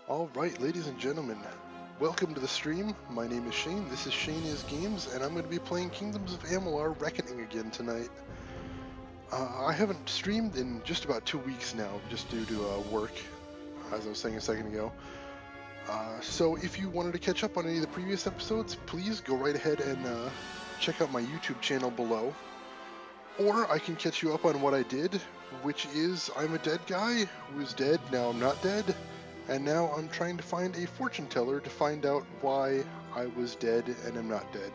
Alright, ladies and gentlemen, welcome to the stream. My name is Shane, this is Shane Is Games, and I'm going to be playing Kingdoms of Amalur Reckoning again tonight. I haven't streamed in just about 2 weeks now, just due to work, as I was saying a second ago. So if you wanted to catch up on any of the previous episodes, please go right ahead and check out my YouTube channel below. Or I can catch you up on what I did, which is I'm a dead guy who is dead, now I'm not dead. And now I'm trying to find a fortune teller to find out why I was dead and am not dead.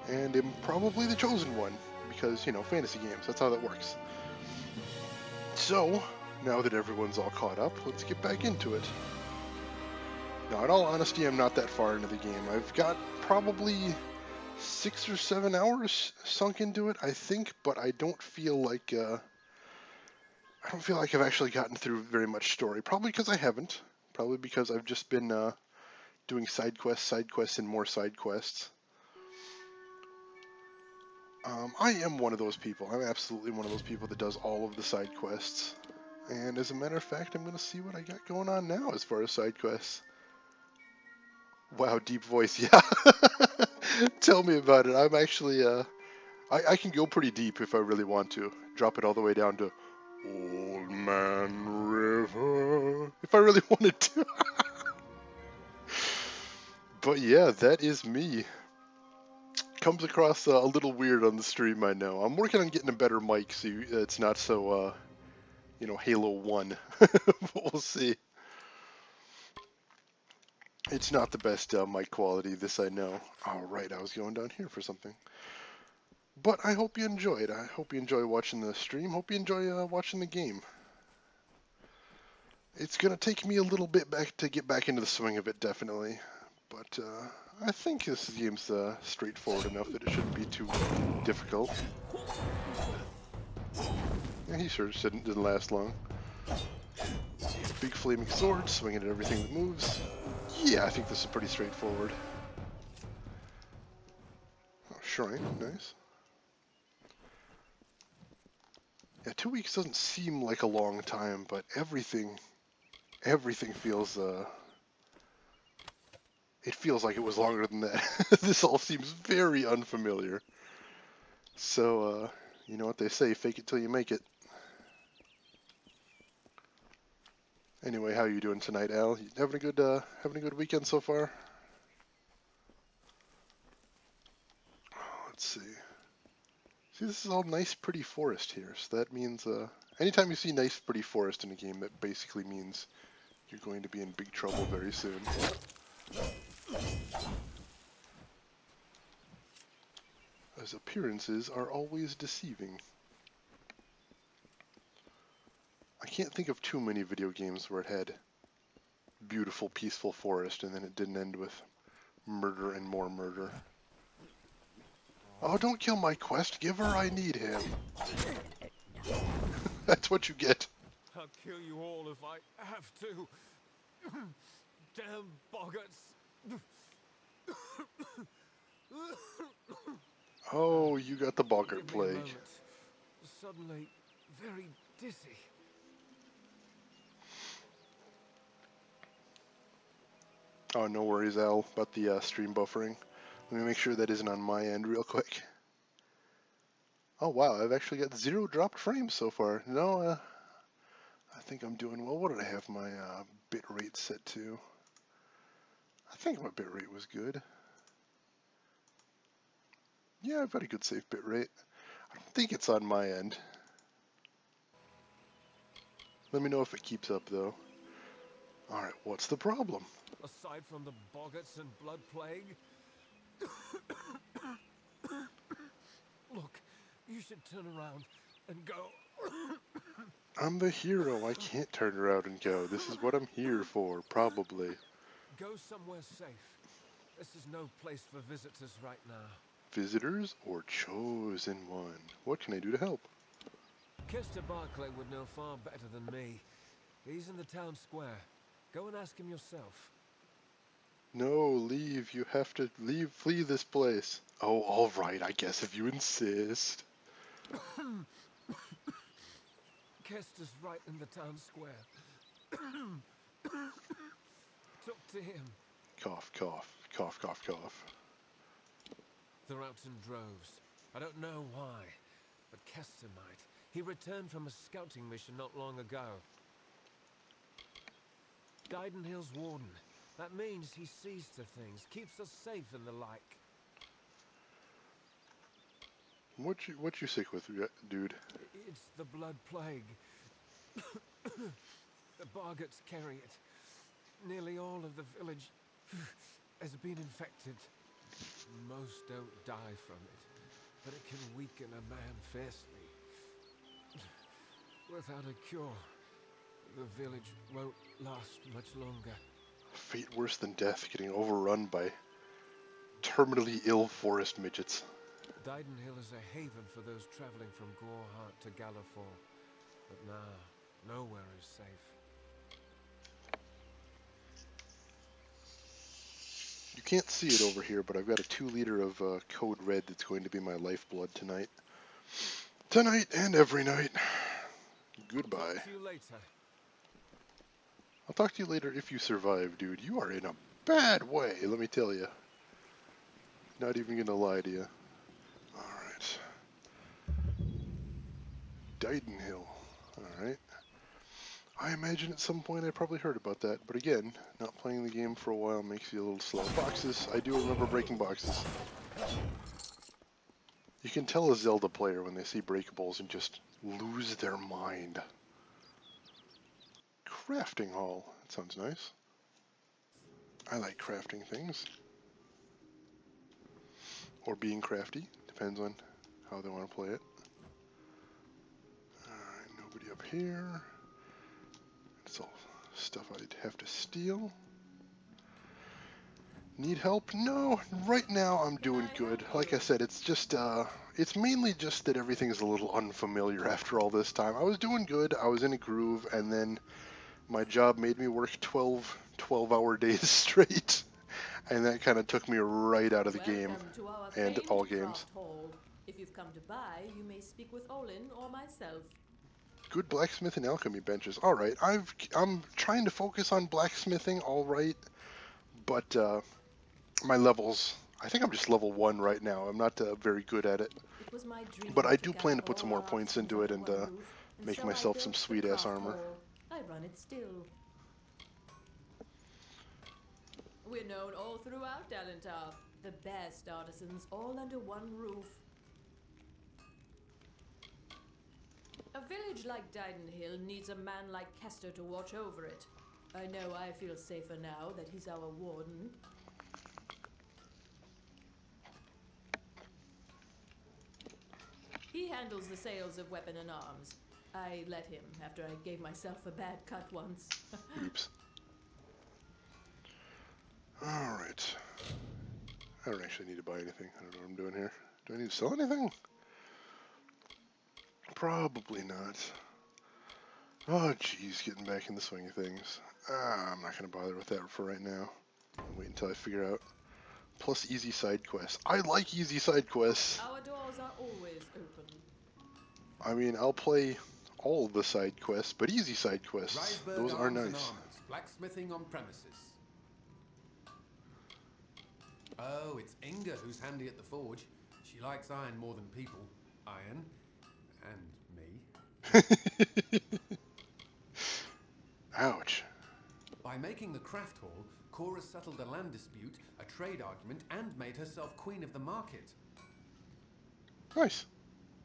And am probably the chosen one, because, you know, fantasy games, that's how that works. So, now that everyone's all caught up, let's get back into it. Now, in all honesty, I'm not that far into the game. I've got probably 6 or 7 hours sunk into it, I think, but I don't feel like I've actually gotten through very much story. Probably because I haven't. Probably because I've just been doing side quests, and more side quests. I am one of those people. I'm absolutely one of those people that does all of the side quests. And as a matter of fact, I'm going to see what I got going on now as far as side quests. Wow, deep voice, yeah. Tell me about it. I'm actually, I can go pretty deep if I really want to. Drop it all the way down to Old Man River, if I really wanted to. But yeah, that is me. Comes across a little weird on the stream, I know. I'm working on getting a better mic so it's not so, you know, Halo 1. But we'll see. It's not the best mic quality, this I know. Alright, I was going down here for something. But I hope you enjoyed. I hope you enjoy watching the stream. Hope you enjoy watching the game. It's going to take me a little bit to get back into the swing of it, definitely. But I think this game's straightforward enough that it shouldn't be too difficult. Yeah, he sure didn't last long. Big flaming sword, swinging at everything that moves. Yeah, I think this is pretty straightforward. Oh, shrine, nice. Yeah, 2 weeks doesn't seem like a long time, but everything feels, it feels like it was longer than that. This all seems very unfamiliar. So, you know what they say, fake it till you make it. Anyway, how are you doing tonight, Al? You having a good weekend so far? Let's see. See, this is all nice, pretty forest here. So that means, anytime you see nice, pretty forest in a game, that basically means you're going to be in big trouble very soon. As appearances are always deceiving. I can't think of too many video games where it had beautiful, peaceful forest and then it didn't end with murder and more murder. Oh, don't kill my quest giver, I need him. That's what you get. I'll kill you all if I have to. Damn boggarts. Oh, you got the boggart plague. Suddenly, very dizzy. Oh, no worries, Al, about the stream buffering. Let me make sure that isn't on my end real quick. Oh, wow, I've actually got 0 dropped frames so far. No, I think I'm doing well. What did I have my bitrate set to? I think my bitrate was good. Yeah, I've got a good safe bitrate. I don't think it's on my end. Let me know if it keeps up, though. Alright, what's the problem? Aside from the boggarts and blood plague. Look, you should turn around and go. I'm the hero. I can't turn around and go. This is what I'm here for, probably. Go somewhere safe. This is no place for visitors right now. Visitors or chosen one? What can I do to help? Kester Barclay would know far better than me. He's in the town square. Go and ask him yourself. No, leave. You have to leave. Flee this place. Oh, all right. I guess if you insist. Kester's right in the town square. up to him. Cough, cough, cough, cough, cough. They're out in droves. I don't know why, but Kester might. He returned from a scouting mission not long ago. Didenhill's warden. That means he sees to things, keeps us safe and the like. What you sick with, dude? It's the blood plague. The Bargats carry it. Nearly all of the village has been infected. Most don't die from it, but it can weaken a man fiercely. Without a cure, the village won't last much longer. Fate worse than death, getting overrun by terminally ill forest midgets. Didenhill is a haven for those traveling from Gorehart to Galliford, but now nowhere is safe. You can't see it over here, but I've got a 2 liter of Code Red that's going to be my lifeblood tonight. Tonight and every night. Goodbye. I'll talk to you later. I'll talk to you later if you survive, dude. You are in a bad way, let me tell you. Not even gonna lie to you. Alright. Didenhill. Alright. I imagine at some point I probably heard about that, but again, not playing the game for a while makes you a little slow. Boxes. I do remember breaking boxes. You can tell a Zelda player when they see breakables and just lose their mind. Crafting hall. That sounds nice. I like crafting things. Or being crafty. Depends on how they want to play it. Alright, nobody up here. It's all stuff I'd have to steal. Need help? No, right now I'm doing good. Like I said, it's just, it's mainly just that everything's a little unfamiliar after all this time. I was doing good, I was in a groove, and then my job made me work 12-hour days straight. And that kind of took me right out of the game, and all games. If you've come to buy, you may speak with Olin or myself. Good blacksmith and alchemy benches. Alright, I'm trying to focus on blacksmithing, alright, but, my levels, I think I'm just level 1 right now. I'm not very good at it. But I do plan to put some more points into it and make myself some sweet-ass armor. I run it still. We're known all throughout Dalentar. The best artisans all under one roof. A village like Didenhill needs a man like Kester to watch over it. I know I feel safer now that he's our warden. He handles the sales of weapon and arms. I let him after I gave myself a bad cut once. Oops. Alright. I don't actually need to buy anything. I don't know what I'm doing here. Do I need to sell anything? Probably not. Oh, jeez, getting back in the swing of things. I'm not going to bother with that for right now. Wait until I figure out. Plus easy side quests. I like easy side quests. Our doors are always open. I mean, I'll play all of the side quests, but easy side quests, those are nice. Blacksmithing on premises. Oh, it's Inga who's handy at the forge. She likes iron more than people. Iron. And me. Ouch. By making the craft hall, Cora settled a land dispute, a trade argument, and made herself queen of the market. Nice.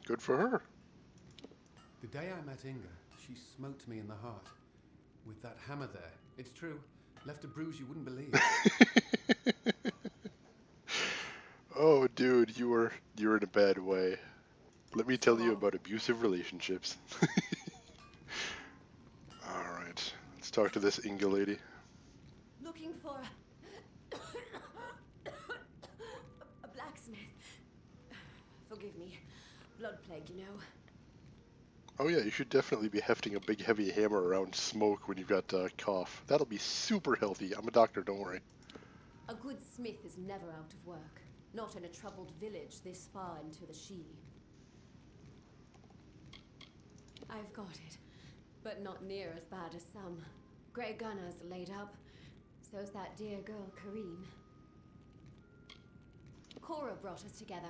Good for her. The day I met Inga, she smote me in the heart. With that hammer there. It's true. Left a bruise you wouldn't believe. Oh, dude, you're in a bad way. Let me tell you about abusive relationships. Alright, let's talk to this Inga lady. Looking for a blacksmith. Forgive me. Blood plague, you know. Oh yeah, you should definitely be hefting a big heavy hammer around smoke when you've got cough. That'll be super healthy. I'm a doctor, don't worry. A good smith is never out of work. Not in a troubled village this far into the She. I've got it, but not near as bad as some. Grey Gunner's laid up. So's that dear girl, Kareem. Cora brought us together.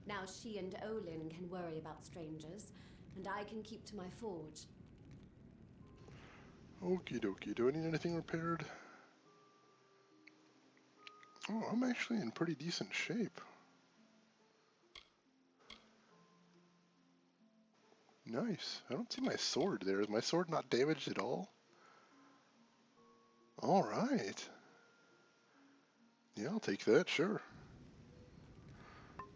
Now she and Olin can worry about strangers, and I can keep to my forge. Okie dokie. Do I need anything repaired? Oh, I'm actually in pretty decent shape. Nice. I don't see my sword there. Is my sword not damaged at all? Alright. Yeah, I'll take that, sure.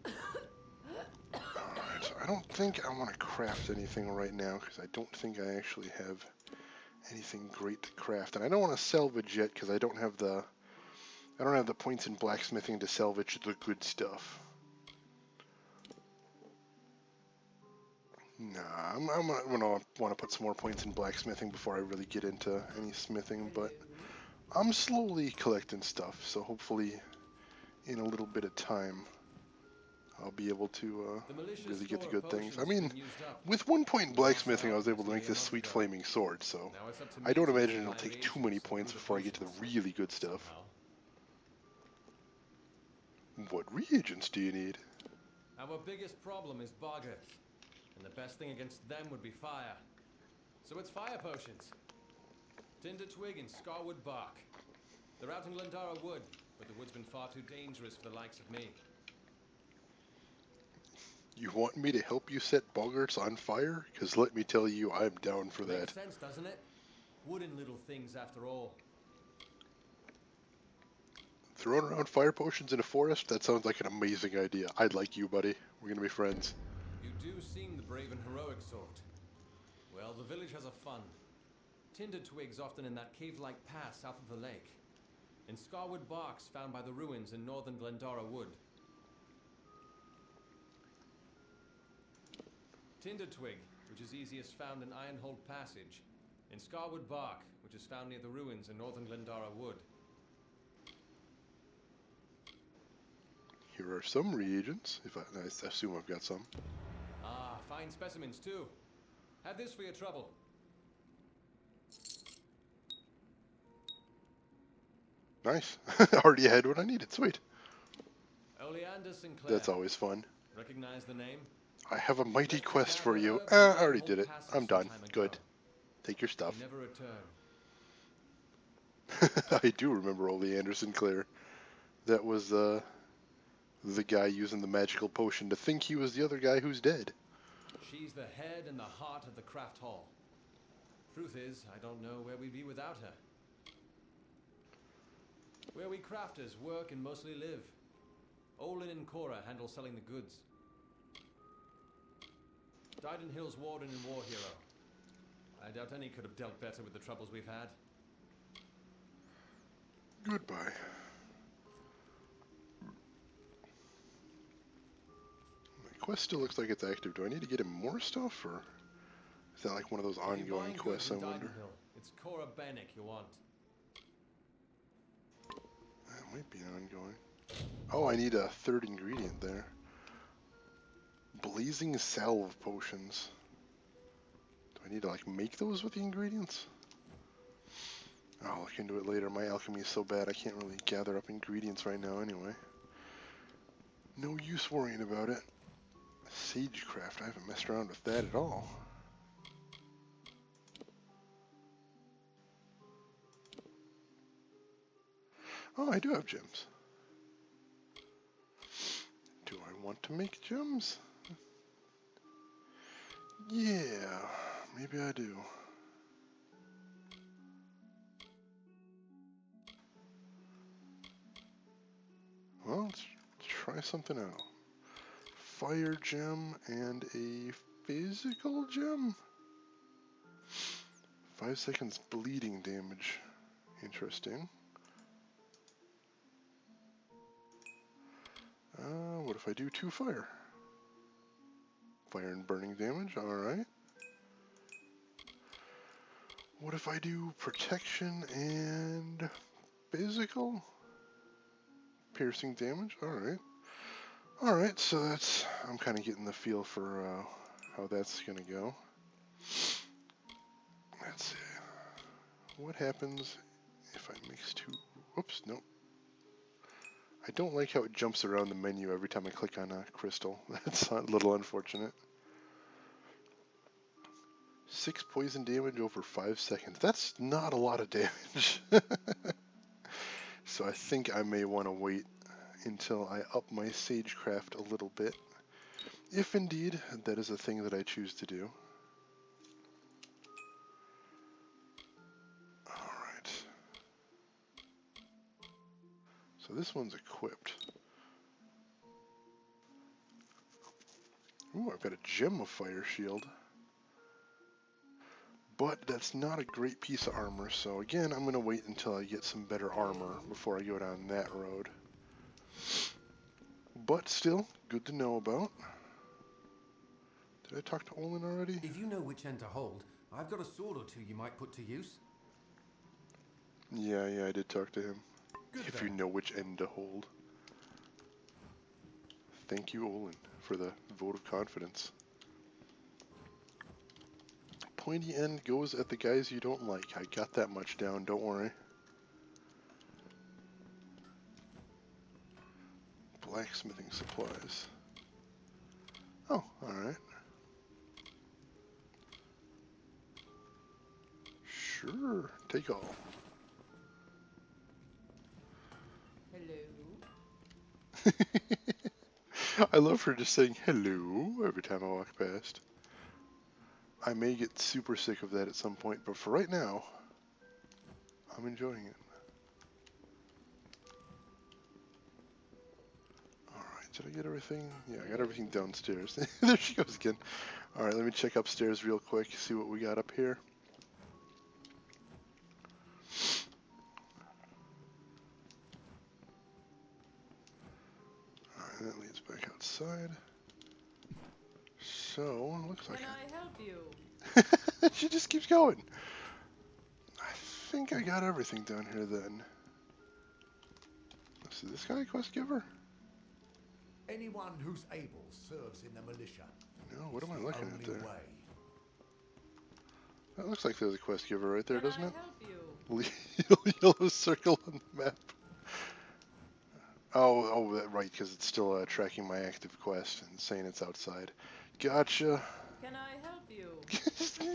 Alright, so I don't think I want to craft anything right now, because I don't think I actually have anything great to craft. And I don't want to salvage yet, because I don't have the points in blacksmithing to salvage the good stuff. Nah, I'm gonna want to put some more points in blacksmithing before I really get into any smithing, but I'm slowly collecting stuff, so hopefully in a little bit of time I'll be able to really get the good things. I mean, with 1 point in blacksmithing I was able to make this sweet flaming sword, so I don't imagine it'll take too many points before I get to the really good stuff. What reagents do you need? Our biggest problem is boggarts, and the best thing against them would be fire. So it's fire potions. Tinder twig and scarwood bark. They're out in Glendara Wood, but the wood's been far too dangerous for the likes of me. You want me to help you set boggarts on fire? Because let me tell you, I'm down for that. Makes sense, doesn't it? Wooden little things after all. Throwing around fire potions in a forest? That sounds like an amazing idea. I'd like you, buddy. We're gonna be friends. You do seem the brave and heroic sort. Well, the village has a fund. Tinder twigs often in that cave-like pass south of the lake. And scarwood barks found by the ruins in northern Glendara Wood. Tinder twig, which is easiest found in Ironhold Passage. And scarwood bark, which is found near the ruins in northern Glendara Wood. Here are some reagents. I assume I've got some. Ah, fine specimens too. Have this for your trouble. Nice. Already had what I needed. Sweet. Oleander Sinclair. That's always fun. Recognize the name? I have a mighty quest for you. I already did it. I'm done. Good. Take your stuff. He never returned. I do remember Oleander Sinclair. That was the guy using the magical potion to think he was the other guy who's dead. She's the head and the heart of the craft hall. Truth is, I don't know where we'd be without her. Where we crafters work and mostly live. Olin and Cora handle selling the goods. Dyden Hill's warden and war hero. I doubt any could have dealt better with the troubles we've had. Goodbye. My quest still looks like it's active. Do I need to get him more stuff, or is that like one of those ongoing quests, I wonder? It's Cora Bannock you want. That might be ongoing. Oh, I need a third ingredient there. Blazing salve potions. Do I need to like make those with the ingredients? I'll look into it later. My alchemy is so bad I can't really gather up ingredients right now anyway. No use worrying about it. Sagecraft, I haven't messed around with that at all. Oh, I do have gems. Do I want to make gems? Yeah, maybe I do. Well, let's try something out. Fire gem and a physical gem? 5 seconds bleeding damage. Interesting. What if I do 2 fire? Fire and burning damage, alright. What if I do protection and physical? Piercing damage, alright. Alright, so that's, I'm kind of getting the feel for how that's going to go. Let's see. What happens if I mix two... Whoops, no. I don't like how it jumps around the menu every time I click on a crystal. That's a little unfortunate. 6 poison damage over 5 seconds. That's not a lot of damage. So I think I may want to wait until I up my sagecraft a little bit. If indeed that is a thing that I choose to do. Alright. So this one's equipped. Ooh, I've got a gem of fire shield. But that's not a great piece of armor, so again, I'm going to wait until I get some better armor before I go down that road. But still, good to know about. Did I talk to Olin already? If you know which end to hold, I've got a sword or two you might put to use. Yeah, I did talk to him. Good If then. you know which end to hold. Thank you, Olin, for the vote of confidence. Pointy end goes at the guys you don't like. I got that much down, don't worry. Blacksmithing supplies. Oh, alright. Sure, take all. Hello. I love her just saying hello every time I walk past. I may get super sick of that at some point, but for right now, I'm enjoying it. Alright, did I get everything? Yeah, I got everything downstairs. There she goes again. Alright, let me check upstairs real quick, see what we got up here. Alright, that leads back outside. So, looks like... Can I help you? She just keeps going. I think I got everything down here then. Is this guy a quest giver? Anyone who's able serves in the militia. No, what am I It's the looking at only there? way. That looks like there's a quest giver right there, Can doesn't I it? help you? Yellow circle on the map. Oh, right, because it's still tracking my active quest and saying it's outside. Gotcha. Can I help you?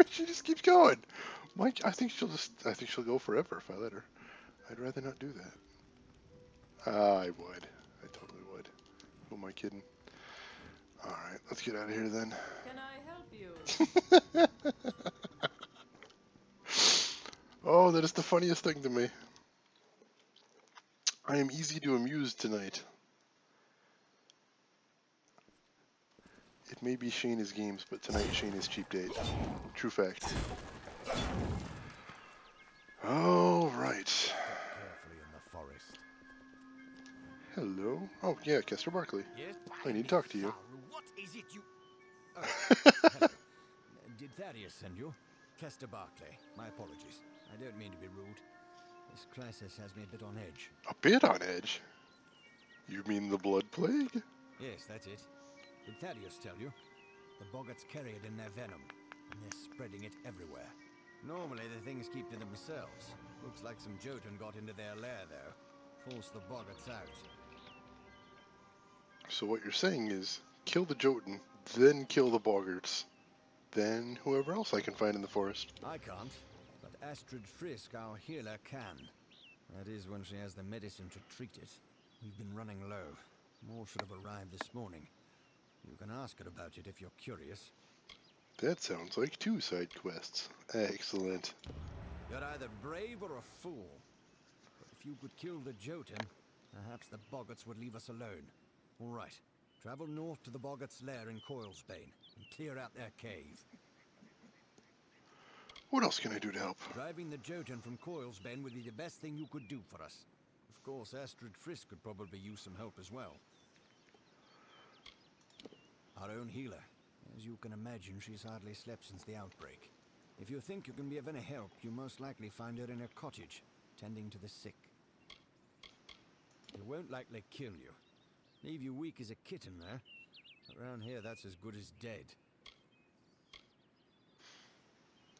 She just keeps going. Mike, I think she'll go forever if I let her. I'd rather not do that. I would. I totally would. Who am I kidding? Alright, let's get out of here then. Can I help you? Oh, that is the funniest thing to me. I am easy to amuse tonight. It may be Shayna's games, but tonight Shayna's cheap date. True fact. All right. Carefully in the forest. Hello. Oh, yeah, Kester Barkley. Yes, I need to talk to you. What is it you... Oh, hello. Did Thaddeus send you? Kester Barclay. My apologies. I don't mean to be rude. This crisis has me a bit on edge. A bit on edge? You mean the blood plague? Yes, that's it. Did Thaddeus tell you? The boggarts carry it in their venom, and they're spreading it everywhere. Normally the things keep to themselves. Looks like some Jotun got into their lair, though. Forced the boggarts out. So what you're saying is, kill the Jotun, then kill the boggarts, then whoever else I can find in the forest. I can't, but Astrid Frisk, our healer, can. That is when she has the medicine to treat it. We've been running low. More should have arrived this morning. You can ask her about it if you're curious. That sounds like 2 side quests. Excellent. You're either brave or a fool. But if you could kill the Jotun, perhaps the boggarts would leave us alone. All right. Travel north to the boggarts' lair in Coilsbane and clear out their cave. What else can I do to help? Driving the Jotun from Coilsbane would be the best thing you could do for us. Of course, Astrid Frisk could probably use some help as well. Our own healer. As you can imagine, she's hardly slept since the outbreak. If you think you can be of any help, you most likely find her in her cottage, tending to the sick. It won't likely kill you. Leave you weak as a kitten there. Around here, that's as good as dead.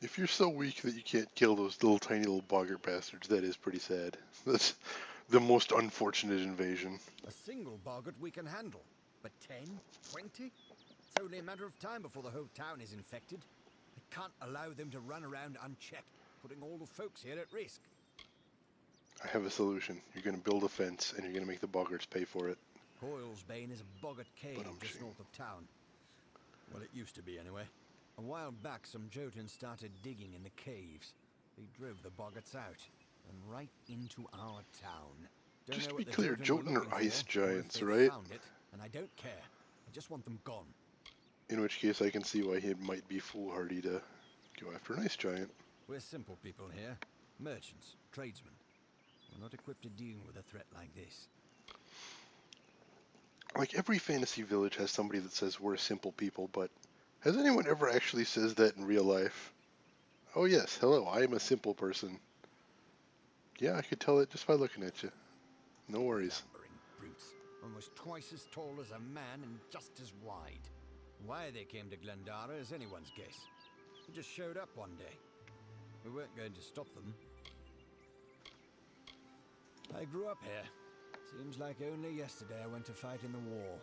If you're so weak that you can't kill those little tiny little boggart bastards, that is pretty sad. That's the most unfortunate invasion. A single boggart we can handle. But 10? 20? It's only a matter of time before the whole town is infected. I can't allow them to run around unchecked, putting all the folks here at risk. I have a solution. You're going to build a fence, and you're going to make the boggarts pay for it. Coilsbane is a boggart cave just Ba-dum-ching. north of town. Well, it used to be anyway. A while back, some Jotuns started digging in the caves. They drove the boggarts out, and right into our town. Don't Just know to be what the clear, Jotun were Jotun are looking ice for, or if giants, they right? found it, and I don't care. I just want them gone. In which case, I can see why he might be foolhardy to go after an ice giant. We're simple people here. Merchants, tradesmen. We're not equipped to deal with a threat like this. Like, every fantasy village has somebody that says we're simple people, but has anyone ever actually says that in real life? Oh yes, hello, I am a simple person. Yeah, I could tell it just by looking at you. No worries. Lumbering brutes. Almost twice as tall as a man and just as wide. Why they came to Glendara is anyone's guess. They just showed up one day. We weren't going to stop them. I grew up here. Seems like only yesterday I went to fight in the war.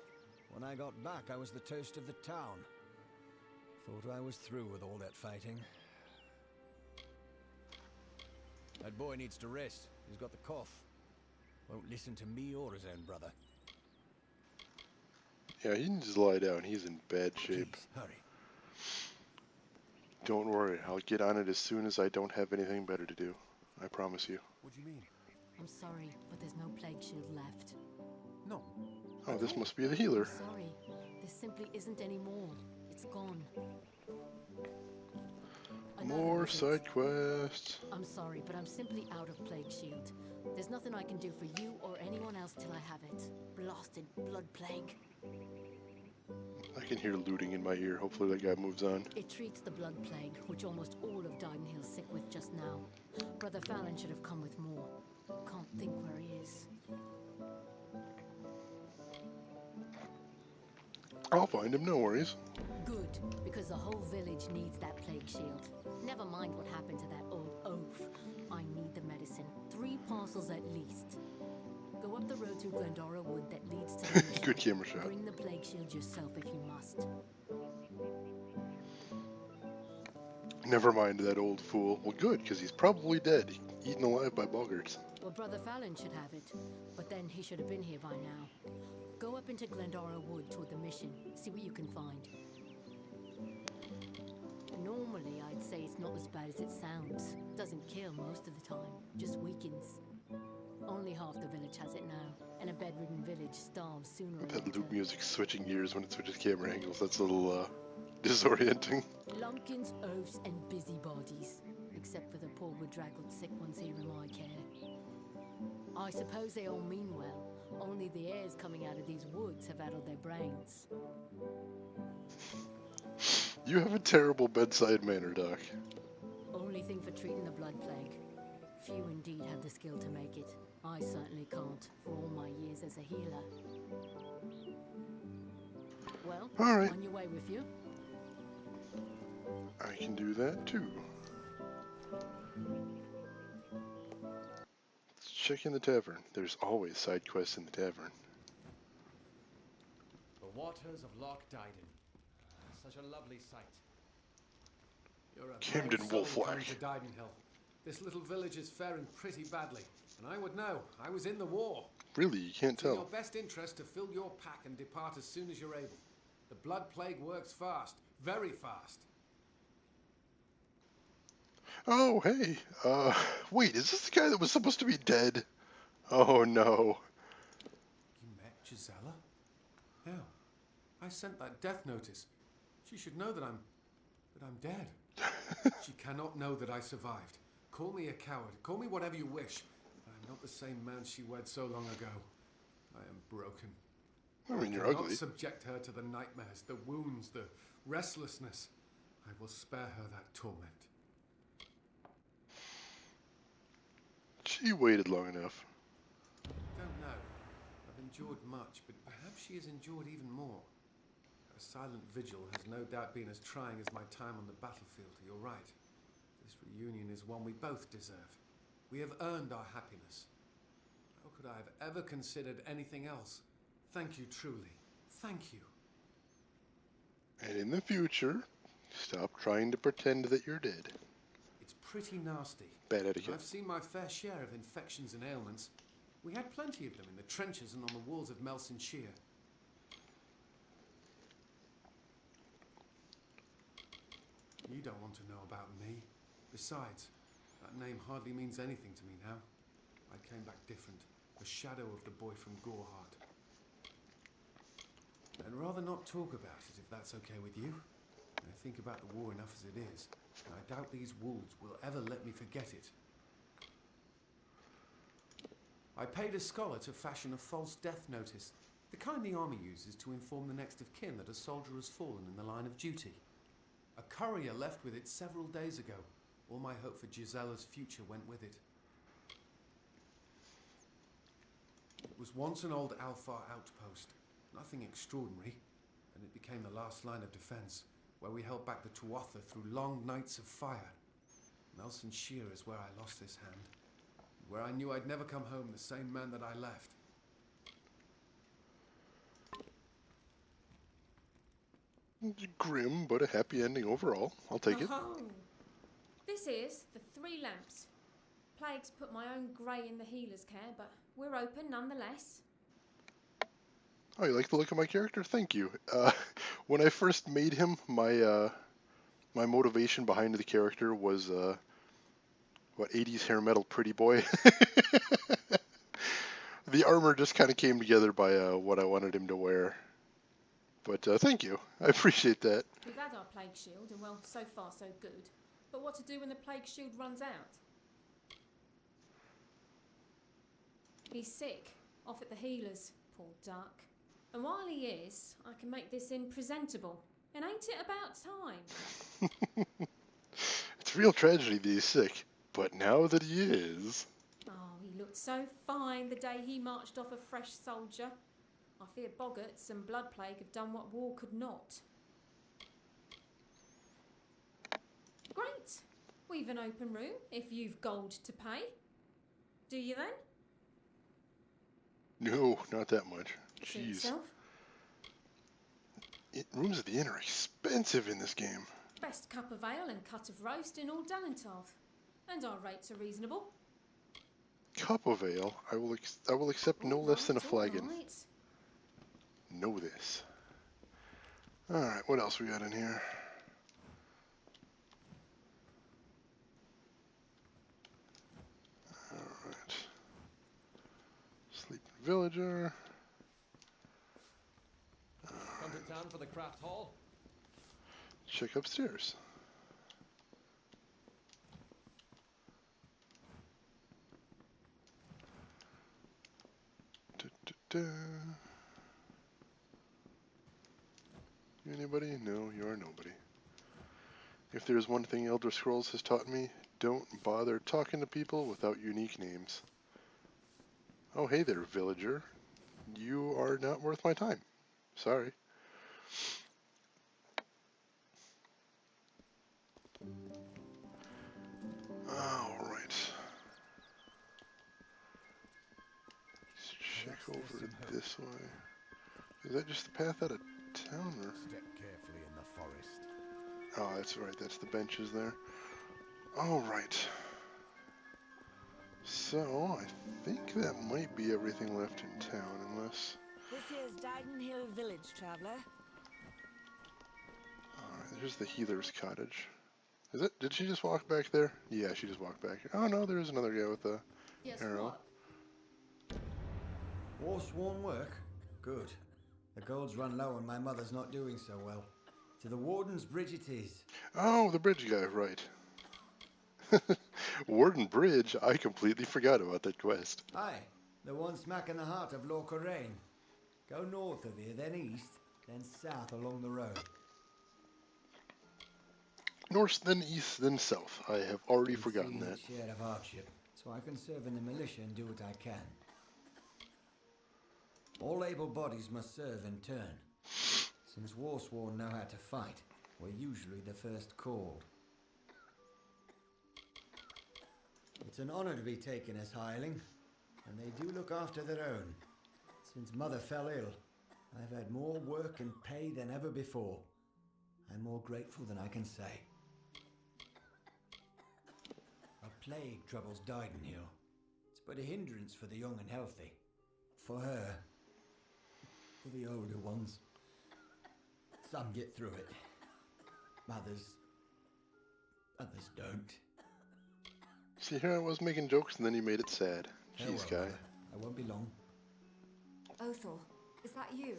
When I got back, I was the toast of the town. Thought I was through with all that fighting. That boy needs to rest. He's got the cough. Won't listen to me or his own brother. Yeah, he needs to lie down. He's in bad shape. Please, hurry. Don't worry, I'll get on it as soon as I don't have anything better to do. I promise you. What do you mean? I'm sorry, but there's no plague shield left. No. Oh, this must be the healer. I'm sorry. There simply isn't any more. It's gone. Another More visit. side quests. I'm sorry, but I'm simply out of plague shield. There's nothing I can do for you or anyone else till I have it. Blasted blood plague. I can hear looting in my ear. Hopefully that guy moves on. It treats the blood plague, which almost all of Didenhill's sick with just now. Brother Fallon should have come with more. Can't think where he is. I'll find him, no worries. Good, because the whole village needs that plague shield. Never mind what happened to that old oaf. I need the medicine. 3 parcels at least. Go up the road through Glendora Wood that leads to the mission. Good camera shot. Bring the plague shield yourself if you must. Never mind that old fool. Well, good, because he's probably dead, eaten alive by boggarts. Well, Brother Fallon should have it, but then he should have been here by now. Go up into Glendora Wood toward the mission. See what you can find. Normally, I'd say it's not as bad as it sounds. Doesn't kill most of the time, just weakens. Only half the village has it now, and a bedridden village starves sooner or That later. loop music switching gears when it switches camera angles, that's a little, disorienting. Lumpkins, oafs, and busybodies. Except for the poor bedraggled sick ones here in my care. I suppose they all mean well. Only the airs coming out of these woods have addled their brains. You have a terrible bedside manner, Doc. Only thing for treating the blood plague. Few indeed have the skill to make it. I certainly can't, for all my years as a healer. Well, All right. on your way with you. I can do that too. Let's check in the tavern. There's always side quests in the tavern. The waters of Loch Dyden. Such a lovely sight. You're a Camden brave soul Wolflack. coming to Didenhill. This little village is faring pretty badly, and I would know. I was in the war. Really, you can't It's in your tell. best interest to fill your pack and depart as soon as you're able. The blood plague works fast, very fast. Oh, hey. Wait, is this the guy that was supposed to be dead? Oh, no. You met Gisela? Yeah. I sent that death notice. She should know that I'm dead. She cannot know that I survived. Call me a coward. Call me whatever you wish. I'm not the same man she wed so long ago. I am broken. I mean, you're cannot ugly. subject her to the nightmares, the wounds, the restlessness. I will spare her that torment. She waited long enough. I don't know. I've endured much, but perhaps she has endured even more. Her silent vigil has no doubt been as trying as my time on the battlefield, you're right. This reunion is one we both deserve. We have earned our happiness. How could I have ever considered anything else? Thank you truly. Thank you. And in the future, stop trying to pretend that you're dead. It's pretty nasty. Bad etiquette. I've seen my fair share of infections and ailments. We had plenty of them in the trenches and on the walls of Melson Shear. You don't want to know about me. Besides, that name hardly means anything to me now. I came back different, a shadow of the boy from Gorehart. I'd rather not talk about it if that's okay with you. I think about the war enough as it is, and I doubt these wolves will ever let me forget it. I paid a scholar to fashion a false death notice, the kind the army uses to inform the next of kin that a soldier has fallen in the line of duty. A courier left with it several days ago. All my hope for Gisella's future went with it. It was once an old Alfar outpost, nothing extraordinary, and it became the last line of defense, where we held back the Tuatha through long nights of fire. Melson Shear is where I lost this hand, where I knew I'd never come home the same man that I left. Grim, but a happy ending overall. I'll take it. Oh, this is the Three Lamps. Plague's put my own grey in the healer's care, but we're open nonetheless. Oh, you like the look of my character? Thank you. When I first made him, my my motivation behind the character was, 80s hair metal pretty boy. The armor just kind of came together by what I wanted him to wear. But thank you. I appreciate that. We've had our plague shield, and well, so far so good. But what to do when the plague shield runs out? He's sick, off at the healers, poor duck. And while he is, I can make this inn presentable. And ain't it about time? It's a real tragedy that he's sick, but now that he is... Oh, he looked so fine the day he marched off a fresh soldier. I fear boggarts and blood plague have done what war could not. Great. We've an open room, if you've gold to pay. Do you then? No, not that much. Suit Jeez. yourself. Rooms at the inn are expensive in this game. Best cup of ale and cut of roast in all Dallentarth. And our rates are reasonable. Cup of ale? I will accept no less than a flagon. All right. Know this. Alright, what else we got in here? Alright. Sleeping villager. Come to town for the craft hall? Check upstairs. Da-da-da. You anybody? No, you are nobody. If there's one thing Elder Scrolls has taught me, don't bother talking to people without unique names. Oh, hey there, villager. You are not worth my time. Sorry. Alright. Let's check over this way. Is that just the path out of town, or? Step carefully in the forest. Oh, that's right. That's the benches there. Alright. So, I think that might be everything left in town, unless... This here's Dyden Hill Village, traveler. Alright, there's the healer's cottage. Is it? Did she just walk back there? Yeah, she just walked back here. Oh no, there is another guy with the arrow. War-sworn work? Good. The gold's run low and my mother's not doing so well. To the Warden's Bridge it is. Oh, the bridge guy, right. Warden Bridge? I completely forgot about that quest. Aye, the one smack in the heart of Locharain. Go north of here, then east, then south along the road. North, then east, then south. I have already forgotten that. Share of hardship, so I can serve in the militia and do what I can. All able bodies must serve in turn. Since Warsworn know how to fight, we're usually the first called. It's an honor to be taken as hireling, and they do look after their own. Since Mother fell ill, I've had more work and pay than ever before. I'm more grateful than I can say. A plague troubles Didenhill. It's but a hindrance for the young and healthy. For her, for the older ones. Some get through it. Others don't. See, here I was making jokes and then you made it sad. Jeez, Farewell, guy. Mother. I won't be long. Othel, is that you?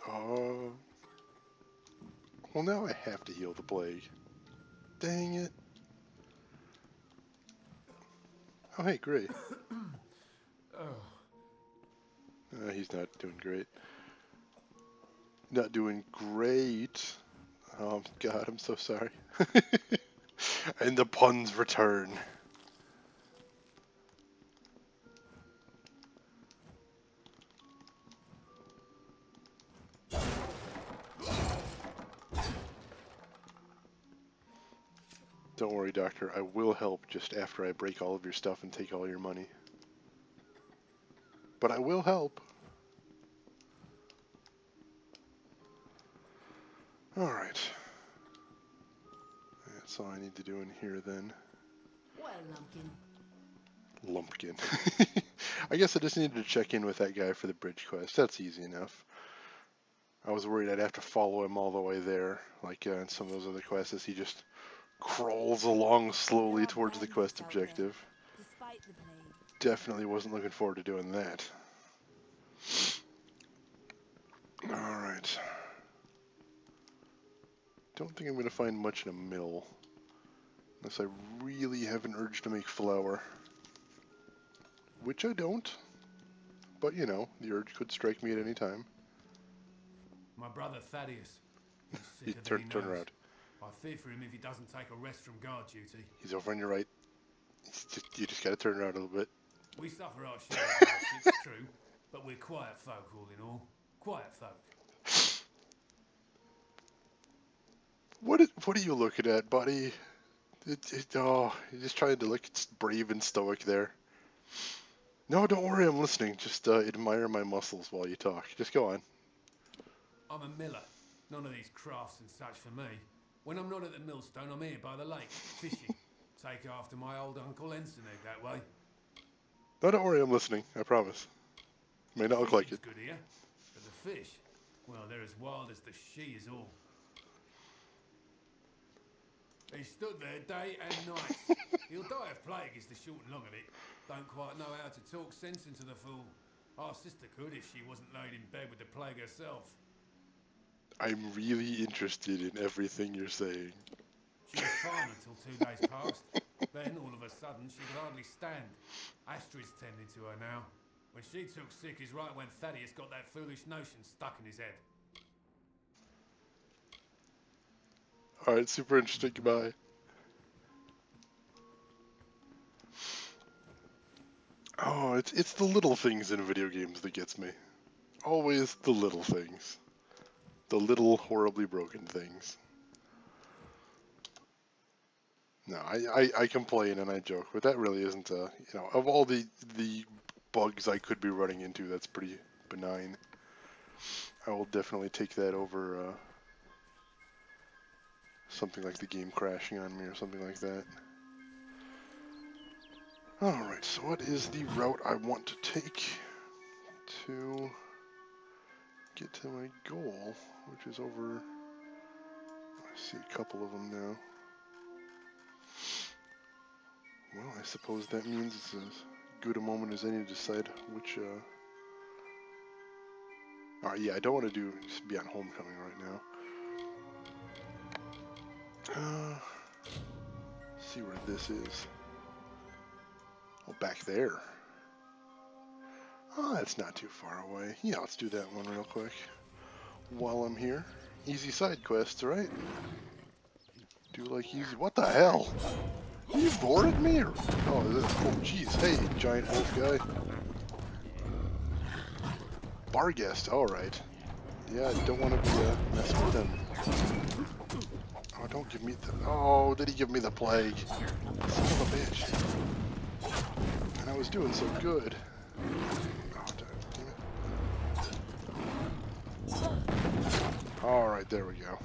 Oh. Well, now I have to heal the plague. Dang it. Oh, hey, great. He's not doing great. Not doing great. Oh, God, I'm so sorry. And the puns return. Don't worry, Doctor. I will help just after I break all of your stuff and take all your money. But I will help. Alright. That's all I need to do in here then. Well, Lumpkin. Lumpkin. I guess I just needed to check in with that guy for the bridge quest. That's easy enough. I was worried I'd have to follow him all the way there. Like in some of those other quests, he just crawls along slowly towards the quest objective. Despite the plague. Definitely wasn't looking forward to doing that. Alright. Don't think I'm going to find much in a mill. Unless I really have an urge to make flour. Which I don't. But, you know, the urge could strike me at any time. My brother Thaddeus. You turn around. I fear for him if he doesn't take a rest from guard duty. He's over on your right. You just gotta turn around a little bit. We suffer our share of hardships, it's true, but we're quiet folk all in all. Quiet folk. What are you looking at, buddy? You're just trying to look brave and stoic there. No, don't worry, I'm listening. Just admire my muscles while you talk. Just go on. I'm a miller. None of these crafts and such for me. When I'm not at the millstone, I'm here by the lake, fishing. Take after my old Uncle Ensenegg that way. No, don't worry, I'm listening. I promise. May not look like it. Good here, but the fish, well, they're as wild as the she is all. He stood there day and night. He'll die of plague is the short and long of it. Don't quite know how to talk sense into the fool. Our sister could if she wasn't laid in bed with the plague herself. I'm really interested in everything you're saying. She was fine until 2 days passed. Then, all of a sudden, she could hardly stand. Astrid's tending to her now. When she took sick is right when Thaddeus got that foolish notion stuck in his head. Alright, super interesting. Goodbye. Oh, it's the little things in video games that gets me. Always the little things. The little horribly broken things. No, I complain and I joke, but that really isn't you know, of all the bugs I could be running into, that's pretty benign. I will definitely take that over something like the game crashing on me or something like that. Alright, so what is the route I want to take to get to my goal, which is over, I see a couple of them now. Well, I suppose that means it's as good a moment as any to decide which, Alright, yeah, I don't want to just be on homecoming right now. See where this is. Oh, back there. Oh, that's not too far away. Yeah, let's do that one real quick. While I'm here. Easy side quests, right? Do like easy... What the hell? You boarded me? Or... Oh, oh, jeez. Hey, giant wolf guy. Bar guest. Alright. Yeah, I don't want to be messing with him. Oh, don't give me the... Oh, did he give me the plague? Son of a bitch. was doing so good. Oh, damn it. Alright, there we go.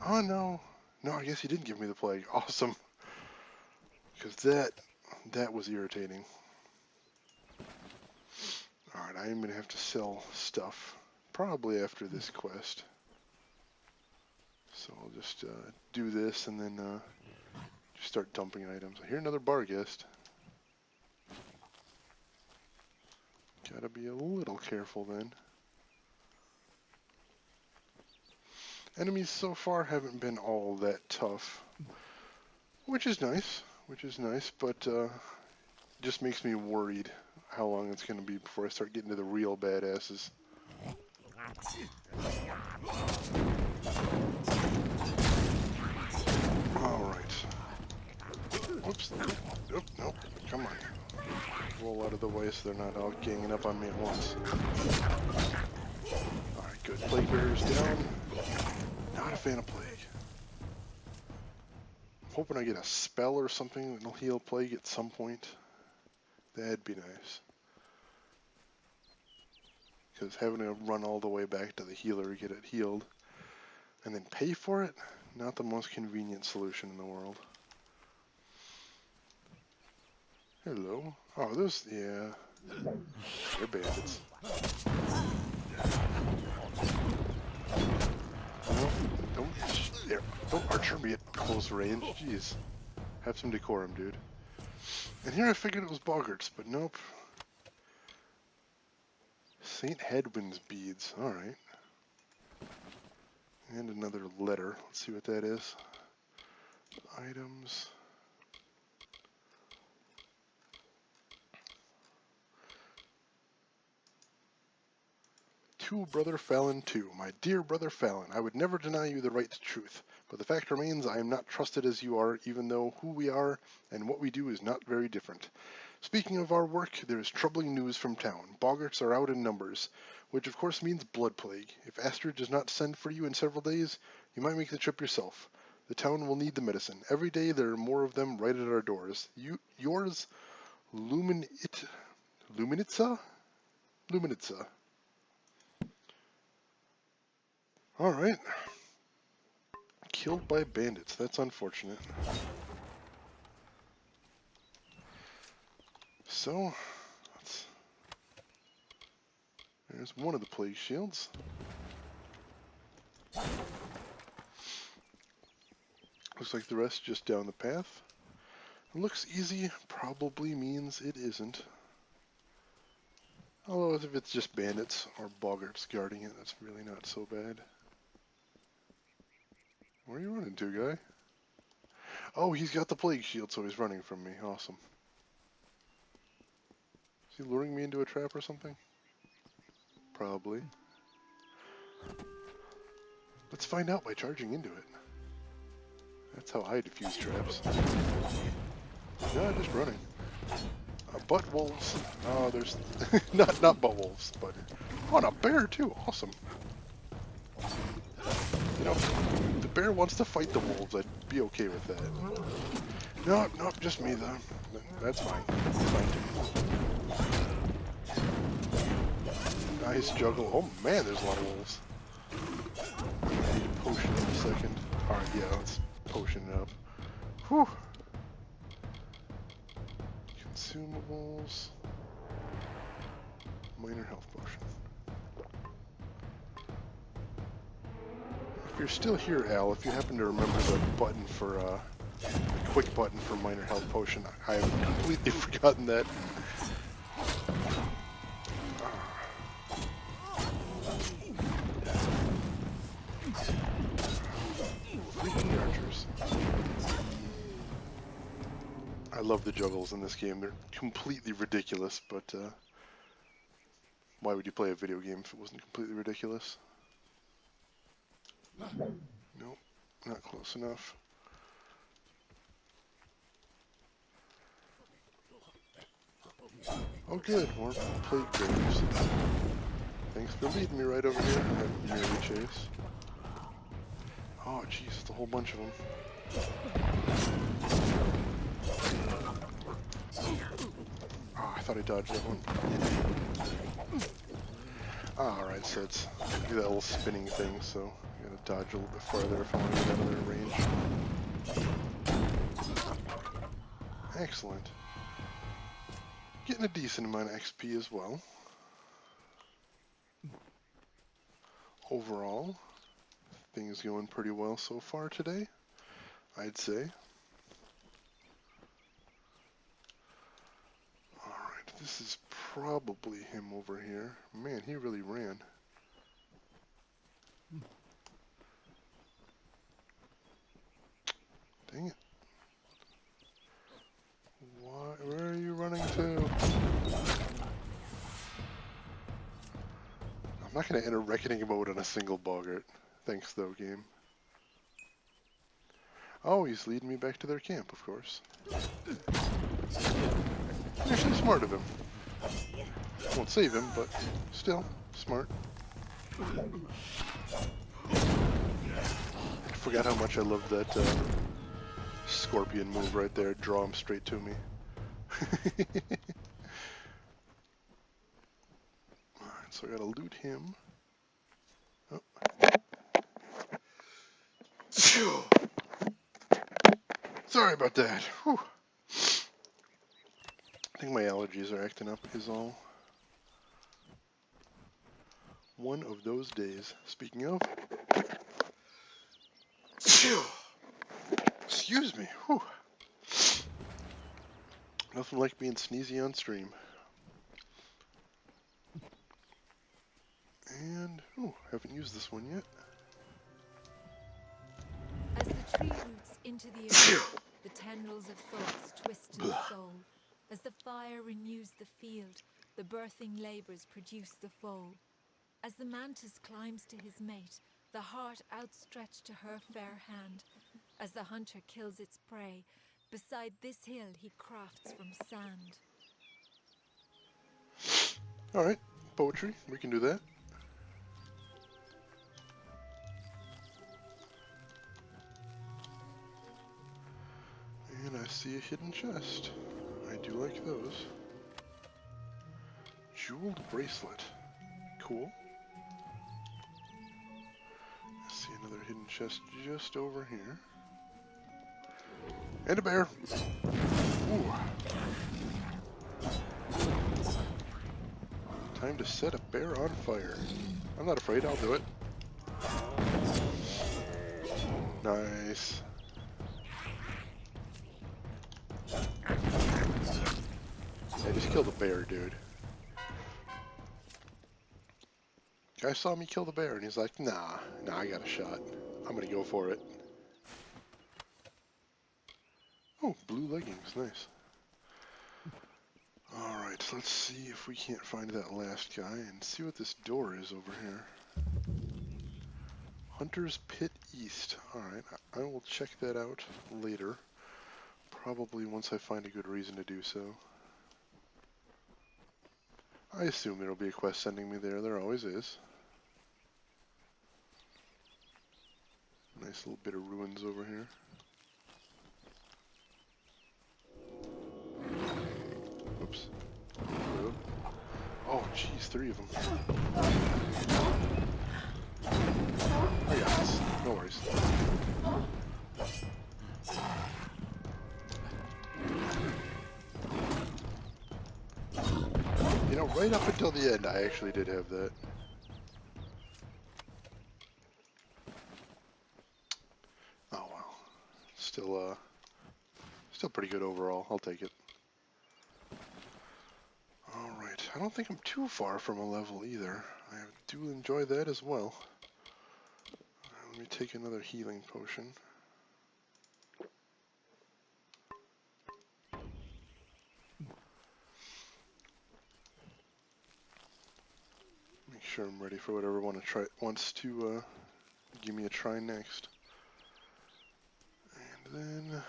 Oh no. No, I guess he didn't give me the plague. Awesome. Because that was irritating. Alright, I am going to have to sell stuff. Probably after this quest. So I'll just do this and then just start dumping items. I hear another bar guest. Gotta be a little careful then. Enemies so far haven't been all that tough. Which is nice. But just makes me worried how long it's going to be before I start getting to the real badasses. Alright. Oops. Nope. Come on. Roll out of the way so they're not all ganging up on me at once. Alright, good. Plague bearers down. Not a fan of plague. I'm hoping I get a spell or something that'll heal plague at some point. That'd be nice. Because having to run all the way back to the healer to get it healed and then pay for it, not the most convenient solution in the world. Hello. Oh, those, yeah. They're bandits. No, don't archer me at close range. Jeez. Have some decorum, dude. And here I figured it was boggarts, but nope. St. Hedwin's beads. Alright. And another letter. Let's see what that is. Items. To Brother Fallon 2. My dear Brother Fallon, I would never deny you the right to truth, but the fact remains I am not trusted as you are, even though who we are and what we do is not very different. Speaking of our work, there is troubling news from town. Boggarts are out in numbers, which of course means blood plague. If Astrid does not send for you in several days, you might make the trip yourself. The town will need the medicine. Every day there are more of them right at our doors. Yours, Luminitza? Alright. Killed by bandits. That's unfortunate. So, there's one of the plague shields. Looks like the rest just down the path. It looks easy, probably means it isn't. Although if it's just bandits or boggarts guarding it, that's really not so bad. Where are you running to, guy? Oh, he's got the plague shield, so he's running from me. Awesome. Is he luring me into a trap or something? Probably. Let's find out by charging into it. That's how I defuse traps. No, just running. Butt wolves. Oh, there's not butt wolves, but oh, and a bear too. Awesome. You know, if the bear wants to fight the wolves, I'd be okay with that. Nope, just me though. That's fine. That's fine too. Nice juggle. Oh man, there's a lot of wolves. I need a potion in a second. Alright, yeah, let's potion it up. Whew. Consumables. Minor health potion. If you're still here, Al, if you happen to remember the button for, the quick button for minor health potion, I have completely forgotten that. Freaking archers. I love the juggles in this game. They're completely ridiculous, but why would you play a video game if it wasn't completely ridiculous? Nope, not close enough. Oh good, more plague bearers. Thanks for leading me right over here. That merely chase. Oh jeez, it's a whole bunch of them. thought I dodged that one. Alright, so it's do that little spinning thing, so I gotta dodge a little bit farther if I want to get out of their range. Excellent. Getting a decent amount of XP as well. Overall, things going pretty well so far today, I'd say. Alright, this is probably him over here. Man, he really ran. Dang it. Where are you running to? I'm not going to enter reckoning mode on a single boggart. Thanks though, game. Oh, he's leading me back to their camp, of course. Actually smart of him. Won't save him, but still, smart. I forgot how much I loved that scorpion move right there. Draw him straight to me. Alright, so I gotta loot him. Oh. Sorry about that. Whew. I think my allergies are acting up is all. One of those days. Speaking of. Excuse me. Whew. Nothing like being sneezy on stream. And, oh, haven't used this one yet. As the tree roots into the earth, the tendrils of thoughts twist in the soul. As the fire renews the field, the birthing labors produce the foal. As the mantis climbs to his mate, the heart outstretched to her fair hand. As the hunter kills its prey, beside this hill he crafts from sand. Alright, poetry, we can do that. And I see a hidden chest. I do like those. Jeweled bracelet. Cool. I see another hidden chest just over here. And a bear. Ooh. Time to set a bear on fire. I'm not afraid, I'll do it. Nice. I just killed a bear, dude. Guy saw me kill the bear and he's like, nah, I got a shot. I'm gonna go for it. Oh, blue leggings, nice. Alright, so let's see if we can't find that last guy and see what this door is over here. Hunter's Pit East. Alright, I will check that out later. Probably once I find a good reason to do so. I assume there'll be a quest sending me there. There always is. Nice little bit of ruins over here. Oops. Oh, jeez, 3 of them. I got this. No worries. You know, right up until the end, I actually did have that. Oh, well. Still pretty good overall. I'll take it. Alright, I don't think I'm too far from a level either. I do enjoy that as well. Let me take another healing potion. Make sure I'm ready for whatever wants to give me a try next. And then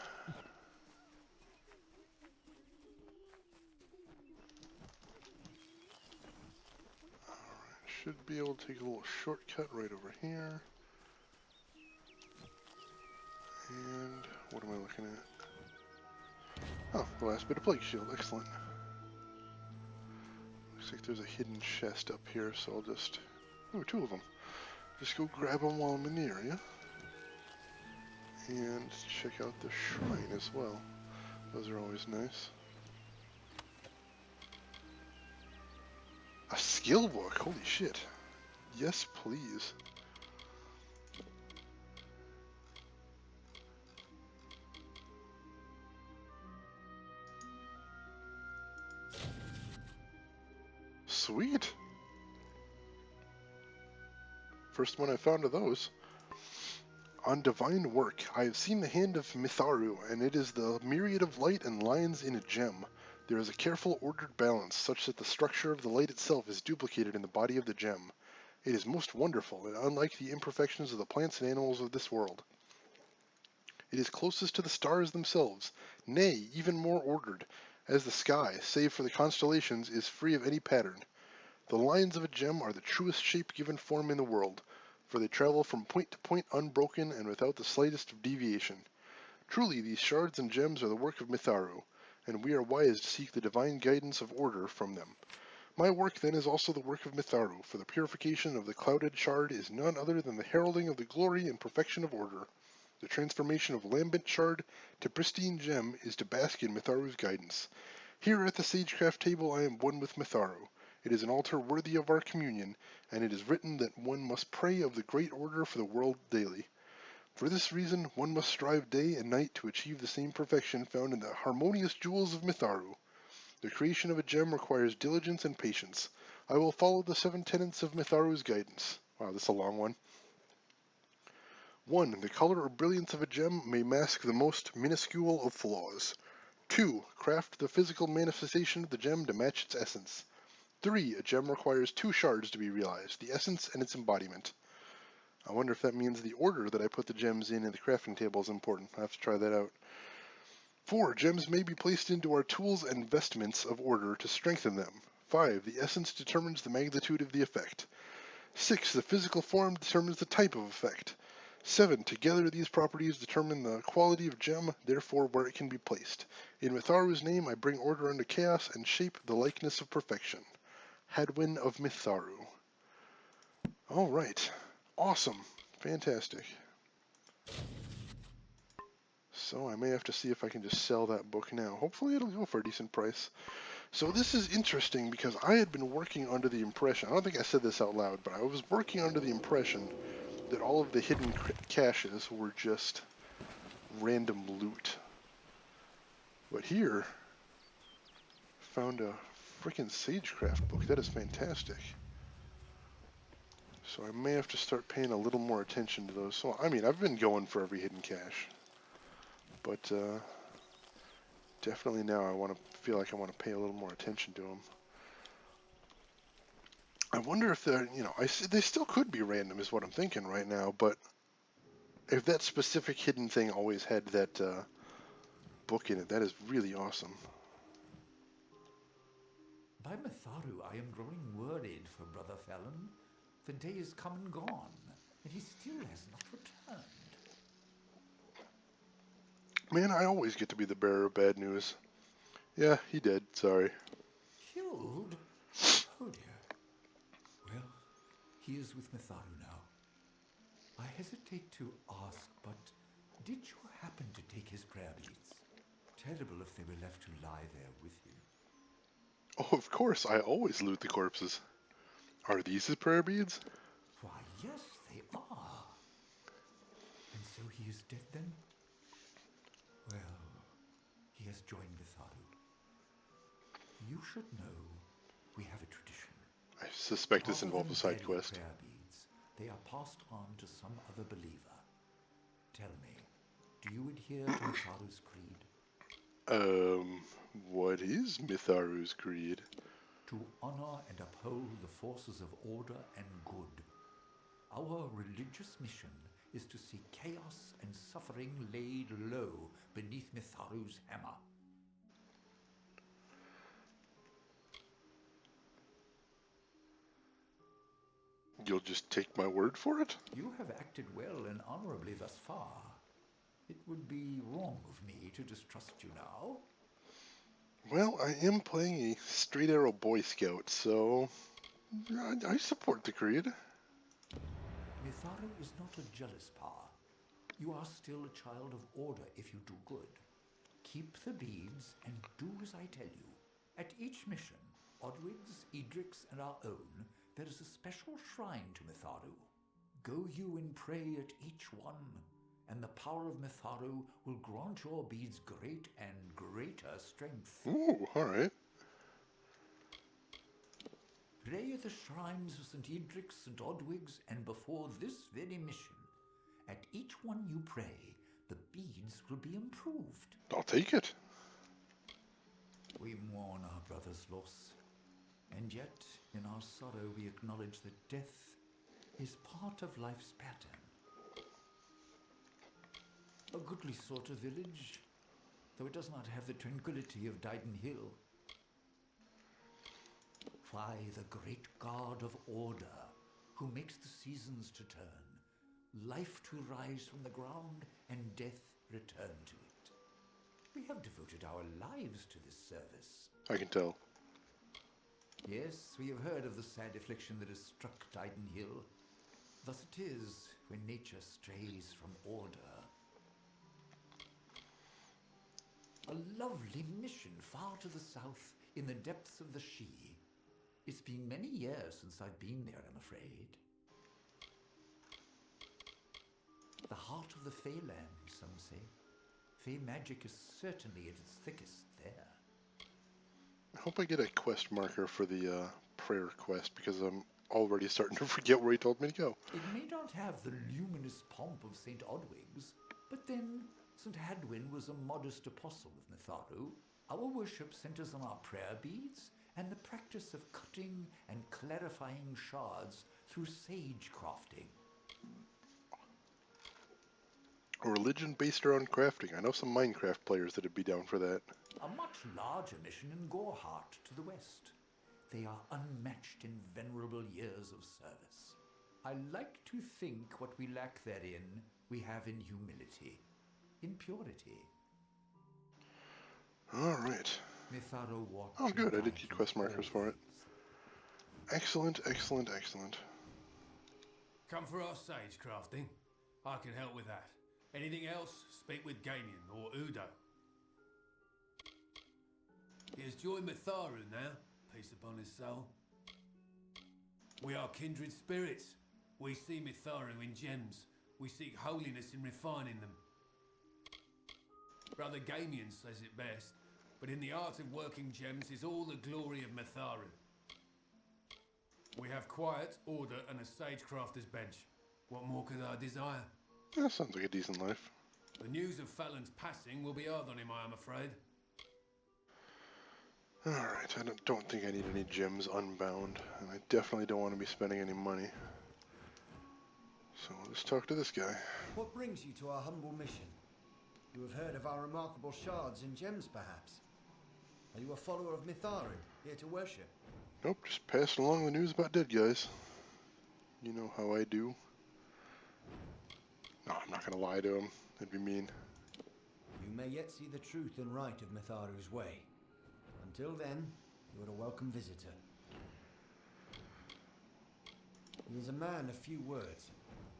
should be able to take a little shortcut right over here. And what am I looking at? Oh, the last bit of plague shield, excellent. Looks like there's a hidden chest up here, so I'll just... Oh, two of them. Just go grab them while I'm in the area. And check out the shrine as well. Those are always nice. A skill book? Holy shit. Yes, please. Sweet. First one I found of those. On divine work, I have seen the hand of Mitharu, and it is the myriad of light and lines in a gem. There is a careful, ordered balance, such that the structure of the light itself is duplicated in the body of the gem. It is most wonderful, and unlike the imperfections of the plants and animals of this world. It is closest to the stars themselves, nay, even more ordered, as the sky, save for the constellations, is free of any pattern. The lines of a gem are the truest shape given form in the world, for they travel from point to point unbroken and without the slightest deviation. Truly, these shards and gems are the work of Mitharu, and we are wise to seek the divine guidance of order from them. My work then is also the work of Mitharu, for the purification of the clouded shard is none other than the heralding of the glory and perfection of order. The transformation of lambent shard to pristine gem is to bask in Mitharu's guidance. Here at the sagecraft table I am one with Mitharu. It is an altar worthy of our communion, and it is written that one must pray of the great order for the world daily. For this reason, one must strive day and night to achieve the same perfection found in the harmonious jewels of Mitharu. The creation of a gem requires diligence and patience. I will follow the 7 tenets of Mitharu's guidance. Wow, this is a long one. 1. The color or brilliance of a gem may mask the most minuscule of flaws. 2. Craft the physical manifestation of the gem to match its essence. 3. A gem requires 2 shards to be realized, the essence and its embodiment. I wonder if that means the order that I put the gems in the crafting table is important. I have to try that out. 4. Gems may be placed into our tools and vestments of order to strengthen them. 5. The essence determines the magnitude of the effect. 6. The physical form determines the type of effect. 7. Together these properties determine the quality of gem, therefore where it can be placed. In Mitharu's name I bring order unto chaos and shape the likeness of perfection. Hadwin of Mitharu. Alright. Awesome. Fantastic. So I may have to see if I can just sell that book now. Hopefully it'll go for a decent price. So this is interesting because I had been working under the impression, I don't think I said this out loud, but I was working under the impression that all of the hidden caches were just random loot. But here, found a freaking sagecraft book. That is fantastic. So I may have to start paying a little more attention to those. So, I mean, I've been going for every hidden cache. But, definitely now I feel like I want to pay a little more attention to them. I wonder if they're, they still could be random is what I'm thinking right now, but if that specific hidden thing always had that book in it, that is really awesome. By Mitharu, I am growing worried for Brother Felon. The day is come and gone, and he still has not returned. Man, I always get to be the bearer of bad news. Yeah, he did, sorry. Killed? Oh dear. Well, he is with Mitharu now. I hesitate to ask, but did you happen to take his prayer beads? Terrible if they were left to lie there with him. Oh, of course, I always loot the corpses. Are these his prayer beads? Why, yes, they are. And so he is dead then? Well, he has joined Mitharu. You should know we have a tradition. I suspect this Rather involves a than side bury quest. prayer beads, they are passed on to some other believer. Tell me, do you adhere to Mitharu's creed? What is Mitharu's creed? To honor and uphold the forces of order and good. Our religious mission is to see chaos and suffering laid low beneath Mitharu's hammer. You'll just take my word for it? You have acted well and honorably thus far. It would be wrong of me to distrust you now. Well, I am playing a straight arrow Boy Scout, so I support the creed. Mitharu is not a jealous power. You are still a child of order if you do good. Keep the beads and do as I tell you. At each mission, Odwig's, Edric's, and our own, there is a special shrine to Mitharu. Go you and pray at each one, and the power of Mitharu will grant your beads great and greater strength. Ooh, alright. Pray at the shrines of St. Edric's, St. Odwig's, and before this very mission. At each one you pray, the beads will be improved. I'll take it. We mourn our brother's loss, and yet in our sorrow we acknowledge that death is part of life's pattern. A goodly sort of village, though it does not have the tranquility of Dyden Hill. Why, the great god of order, who makes the seasons to turn, life to rise from the ground, and death return to it. We have devoted our lives to this service. I can tell. Yes, we have heard of the sad affliction that has struck Dyden Hill. Thus it is when nature strays from order. A lovely mission far to the south, in the depths of the Shee. It's been many years since I've been there, I'm afraid. The heart of the Feyland, some say. Fey magic is certainly at its thickest there. I hope I get a quest marker for the prayer quest, because I'm already starting to forget where he told me to go. It may not have the luminous pomp of St. Odwig's, but then St. Hadwin was a modest apostle of Mitharu. Our worship centers on our prayer beads and the practice of cutting and clarifying shards through sage crafting. A religion based around crafting. I know some Minecraft players that'd be down for that. A much larger mission in Gorehart to the west. They are unmatched in venerable years of service. I like to think what we lack therein, we have in humility, in purity. Alright. Mitharu watch. Oh good, I did get quest markers for it. Excellent, excellent, excellent. Come for our sage crafting. I can help with that. Anything else, speak with Gamian or Udo. He has joined Mitharu now, peace upon his soul. We are kindred spirits. We see Mitharu in gems. We seek holiness in refining them. Brother Gamian says it best, but in the art of working gems is all the glory of Mitharu. We have quiet, order, and a sage crafter's bench. What more could I desire? That sounds like a decent life. The news of Fallon's passing will be hard on him, I am afraid. Alright, I don't think I need any gems unbound, and I definitely don't want to be spending any money. So let's talk to this guy. What brings you to our humble mission? You have heard of our remarkable shards and gems, perhaps? Are you a follower of Mitharu, here to worship? Nope, just passing along the news about dead guys. You know how I do. No, I'm not gonna lie to him. That'd be mean. You may yet see the truth and right of Mitharu's way. Until then, you are a welcome visitor. He is a man of few words,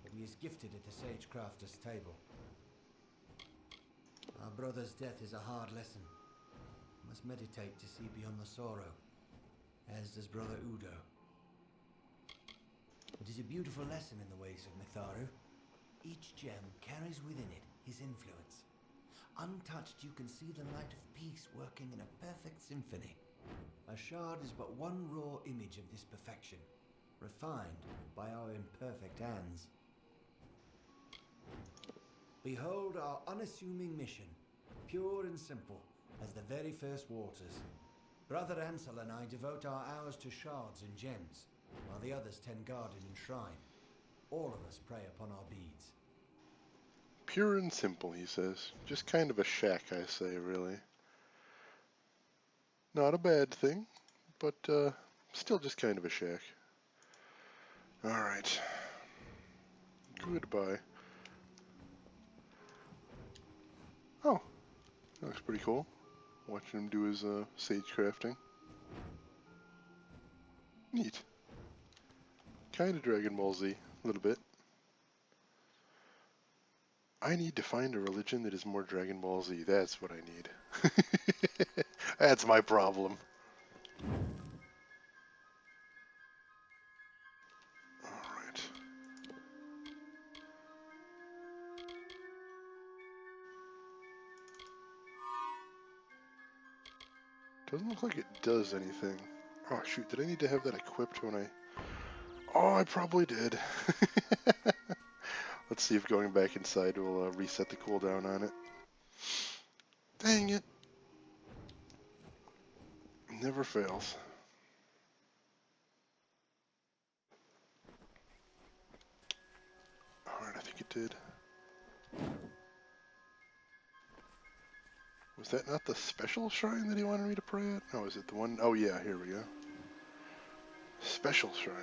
but he is gifted at the Sage Crafter's table. Our brother's death is a hard lesson. We must meditate to see beyond the sorrow, as does Brother Udo. It is a beautiful lesson in the ways of Mitharu. Each gem carries within it his influence. Untouched, you can see the light of peace working in a perfect symphony. A shard is but one raw image of this perfection, refined by our imperfect hands. Behold our unassuming mission, pure and simple as the very first waters. Brother Ansel and I devote our hours to shards and gems, while the others tend garden and shrine. All of us pray upon our beads. Pure and simple, he says. Just kind of a shack, I say, really. Not a bad thing, but still just kind of a shack. Alright. Goodbye. Oh, that looks pretty cool. watching him do his sage crafting. Neat. Kind of Dragon Ball Z, a little bit. I need to find a religion that is more Dragon Ball Z. That's what I need. That's my problem. Alright. Doesn't look like it does anything. Oh shoot, did I need to have that equipped when I... Oh, I probably did. Let's see if going back inside will reset the cooldown on it. Dang it. Never fails. Alright, I think it did. Was that not the special shrine that he wanted me to pray at? No, is it the one? Oh yeah, here we go. Special shrine.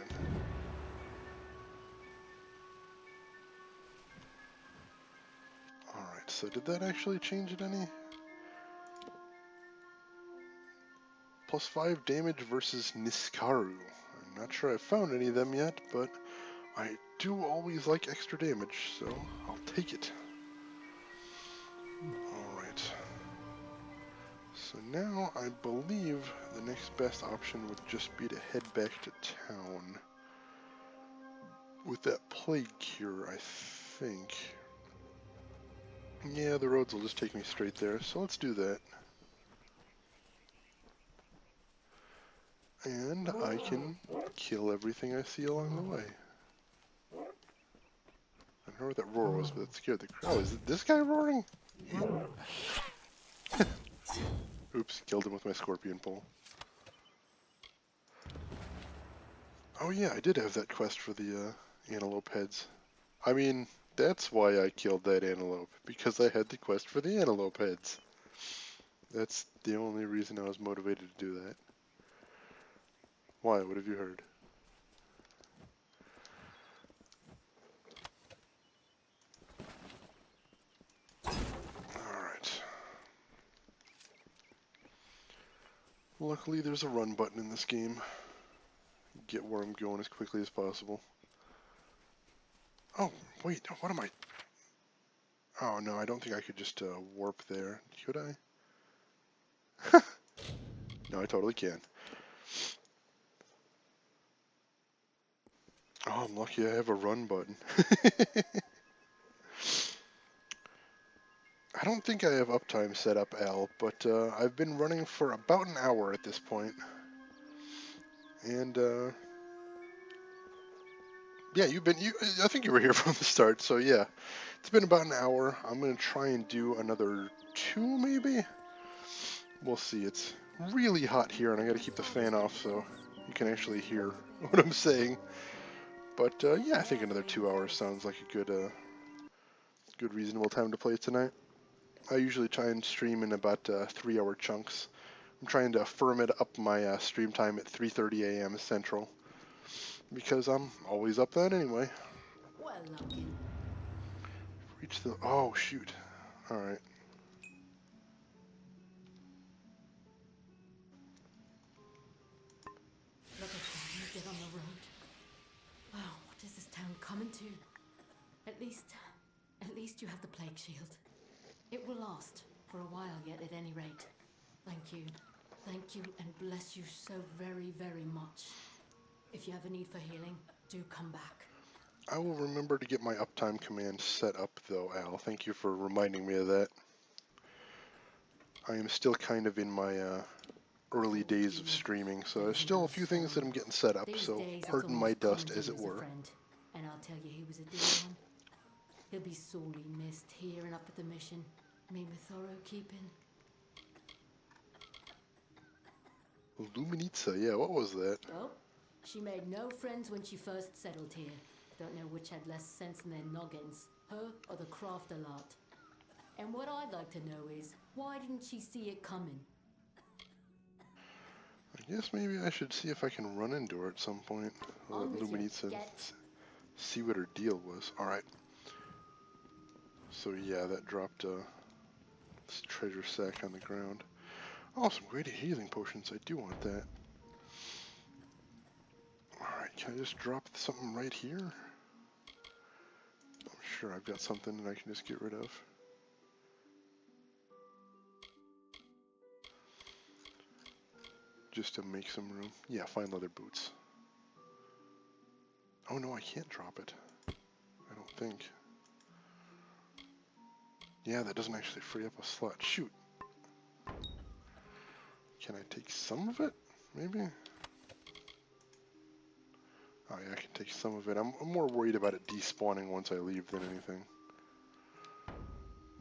Alright, so did that actually change it any? +5 damage versus Niskaru. I'm not sure I've found any of them yet, but I do always like extra damage, so I'll take it. Alright. So now I believe the next best option would just be to head back to town. With that plague cure, I think. Yeah, the roads will just take me straight there, so let's do that. And I can kill everything I see along the way. I don't know what that roar was, but that scared the crowd. Oh, is it this guy roaring? Oops, killed him with my scorpion pole. Oh yeah, I did have that quest for the antelope heads. I mean, that's why I killed that antelope, because I had the quest for the antelope heads. That's the only reason I was motivated to do that. Why? What have you heard? Alright. Luckily there's a run button in this game. Get where I'm going as quickly as possible. Oh, wait, what am I... Oh no, I don't think I could just warp there. Could I? No, I totally can. Oh, I'm lucky I have a run button. I don't think I have uptime set up, Al, but I've been running for about an hour at this point. And, yeah, I think you were here from the start, so yeah. It's been about an hour. I'm going to try and do another 2, maybe? We'll see. It's really hot here, and I got to keep the fan off so you can actually hear what I'm saying. But yeah, I think another 2 hours sounds like a good reasonable time to play tonight. I usually try and stream in about 3-hour chunks. I'm trying to firm it up my stream time at 3:30 a.m. Central because I'm always up then anyway. Well, Lumpkin. Reach the... Oh, shoot. All right. Look at them, get on the road. Wow, what is this town coming to? At least you have the plague shield. It will last for a while yet, at any rate. Thank you, and bless you so very, very much. If you have a need for healing, do come back. I will remember to get my uptime command set up, though, Al. Thank you for reminding me of that. I am still kind of in my early days of streaming, so there's still a few things that I'm getting set up, so pardon my dust, as it were. And I'll tell you, he was a dear one. He'll be sorely missed here and up at the mission. Me with thorough keeping. Luminitsa, yeah, what was that? Well, she made no friends when she first settled here. Don't know which had less sense in their noggins, her or the crafter lot. And what I'd like to know is, why didn't she see it coming? I guess maybe I should see if I can run into her at some point. Luminitsa, see what her deal was. Alright. So yeah, that dropped this treasure sack on the ground. Oh, some great healing potions. I do want that. Alright, can I just drop something right here? I'm sure I've got something that I can just get rid of. Just to make some room. Yeah, fine leather boots. Oh no, I can't drop it. I don't think. Yeah, that doesn't actually free up a slot. Shoot. Can I take some of it? Maybe? Oh yeah, I can take some of it. I'm more worried about it despawning once I leave than anything.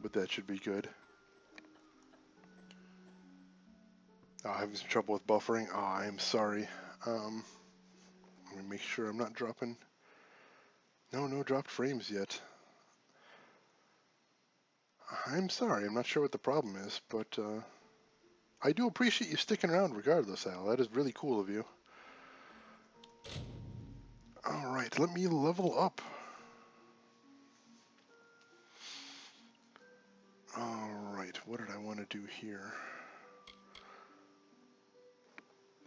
But that should be good. Oh, I'm having some trouble with buffering. Oh, I am sorry. Let me make sure I'm not dropping. No dropped frames yet. I'm sorry. I'm not sure what the problem is, but I do appreciate you sticking around regardless, Al. That is really cool of you. Alright, let me level up. Alright, what did I want to do here?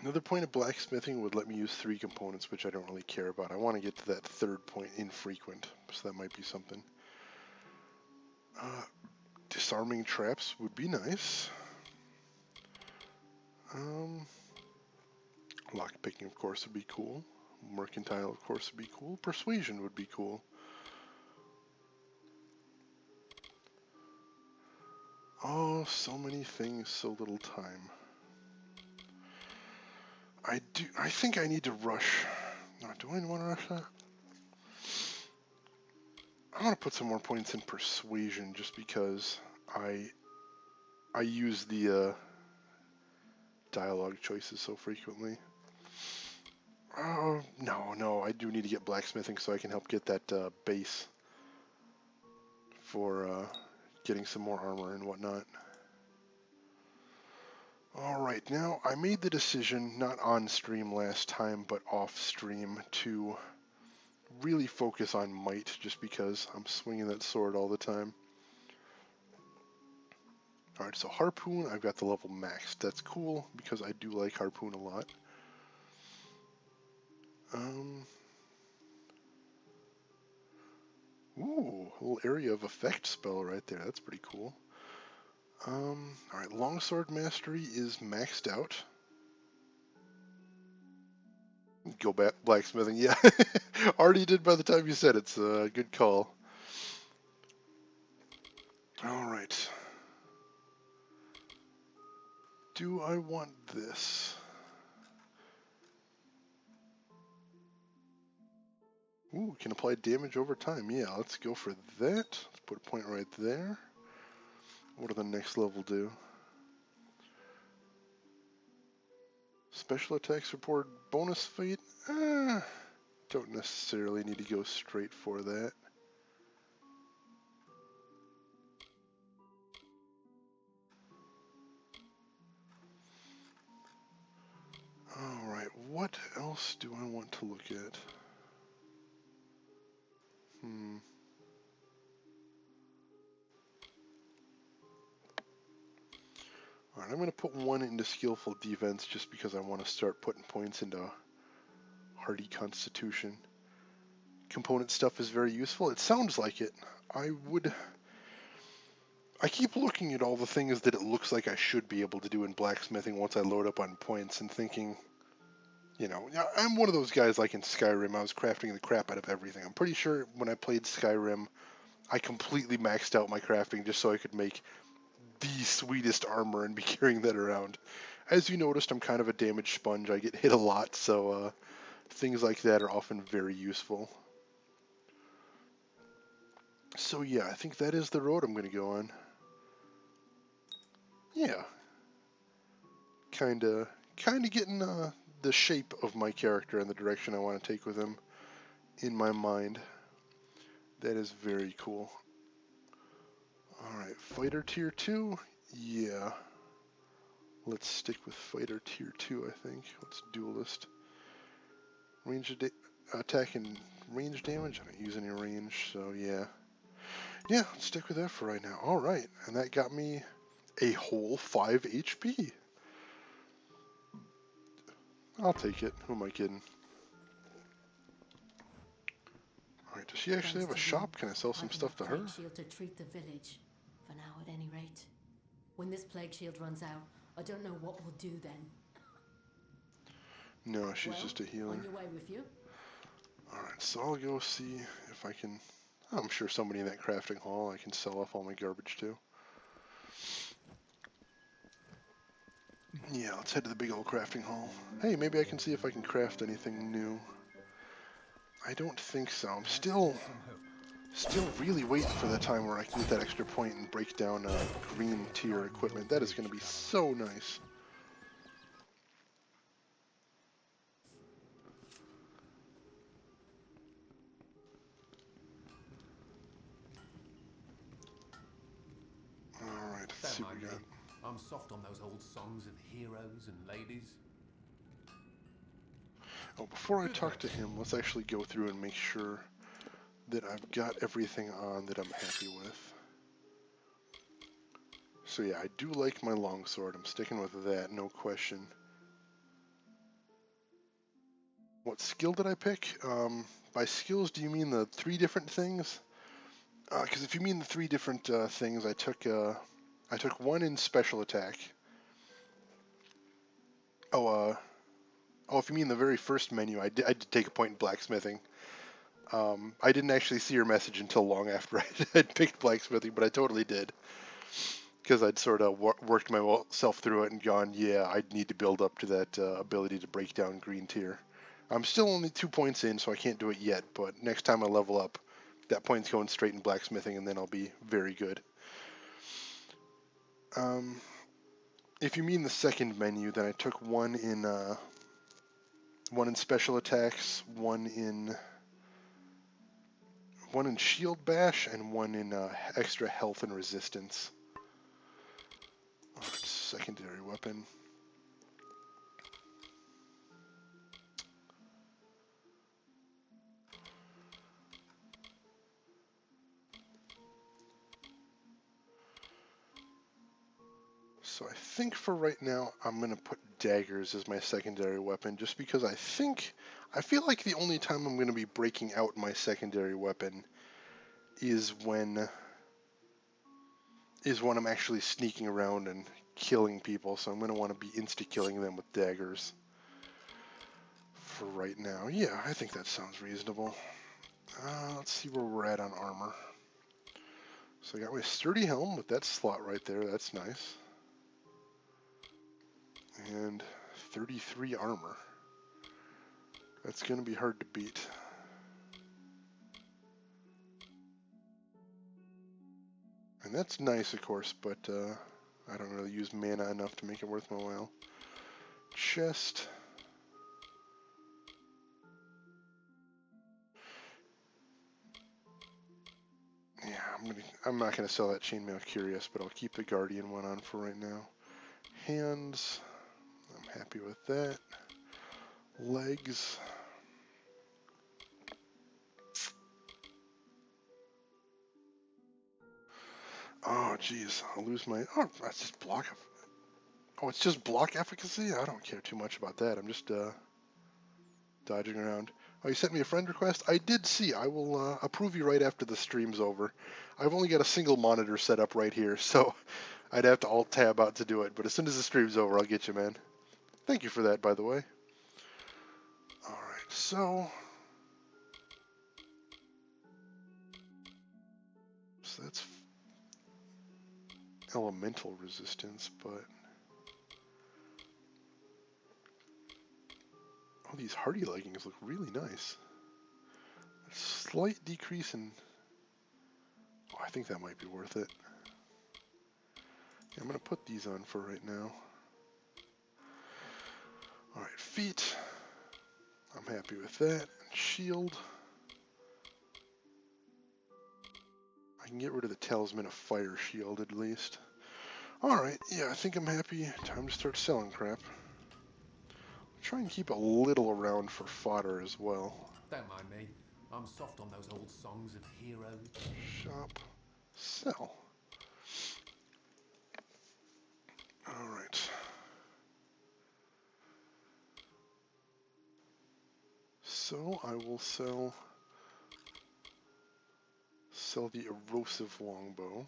Another point of blacksmithing would let me use 3 components, which I don't really care about. I want to get to that 3rd point, infrequent, so that might be something. Disarming traps would be nice. Lockpicking, of course, would be cool. Mercantile, of course, would be cool. Persuasion would be cool. Oh, so many things, so little time. I think I need to rush. No, do I want to rush that? I want to put some more points in persuasion just because I use the dialogue choices so frequently. Oh, no, I do need to get blacksmithing so I can help get that base for getting some more armor and whatnot. Alright, now I made the decision, not on stream last time, but off stream, to really focus on might, just because I'm swinging that sword all the time. Alright, so harpoon, I've got the level maxed. That's cool, because I do like harpoon a lot. Ooh, a little area of effect spell right there. That's pretty cool. Alright, longsword mastery is maxed out. Go back blacksmithing, yeah. Already did by the time you said it's a good call. Alright. Do I want this? Ooh, can apply damage over time. Yeah, let's go for that. Let's put a point right there. What do the next level do? Special attacks report bonus fate? Don't necessarily need to go straight for that. Alright, what else do I want to look at? Alright, I'm going to put 1 into skillful defense just because I want to start putting points into hardy constitution. Component stuff is very useful. It sounds like it. I keep looking at all the things that it looks like I should be able to do in blacksmithing once I load up on points and thinking, you know, I'm one of those guys like in Skyrim, I was crafting the crap out of everything. I'm pretty sure when I played Skyrim, I completely maxed out my crafting just so I could make the sweetest armor and be carrying that around. As you noticed, I'm kind of a damage sponge. I get hit a lot, so things like that are often very useful. So yeah, I think that is the road I'm going to go on. Yeah. Kinda getting the shape of my character and the direction I want to take with him in my mind. That is very cool. Alright, fighter tier 2? Yeah. Let's stick with fighter tier 2, I think. Let's duelist. Range attack and range damage? I don't use any range, so yeah. Yeah, let's stick with that for right now. Alright, and that got me a whole 5 HP. I'll take it. Who am I kidding? Alright, does she actually have a shop? Can I sell some stuff to her? Plague shield to treat the village. For now, at any rate. When this plague shield runs out, I don't know what we'll do then. No, she's just a healer. On your way with you? Alright, so I'll go see if I can... I'm sure somebody in that crafting hall I can sell off all my garbage to. Yeah, let's head to the big old crafting hall. Hey, maybe I can see if I can craft anything new. I don't think so. I'm still really waiting for the time where I can get that extra point and break down green tier equipment. That is going to be so nice. Alright, let's see what we got. I'm soft on those old songs of heroes and ladies. Oh, before I talk to him, let's actually go through and make sure that I've got everything on that I'm happy with. So yeah, I do like my longsword. I'm sticking with that, no question. What skill did I pick? By skills, do you mean the 3 different things? Because if you mean the 3 different things, I took one in special attack. Oh, if you mean the very first menu, I did take a point in blacksmithing. I didn't actually see your message until long after I had picked blacksmithing, but I totally did. Because I'd sort of worked myself through it and gone, yeah, I'd need to build up to that ability to break down green tier. I'm still only 2 points in, so I can't do it yet, but next time I level up, that point's going straight in blacksmithing, and then I'll be very good. If you mean the second menu, then I took one in special attacks, one in shield bash, and one in extra health and resistance. Alright, secondary weapon. So I think for right now, I'm going to put daggers as my secondary weapon, just because I feel like the only time I'm going to be breaking out my secondary weapon is when I'm actually sneaking around and killing people, so I'm going to want to be insta-killing them with daggers for right now. Yeah, I think that sounds reasonable. Let's see where we're at on armor. So I got my sturdy helm with that slot right there, that's nice. And 33 armor. That's going to be hard to beat. And that's nice, of course, but I don't really use mana enough to make it worth my while. Chest. Yeah, I'm not gonna sell that chainmail curious, but I'll keep the guardian one on for right now. Hands. I'm happy with that. Legs. Oh, geez, I'll lose my... Oh, that's just block... Oh, it's just block efficacy? I don't care too much about that. I'm just, dodging around. Oh, you sent me a friend request? I did see. I will, approve you right after the stream's over. I've only got a single monitor set up right here, so I'd have to alt-tab out to do it. But as soon as the stream's over, I'll get you, man. Thank you for that, by the way. Alright, so that's elemental resistance, but... Oh, these hardy leggings look really nice. A slight decrease in... Oh, I think that might be worth it. Yeah, I'm going to put these on for right now. Alright, feet. I'm happy with that. And shield. I can get rid of the Talisman of Fire shield at least. Alright, yeah, I think I'm happy. Time to start selling crap. Try and keep a little around for fodder as well. Don't mind me. I'm soft on those old songs of heroes. Shop. Sell. Alright. So I will sell the erosive longbow,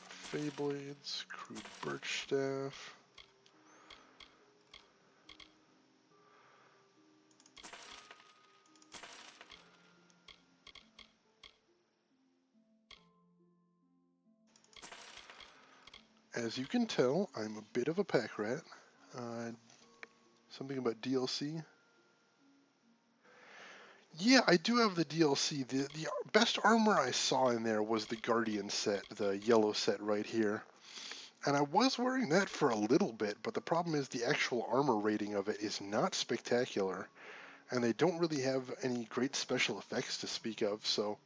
fey blades, crude birch staff. As you can tell, I'm a bit of a pack rat. Something about DLC. Yeah, I do have the DLC. The best armor I saw in there was the Guardian set, the yellow set right here. And I was wearing that for a little bit, but the problem is the actual armor rating of it is not spectacular. And they don't really have any great special effects to speak of, so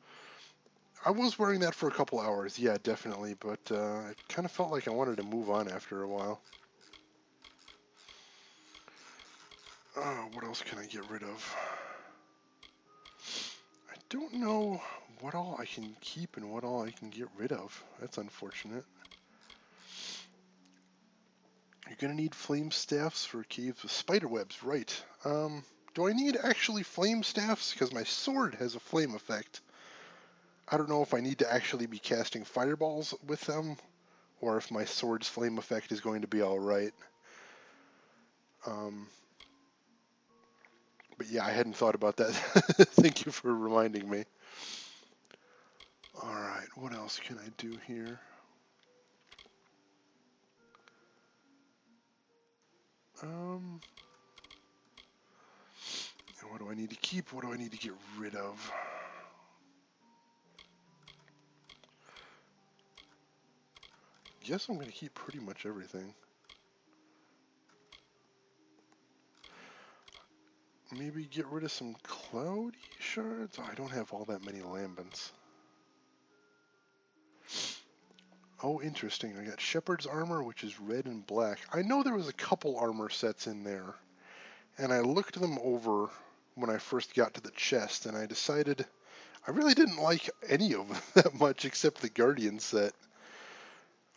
I was wearing that for a couple hours, yeah, definitely, but I kind of felt like I wanted to move on after a while. What else can I get rid of? I don't know what all I can keep and what all I can get rid of. That's unfortunate. You're gonna need flame staffs for caves with spider webs, right. Do I need actually flame staffs? Because my sword has a flame effect. I don't know if I need to actually be casting fireballs with them, or if my sword's flame effect is going to be alright. But yeah, I hadn't thought about that. Thank you for reminding me. Alright, what else can I do here? What do I need to keep? What do I need to get rid of? Guess I'm going to keep pretty much everything. Maybe get rid of some cloudy shards? Oh, I don't have all that many lambents. Oh, interesting. I got shepherd's armor, which is red and black. I know there was a couple armor sets in there, and I looked them over when I first got to the chest, and I decided I really didn't like any of them that much except the Guardian set.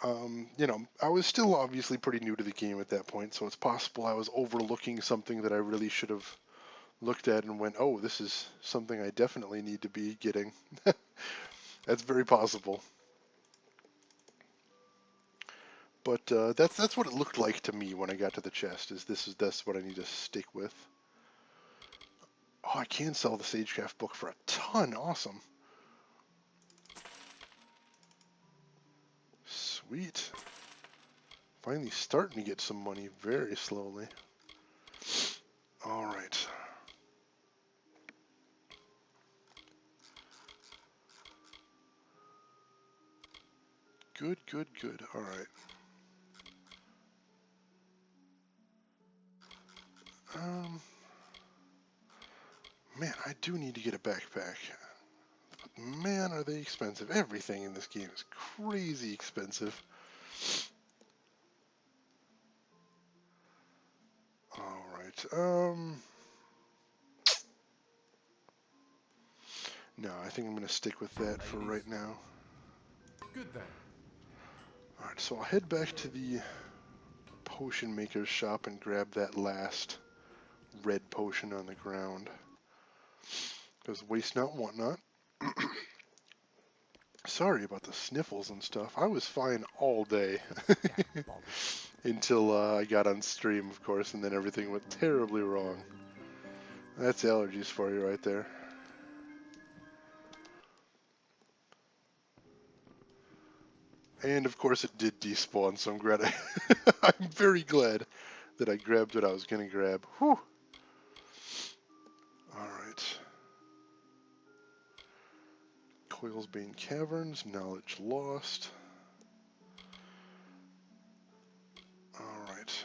You know, I was still obviously pretty new to the game at that point, so it's possible I was overlooking something that I really should have looked at and went, oh, this is something I definitely need to be getting. That's very possible. But that's what it looked like to me when I got to the chest. That's what I need to stick with. Oh, I can sell the Sagecraft book for a ton. Awesome. Sweet. Finally starting to get some money very slowly. All right. Good, good, good. All right. Man, I do need to get a backpack. But man, are they expensive. Everything in this game is crazy expensive. All right. No, I think I'm going to stick with that for right now. Good then. All right, so I'll head back to the potion maker's shop and grab that last red potion on the ground. Because waste not, want not. Sorry about the sniffles and stuff. I was fine all day. Until I got on stream, of course, and then everything went terribly wrong. That's allergies for you right there. And of course it did despawn, so I'm glad I'm very glad that I grabbed what I was going to grab. Whew. Alright. Coilsbane Caverns, knowledge lost. Alright.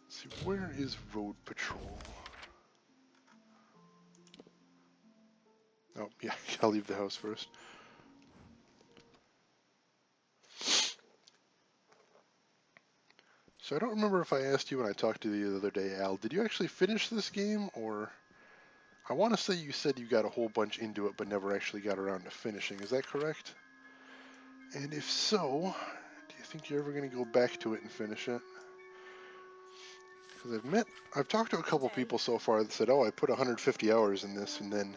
Let's see, where is Road Patrol? Oh, yeah, I'll leave the house first. So I don't remember if I asked you when I talked to you the other day, Al, did you actually finish this game, or... I want to say you said you got a whole bunch into it but never actually got around to finishing, is that correct? And if so, Do you think you're ever going to go back to it and finish it? Because I've talked to a couple people so far that said, oh, I put 150 hours in this, and then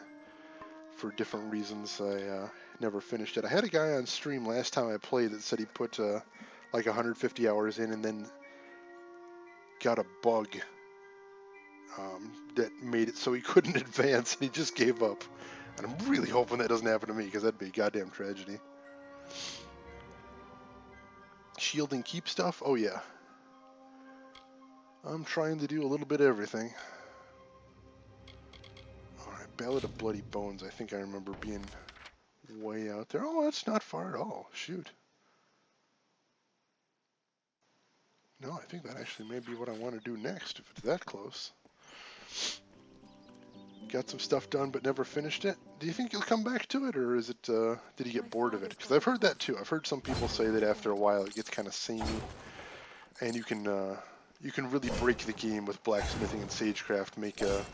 for different reasons I never finished it. I had a guy on stream last time I played that said he put like 150 hours in and then got a bug that made it so he couldn't advance, and he just gave up. And I'm really hoping that doesn't happen to me, because that'd be a goddamn tragedy. Shield and keep stuff? Oh yeah. I'm trying to do a little bit of everything. Alright, Ballad of Bloody Bones, I think I remember being way out there. Oh, that's not far at all. Shoot. No, I think that actually may be what I want to do next, if it's that close. Got some stuff done but never finished it. Do you think you'll come back to it, or is it, did you get bored of it? Because I've heard that too. I've heard some people say that after a while it gets kind of samey, and you can really break the game with blacksmithing and sagecraft, make a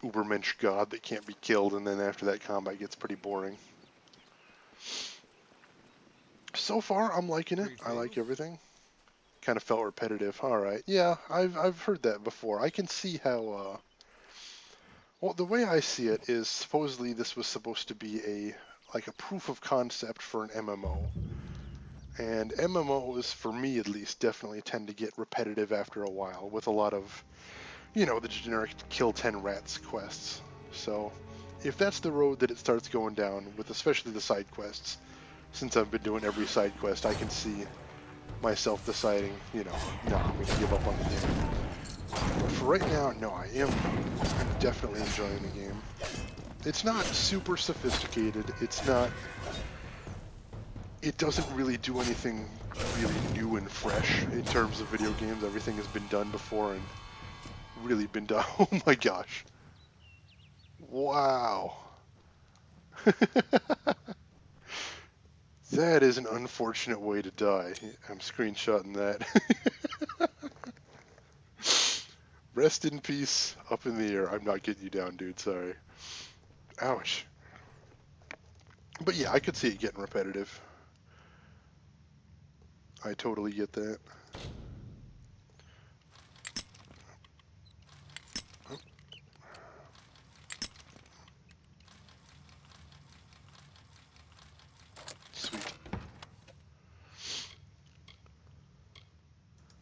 Ubermensch god that can't be killed, and then after that combat gets pretty boring. So far, I'm liking it. I like everything. Kind of felt repetitive. All right, yeah, I've heard that before. I can see how. Well, the way I see it is supposedly this was supposed to be a proof of concept for an MMO, and MMOs, for me at least, definitely tend to get repetitive after a while with a lot of, you know, the generic kill 10 rats quests. So, if that's the road that it starts going down with, especially the side quests, since I've been doing every side quest, I can see myself deciding, you know, no, I'm going to give up on the game. But for right now, no, I'm definitely enjoying the game. It's not super sophisticated. It doesn't really do anything really new and fresh in terms of video games. Everything has been done before and really been done. Oh my gosh. Wow. That is an unfortunate way to die. I'm screenshotting that. Rest in peace, up in the air. I'm not getting you down, dude, sorry. Ouch. But yeah, I could see it getting repetitive. I totally get that. Oh. Sweet.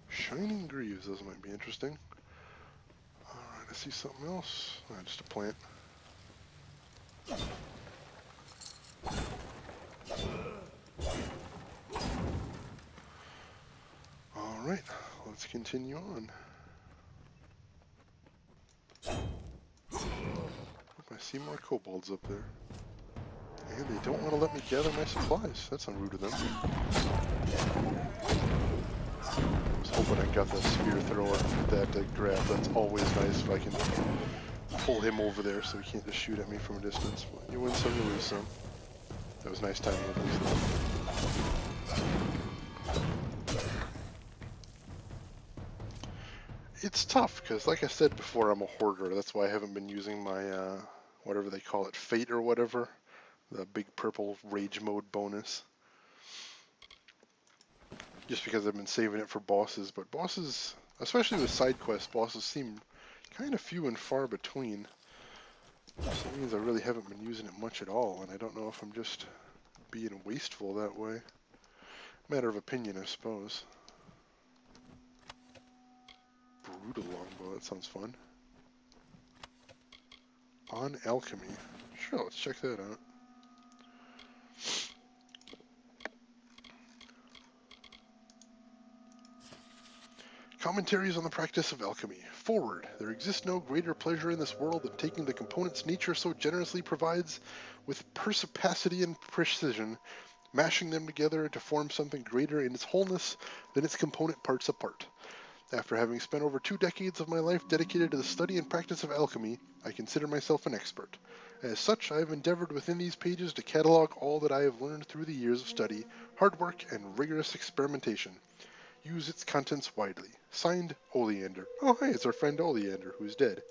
Shining Greaves, those might be interesting. Alright, I see something else. Oh, just a plant. Alright, let's continue on. I see more kobolds up there. And they don't want to let me gather my supplies. That's unrude of them. I was hoping I got the spear thrower that grab. That's always nice if I can pull him over there so he can't just shoot at me from a distance. But you win some, you lose some. That was nice timing at least. It's tough, because like I said before, I'm a hoarder. That's why I haven't been using my, whatever they call it, Fate or whatever. The big purple rage mode bonus. Just because I've been saving it for bosses. But bosses, especially with side quests, bosses seem kind of few and far between. So that means I really haven't been using it much at all, and I don't know if I'm just being wasteful that way. Matter of opinion, I suppose. Brutal longbow, that sounds fun. On alchemy. Sure, let's check that out. Commentaries on the practice of alchemy. Forward. There exists no greater pleasure in this world than taking the components nature so generously provides with perspicacity and precision, mashing them together to form something greater in its wholeness than its component parts apart. After having spent over 2 decades of my life dedicated to the study and practice of alchemy, I consider myself an expert. As such, I have endeavored within these pages to catalog all that I have learned through the years of study, hard work, and rigorous experimentation. Use its contents widely. Signed, Oleander. Oh, hey, it's our friend Oleander, who's dead.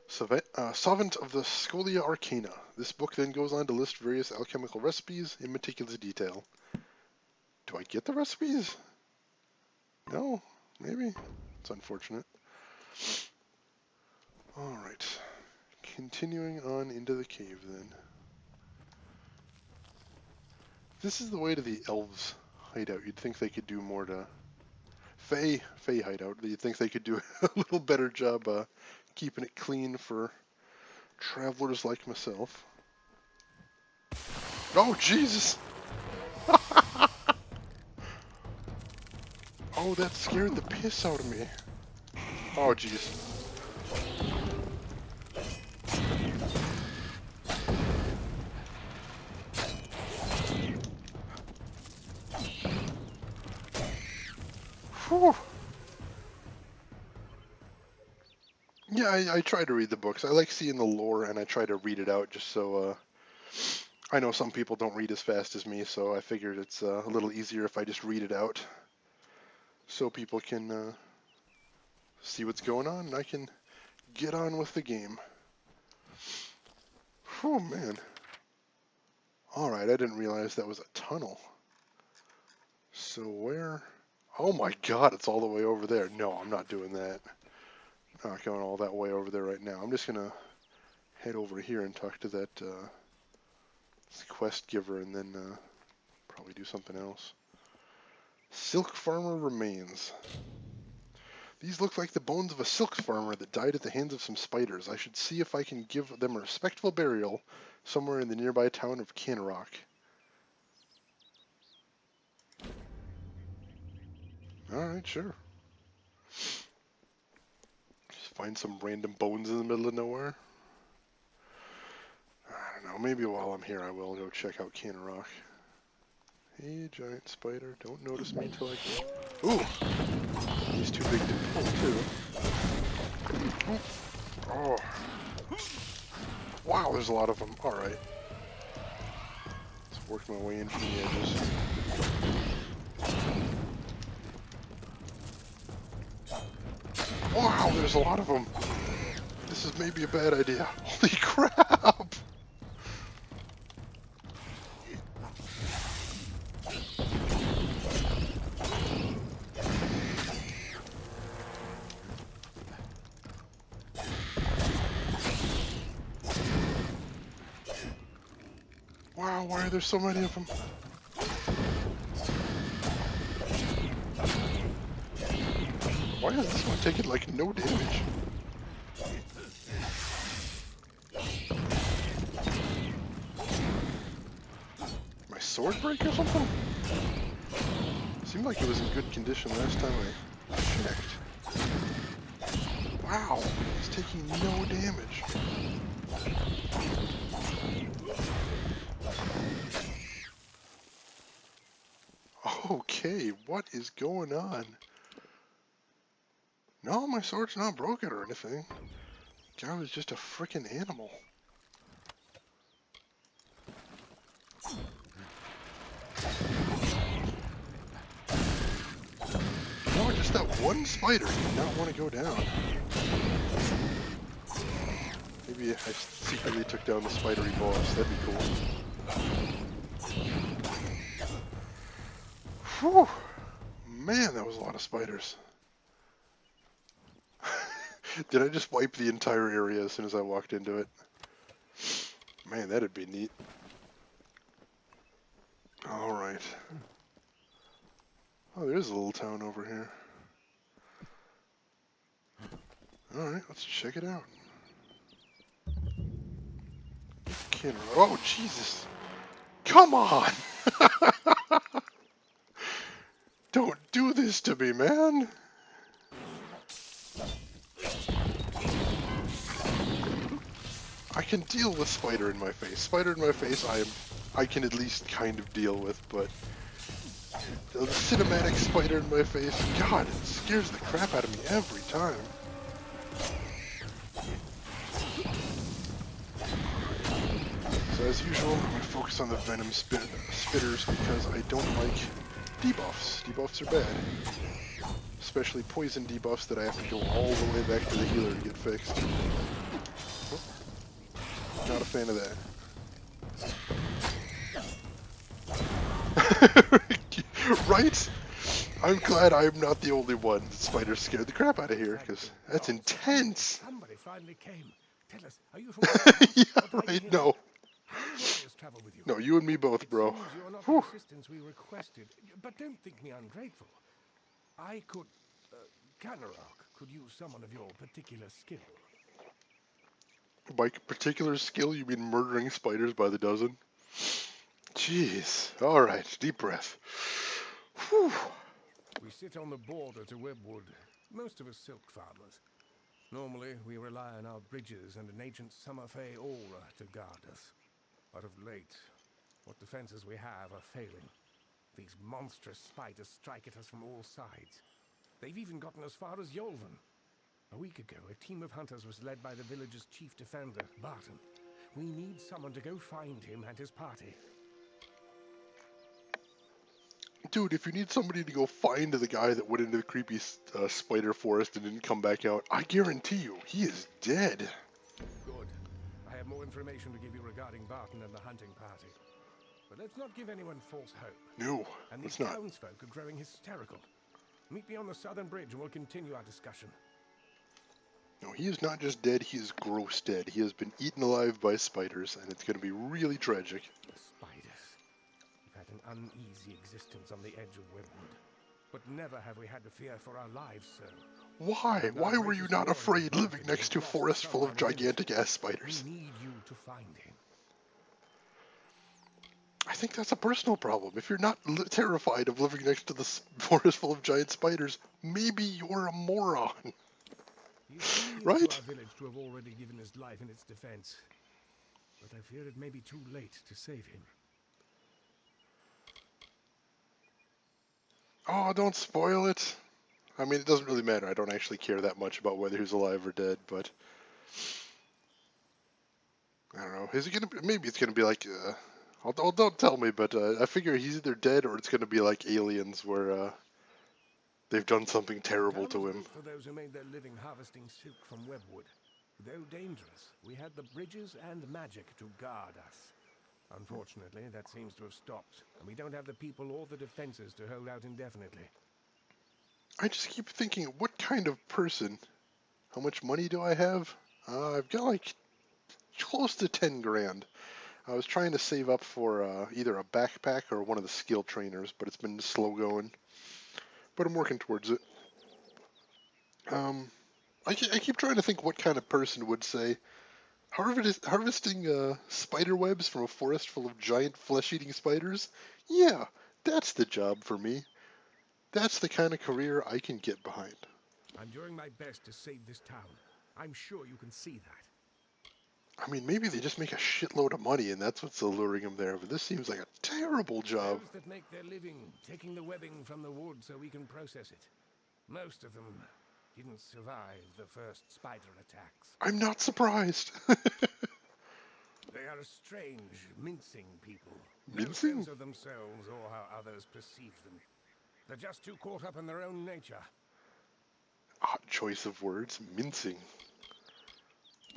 Savant of the Scholia Arcana. This book then goes on to list various alchemical recipes in meticulous detail. Do I get the recipes? No, maybe. It's unfortunate. Alright. Continuing on into the cave then. This is the way to the elves' hideout. You'd think they could do more to... Fae hideout. You'd think they could do a little better job keeping it clean for travelers like myself. Oh, Jesus! Oh, that scared the piss out of me. Oh, jeez. Whew. Yeah, I try to read the books. I like seeing the lore, and I try to read it out just so, I know some people don't read as fast as me, so I figured it's a little easier if I just read it out. So people can see what's going on, and I can get on with the game. Oh, man. Alright, I didn't realize that was a tunnel. So where... Oh my god, it's all the way over there. No, I'm not doing that. I'm not going all that way over there right now. I'm just gonna head over here and talk to that quest giver and then probably do something else. Silk farmer remains. These look like the bones of a silk farmer that died at the hands of some spiders. I should see if I can give them a respectful burial somewhere in the nearby town of Canrock. Alright, sure. Just find some random bones in the middle of nowhere. I don't know, maybe while I'm here I will go check out Canrock. Hey, giant spider, don't notice me till I can... Ooh! He's too big to pull, too. Oh. Wow, there's a lot of them. Alright. Let's work my way in from the edges. Wow, there's a lot of them. This is maybe a bad idea. Holy crap! Wow, why are there so many of them? Why is this one taking like no damage? My sword break or something? Seemed like it was in good condition last time I checked. Wow, it's taking no damage. Okay, what is going on? No, my sword's not broken or anything. Guy was just a frickin' animal. No, just that one spider did not want to go down. Maybe I secretly took down the spidery boss. That'd be cool. Whew! Man, that was a lot of spiders. Did I just wipe the entire area as soon as I walked into it? Man, that'd be neat. Alright. Oh, there's a little town over here. Alright, let's check it out. Oh, Jesus! Come on! Don't do this to me, man! I can deal with spider in my face. Spider in my face I can at least kind of deal with, but the cinematic spider in my face, God, it scares the crap out of me every time. So as usual, I'm going to focus on the venom spitters because I don't like debuffs. Debuffs are bad. Especially poison debuffs that I have to go all the way back to the healer to get fixed. Not a fan of that. Right? I'm glad I'm not the only one that spiders scared the crap out of here, Thank because the that's gods. intense. Somebody finally came. Tell us, are you from Westeros Yeah, or Dragon right, Hill? no. How many warriors travel with you? No, you and me both, It bro. seems you're not Whew. the assistance we requested, but don't think me ungrateful. I could, Canarok could use someone of your particular skill. By particular skill, you mean murdering spiders by the dozen? Jeez. Alright, deep breath. Whew. We sit on the border to Webwood, most of us silk farmers. Normally, we rely on our bridges and an ancient Summerfey aura to guard us. But of late, what defenses we have are failing. These monstrous spiders strike at us from all sides. They've even gotten as far as Yolven. A week ago, a team of hunters was led by the village's chief defender, Barton. We need someone to go find him and his party. Dude, if you need somebody to go find the guy that went into the creepy spider forest and didn't come back out, I guarantee you, he is dead. Good. I have more information to give you regarding Barton and the hunting party. But let's not give anyone false hope. No, And let's these not. townsfolk are growing hysterical. Meet me on the southern bridge and we'll continue our discussion. No, he is not just dead, he is gross dead. He has been eaten alive by spiders, and it's going to be really tragic. The spiders. We've had an uneasy existence on the edge of Webwood. But never have we had to fear for our lives, sir. Why? Why were you not afraid living next to a forest full of gigantic ass spiders? We need you to find him. I think that's a personal problem. If you're not terrified of living next to the forest full of giant spiders, maybe you're a moron. He seems Right? to our village to have already given his life in its defense. But I fear it may be too late to save him. Oh, don't spoil it. I mean, it doesn't really matter. I don't actually care that much about whether he's alive or dead, but I don't know. Is it gonna be, maybe it's gonna be like, don't tell me, but I figure he's either dead or it's gonna be like Aliens, where they've done something terrible to him. For those who made their living harvesting silk from Webwood. Though dangerous, we had the bridges and magic to guard us. Unfortunately, that seems to have stopped, and we don't have the people or the defenses to hold out indefinitely. I just keep thinking, what kind of person? How much money do I have? I've got like close to 10 grand. I was trying to save up for either a backpack or one of the skill trainers, but it's been slow going. But I'm working towards it. I keep trying to think what kind of person would say, harvesting spider webs from a forest full of giant flesh-eating spiders? Yeah, that's the job for me. That's the kind of career I can get behind. I'm doing my best to save this town. I'm sure you can see that. I mean, maybe they just make a shitload of money and that's what's alluring them there, but this seems like a terrible job. Those that make their living taking the webbing from the wood so we can process it. Most of them didn't survive the first spider attacks. I'm not surprised. They are a strange, mincing people. Mincing? No sense of themselves or how others perceive them. They're just too caught up in their own nature. Odd choice of words, mincing.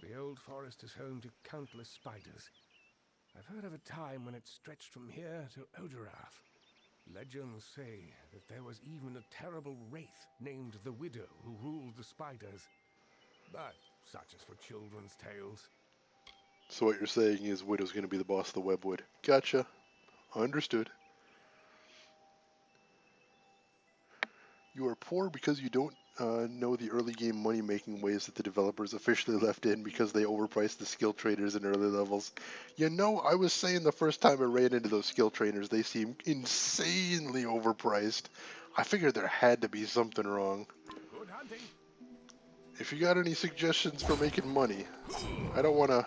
The old forest is home to countless spiders. I've heard of a time when it stretched from here to Oderath. Legends say that there was even a terrible wraith named the Widow who ruled the spiders. But such is for children's tales. So what you're saying is Widow's going to be the boss of the Webwood. Gotcha. Understood. You are poor because you don't know the early game money-making ways that the developers officially left in because they overpriced the skill traders in early levels. You know, I was saying the first time I ran into those skill trainers, they seemed insanely overpriced. I figured there had to be something wrong. Good hunting. If you got any suggestions for making money, I don't want to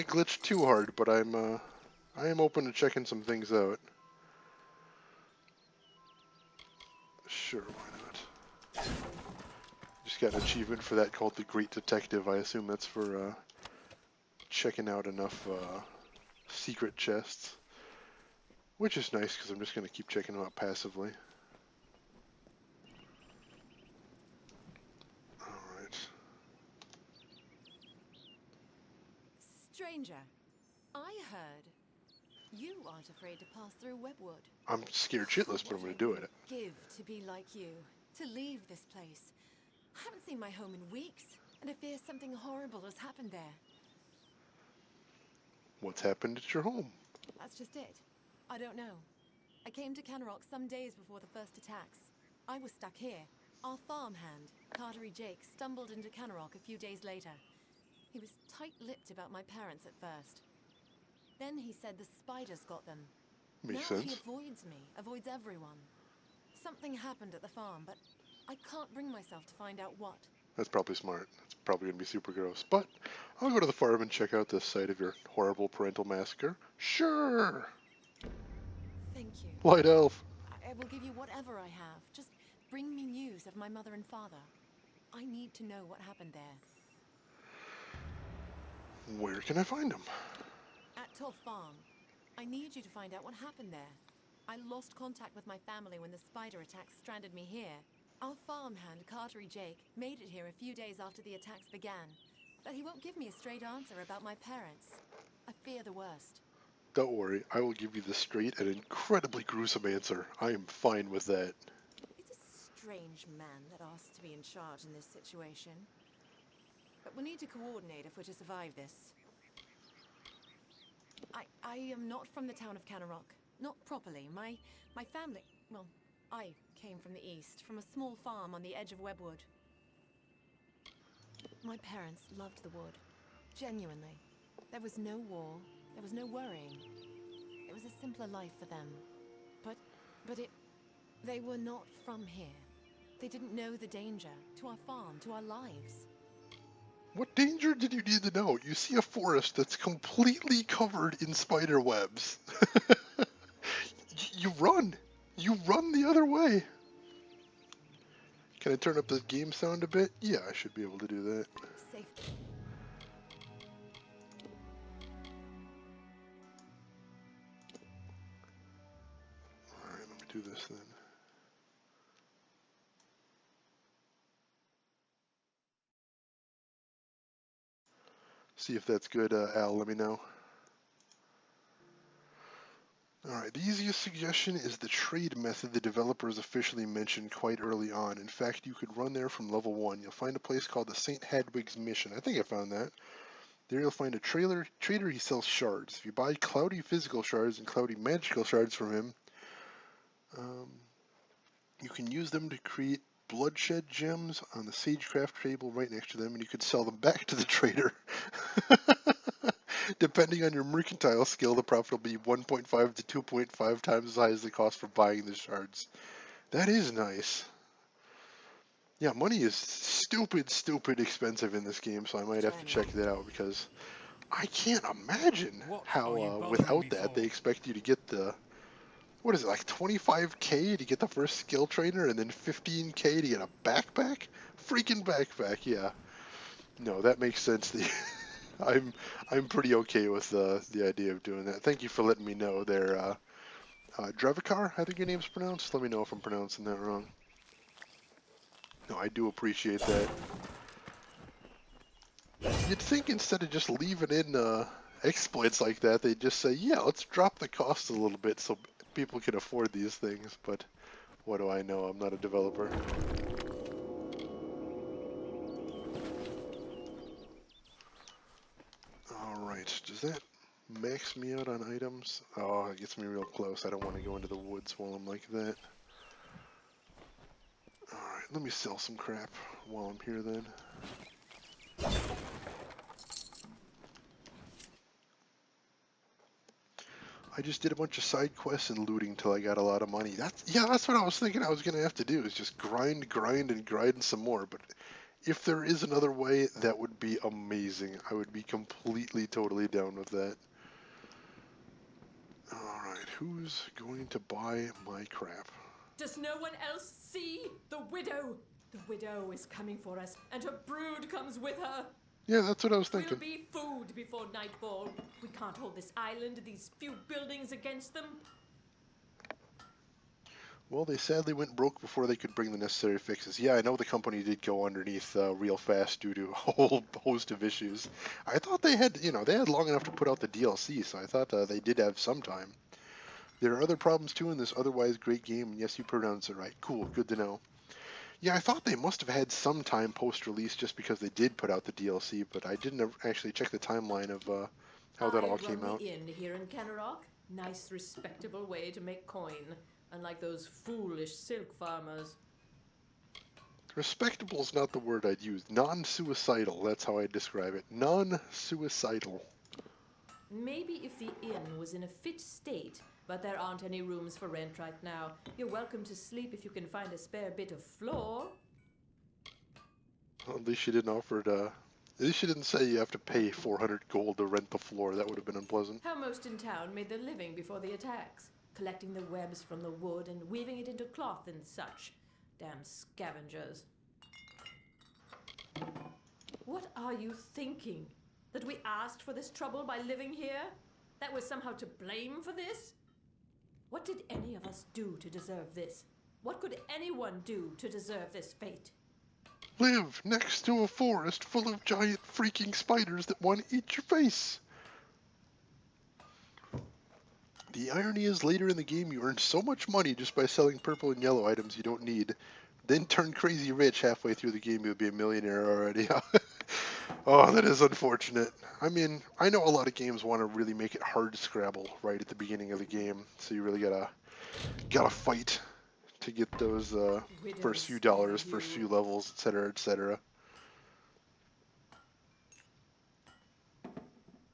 glitch too hard, but I am open to checking some things out. Sure, why not? Just got an achievement for that called the Great Detective. I assume that's for checking out enough secret chests. Which is nice, because I'm just going to keep checking them out passively. Alright. Stranger, I heard You aren't afraid to pass through Webwood. I'm scared shitless, but I'm going to do it. Give to be like you, to leave this place. I haven't seen my home in weeks, and I fear something horrible has happened there. What's happened at your home? That's just it. I don't know. I came to Canrock some days before the first attacks. I was stuck here. Our farmhand, Cartery Jake, stumbled into Canrock a few days later. He was tight-lipped about my parents at first. Then he said the spiders got them. Makes Now sense. he avoids me, avoids everyone. Something happened at the farm, but I can't bring myself to find out what. That's probably smart. It's probably going to be super gross. But I'll go to the farm and check out the site of your horrible parental massacre. Sure! Thank you. White elf. I will give you whatever I have. Just bring me news of my mother and father. I need to know what happened there. Where can I find them? At Toff Farm. I need you to find out what happened there. I lost contact with my family when the spider attacks stranded me here. Our farmhand, Cartery Jake, made it here a few days after the attacks began. But he won't give me a straight answer about my parents. I fear the worst. Don't worry, I will give you the straight and incredibly gruesome answer. I am fine with that. It's a strange man that asks to be in charge in this situation. But we'll need to coordinate if we're to survive this. I am not from the town of Cannerock. Not properly. My family... Well, I came from the east, from a small farm on the edge of Webwood. My parents loved the wood. Genuinely. There was no war. There was no worrying. It was a simpler life for them. But they were not from here. They didn't know the danger to our farm, to our lives. What danger did you need to know? You see a forest that's completely covered in spider webs. You run. You run the other way. Can I turn up the game sound a bit? Yeah, I should be able to do that. Safety. Alright, let me do this then. See if that's good, Al, let me know. Alright, the easiest suggestion is the trade method the developers officially mentioned quite early on. In fact, you could run there from level 1. You'll find a place called the St. Hadwig's Mission. I think I found that. There you'll find a trader, he sells shards. If you buy cloudy physical shards and cloudy magical shards from him, you can use them to create bloodshed gems on the sagecraft table right next to them, and you could sell them back to the trader. Depending on your mercantile skill, the profit will be 1.5 to 2.5 times as high as the cost for buying the shards. That is nice. Yeah, money is stupid expensive in this game, so I might have to check that out, because I can't imagine how without that they expect you to get the, what is it, like 25k to get the first skill trainer and then 15k to get a backpack? Freaking backpack, yeah. No, that makes sense. I'm pretty okay with the idea of doing that. Thank you for letting me know there. Drevikar, I think your name's pronounced. Let me know if I'm pronouncing that wrong. No, I do appreciate that. You'd think instead of just leaving in exploits like that, they'd just say, yeah, let's drop the cost a little bit so people can afford these things. But what do I know? I'm not a developer. Alright, does that max me out on items? Oh, it gets me real close. I don't want to go into the woods while I'm like that. Alright, let me sell some crap while I'm here then. I just did a bunch of side quests and looting till I got a lot of money. That's what I was thinking I was going to have to do, is just grind some more. But if there is another way, that would be amazing. I would be completely, totally down with that. Alright, who's going to buy my crap? Does no one else see? The widow! The widow is coming for us, and her brood comes with her. Yeah, that's what I was thinking. We'll be food before nightfall. We can't hold this island, these few buildings against them. Well, they sadly went broke before they could bring the necessary fixes. Yeah, I know the company did go underneath real fast due to a whole host of issues. I thought they had, they had long enough to put out the DLC, so I thought they did have some time. There are other problems too in this otherwise great game, and yes, you pronounce it right. Cool, good to know. Yeah, I thought they must have had some time post-release just because they did put out the DLC, but I didn't actually check the timeline of how that I all run came out. the inn here in Cannerock. Nice, respectable way to make coin, unlike those foolish silk farmers. Respectable is not the word I'd use. Non-suicidal, that's how I'd describe it. Non-suicidal. Maybe if the inn was in a fit state, but there aren't any rooms for rent right now. You're welcome to sleep if you can find a spare bit of floor. Well, at least she didn't offer it, at least she didn't say you have to pay 400 gold to rent the floor. That would have been unpleasant. How most in town made their living before the attacks, collecting the webs from the wood and weaving it into cloth and such. Damn scavengers. What are you thinking? That we asked for this trouble by living here? That we're somehow to blame for this? What did any of us do to deserve this? What could anyone do to deserve this fate? Live next to a forest full of giant freaking spiders that want to eat your face. The irony is later in the game you earn so much money just by selling purple and yellow items you don't need, then turn crazy rich halfway through the game you'll be a millionaire already. Oh, that is unfortunate. I mean, I know a lot of games want to really make it hard to Scrabble right at the beginning of the game, so you really gotta fight to get those first few dollars, first few levels, etc., etc.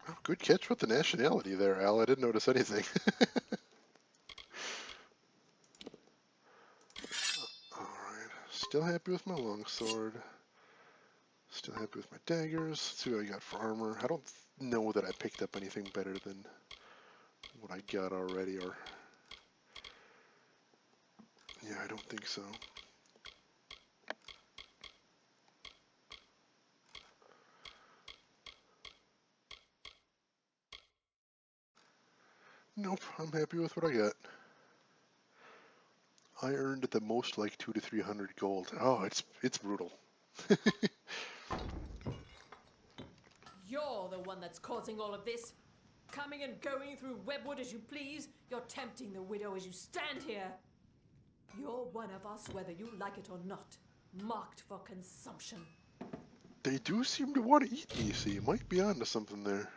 Oh, good catch with the nationality there, Al. I didn't notice anything. Alright, still happy with my longsword. Still happy with my daggers. Let's see what I got for armor. I don't know that I picked up anything better than what I got already, or... Yeah, I don't think so. Nope, I'm happy with what I got. I earned at the most like 200 to 300 gold. Oh, it's brutal. You're the one that's causing all of this. Coming and going through Webwood as you please. You're tempting the widow as you stand here. You're one of us whether you like it or not. Marked for consumption. They do seem to want to eat me, so you might be onto something there.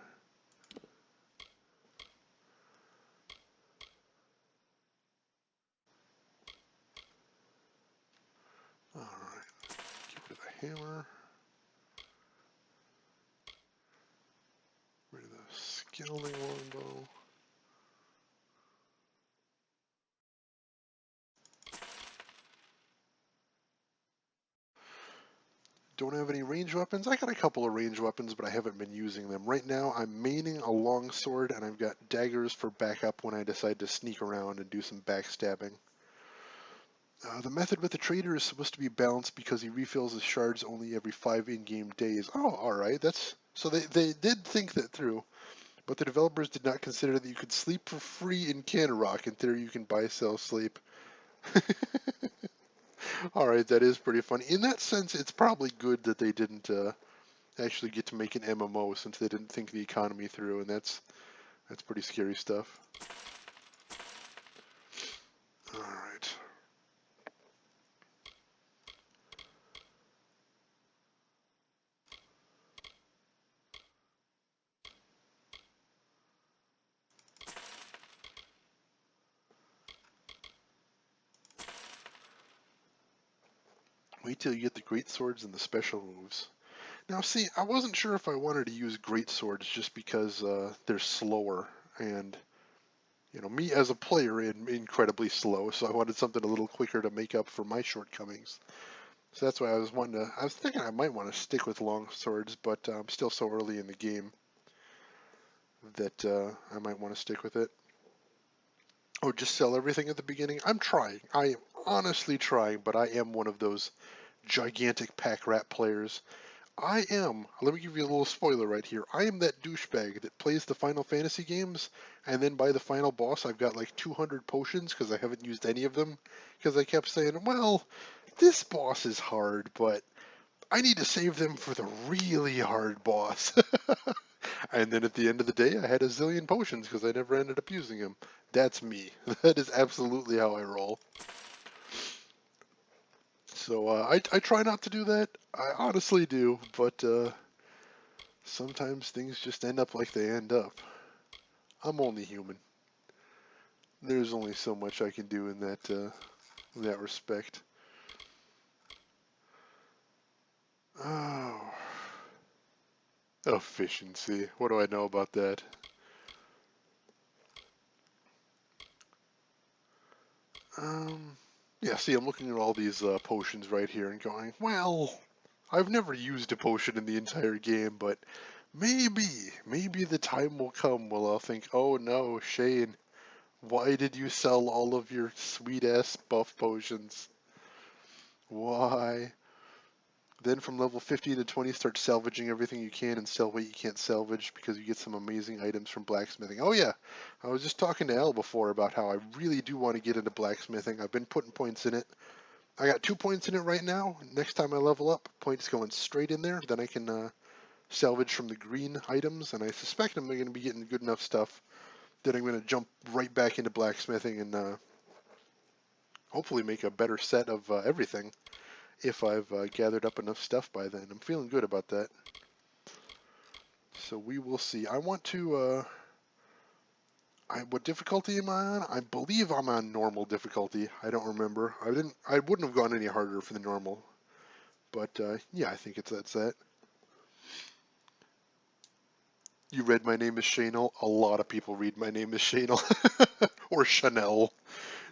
Alright, get rid of the hammer. Rid of the scalding longbow. Don't have any range weapons. I got a couple of range weapons, but I haven't been using them. Right now, I'm maining a longsword, and I've got daggers for backup when I decide to sneak around and do some backstabbing. The method with the trader is supposed to be balanced because he refills his shards only every 5 in-game days. Oh, alright, so they did think that through, but the developers did not consider that you could sleep for free in Cannerock. In theory, you can buy, sell, sleep. Alright, that is pretty funny. In that sense, it's probably good that they didn't actually get to make an MMO since they didn't think the economy through, and that's pretty scary stuff. Alright. Wait till you get the great swords and the special moves. Now see, I wasn't sure if I wanted to use great swords just because they're slower, and me as a player am incredibly slow, so I wanted something a little quicker to make up for my shortcomings. So that's why I was thinking I might want to stick with long swords, but I'm still so early in the game that I might want to stick with it. Or just sell everything at the beginning. I'm trying. I am honestly trying, but I am one of those gigantic pack rat players. I am, let me give you a little spoiler right here. I am that douchebag that plays the Final Fantasy games, and then by the final boss, I've got like 200 potions because I haven't used any of them. Because I kept saying, well, this boss is hard, but I need to save them for the really hard boss. And then at the end of the day, I had a zillion potions because I never ended up using them. That's me. That is absolutely how I roll. So I try not to do that. I honestly do, but sometimes things just end up like they end up. I'm only human. There's only so much I can do in that respect. Oh, efficiency. What do I know about that? Yeah, see, I'm looking at all these potions right here and going, well, I've never used a potion in the entire game, but maybe the time will come where I'll think, oh no, Shane, why did you sell all of your sweet-ass buff potions? Why? Then from level 50 to 20, start salvaging everything you can and sell what you can't salvage because you get some amazing items from blacksmithing. Oh yeah, I was just talking to Al before about how I really do want to get into blacksmithing. I've been putting points in it. I got 2 points in it right now. Next time I level up, points going straight in there. Then I can salvage from the green items, and I suspect I'm going to be getting good enough stuff that I'm going to jump right back into blacksmithing and hopefully make a better set of everything if I've gathered up enough stuff by then. I'm feeling good about that. So we will see. I want to, what difficulty am I on? I believe I'm on normal difficulty. I don't remember. I wouldn't have gone any harder for the normal. But, yeah, I think that's that. You read My Name is Chanel? A lot of people read My Name is Chanel. Or Chanel.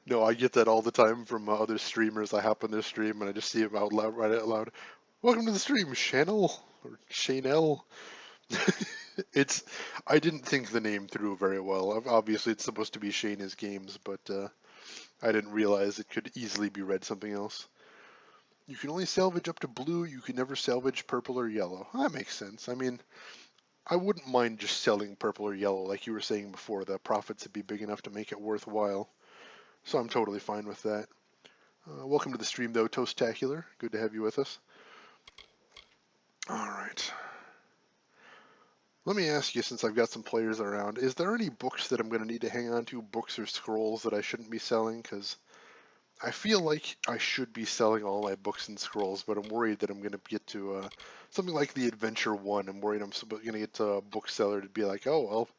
No, I get that all the time from other streamers. I hop on their stream and I just see them out loud, right out loud. Welcome to the stream, Chanel or Chanel. I didn't think the name through very well. Obviously, it's supposed to be Shayna's Games, but I didn't realize it could easily be read something else. You can only salvage up to blue. You can never salvage purple or yellow. That makes sense. I mean, I wouldn't mind just selling purple or yellow, like you were saying before. The profits would be big enough to make it worthwhile. So I'm totally fine with that. Welcome to the stream, though, Toastacular. Good to have you with us. All right. Let me ask you, since I've got some players around, is there any books that I'm going to need to hang on to, books or scrolls that I shouldn't be selling? Because I feel like I should be selling all my books and scrolls, but I'm worried that I'm going to get to something like the Adventure 1. I'm worried I'm going to get to a bookseller to be like, oh, I'll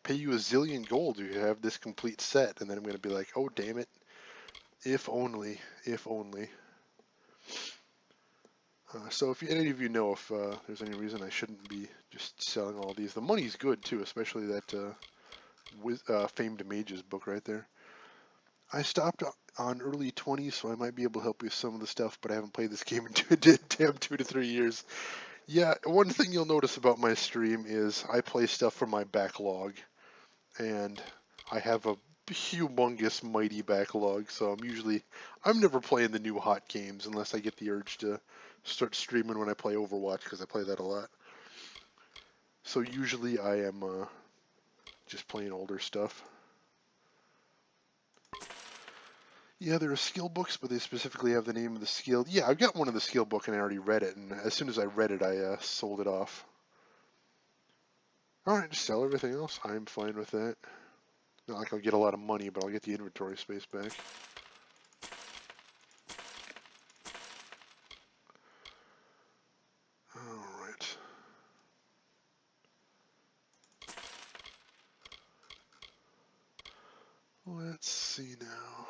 pay you a zillion gold if you have this complete set. And then I'm going to be like, oh, damn it. If only. If only. So if any of you know if there's any reason I shouldn't be just selling all these. The money's good, too, especially that Famed Mages book right there. I stopped on early 20s, so I might be able to help you with some of the stuff, but I haven't played this game in damn 2 to 3 years. Yeah, one thing you'll notice about my stream is I play stuff from my backlog, and I have a humongous mighty backlog, so I'm never playing the new hot games unless I get the urge to start streaming when I play Overwatch, because I play that a lot. So usually I am just playing older stuff. Yeah, there are skill books, but they specifically have the name of the skill. Yeah, I've got one of the skill book and I already read it, and as soon as I read it, I sold it off. Alright, just sell everything else. I'm fine with that. Not like I'll get a lot of money, but I'll get the inventory space back. Alright. Let's see now.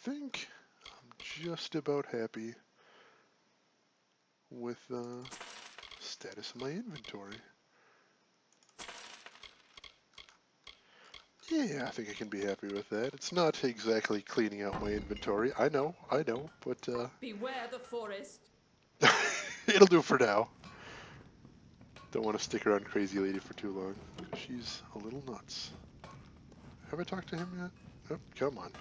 I think I'm just about happy with the status of my inventory. Yeah, I think I can be happy with that. It's not exactly cleaning out my inventory. I know, but Beware the forest. it'll do for now. Don't want to stick around Crazy Lady for too long. She's a little nuts. Have I talked to him yet? Oh, come on.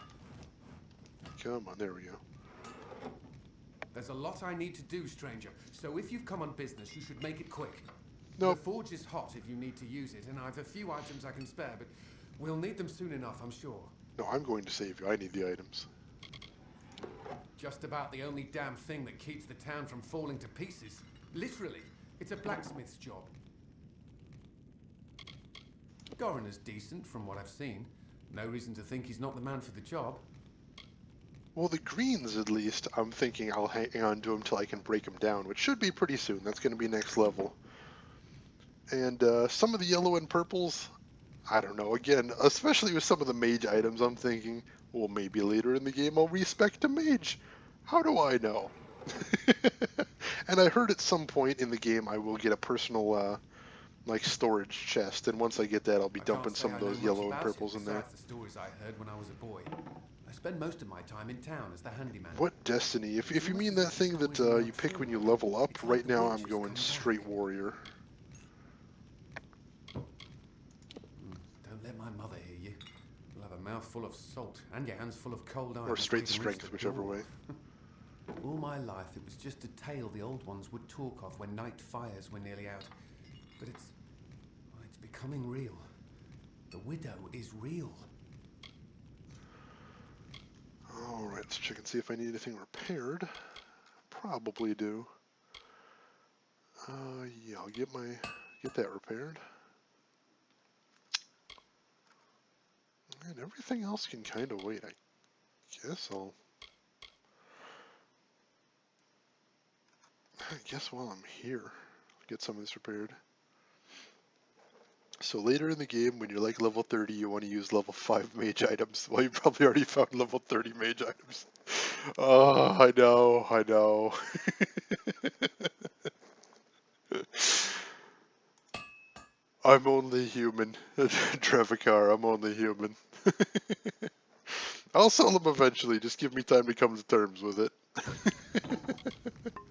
Come on, there we go. There's a lot I need to do, stranger. So if you've come on business, you should make it quick. Nope. The forge is hot if you need to use it, and I've a few items I can spare, but we'll need them soon enough, I'm sure. No, I'm going to save you. I need the items. Just about the only damn thing that keeps the town from falling to pieces. Literally. It's a blacksmith's job. Goraner's decent from what I've seen. No reason to think he's not the man for the job. Well, the greens, at least, I'm thinking I'll hang on to them till I can break them down, which should be pretty soon. That's going to be next level. And some of the yellow and purples, I don't know. Again, especially with some of the mage items, I'm thinking, well, maybe later in the game I'll respect a mage. How do I know? And I heard at some point in the game I will get a personal, like, storage chest, and once I get that, I'll be dumping some of those yellow and purples in there. The stories I heard when I was a boy. I spend most of my time in town as the handyman. What destiny? If you mean that thing that you pick when you level up, right now I'm going straight warrior. Don't let my mother hear you. You'll have a mouth full of salt and your hands full of cold iron. Or straight strength, whichever way. All my life it was just a tale the old ones would talk of when night fires were nearly out. But it's becoming real. The widow is real. Alright, let's check and see if I need anything repaired. Probably do. Yeah, I'll get that repaired. And everything else can kind of wait. I guess while I'm here, I'll get some of this repaired. So later in the game, when you're like level 30, you want to use level 5 mage items. Well, you probably already found level 30 mage items. Oh, I know. I'm only human. Trevikar, I'm only human. I'll sell them eventually, just give me time to come to terms with it.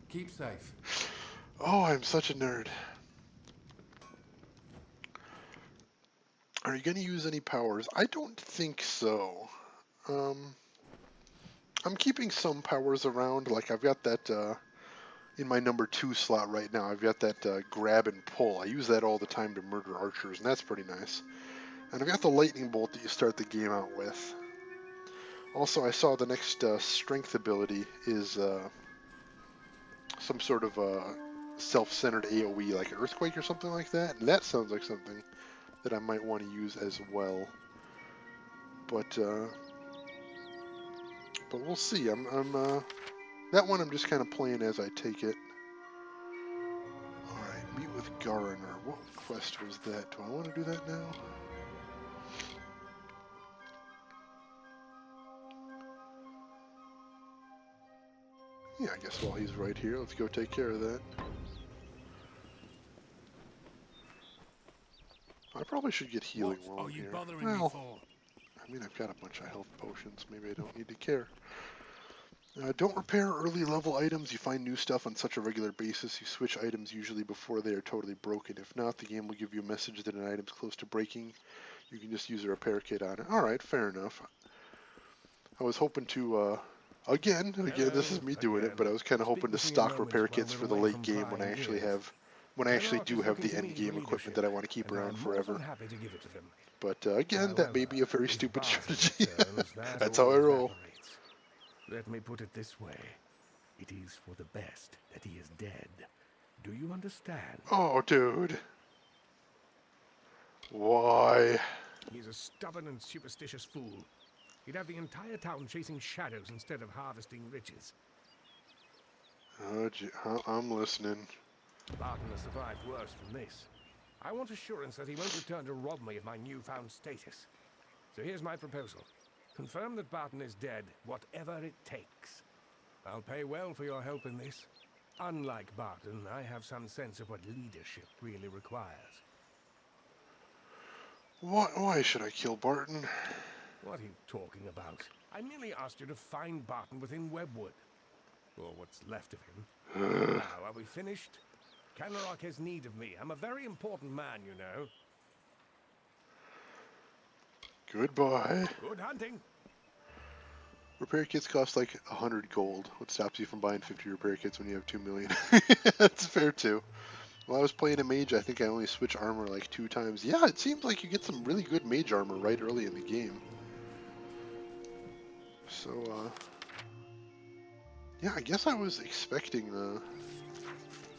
Keep safe. Oh, I'm such a nerd. Are you going to use any powers? I don't think so. I'm keeping some powers around. Like, I've got that in my number 2 slot right now. I've got that grab and pull. I use that all the time to murder archers, and that's pretty nice. And I've got the lightning bolt that you start the game out with. Also, I saw the next strength ability is some sort of self-centered AoE, like an earthquake or something like that. And that sounds like something that I might want to use as well. But we'll see. That one I'm just kind of playing as I take it. Alright, meet with Goraner. What quest was that? Do I want to do that now? Yeah, I guess while he's right here, let's go take care of that. I probably should get healing while I'm here. Well, I mean, I've got a bunch of health potions. Maybe I don't need to care. Don't repair early level items. You find new stuff on such a regular basis. You switch items usually before they are totally broken. If not, the game will give you a message that an item's close to breaking. You can just use a repair kit on it. Alright, fair enough. I was hoping to, again, this is me doing it, but I was kind of hoping to stock repair kits for the late game when I actually do have the end game equipment that I want to keep around forever. But again, that may be a very stupid strategy. That's how I roll. Let me put it this way. It is for the best that he is dead. Do you understand? Oh, dude. Why? He's a stubborn and superstitious fool. He'd have the entire town chasing shadows instead of harvesting riches. Oh, I'm listening. Barton has survived worse than this. I want assurance that he won't return to rob me of my newfound status. So here's my proposal. Confirm that Barton is dead, whatever it takes. I'll pay well for your help in this. Unlike Barton, I have some sense of what leadership really requires. Why should I kill Barton? What are you talking about? I merely asked you to find Barton within Webwood. Or what's left of him. Now, are we finished? Canarok has need of me. I'm a very important man, you know. Goodbye. Good hunting. Repair kits cost like 100 gold. What stops you from buying 50 repair kits when you have 2 million? That's fair too. While I was playing a mage, I think I only switched armor like 2 times. Yeah, it seems like you get some really good mage armor right early in the game. So, yeah, I guess I was expecting the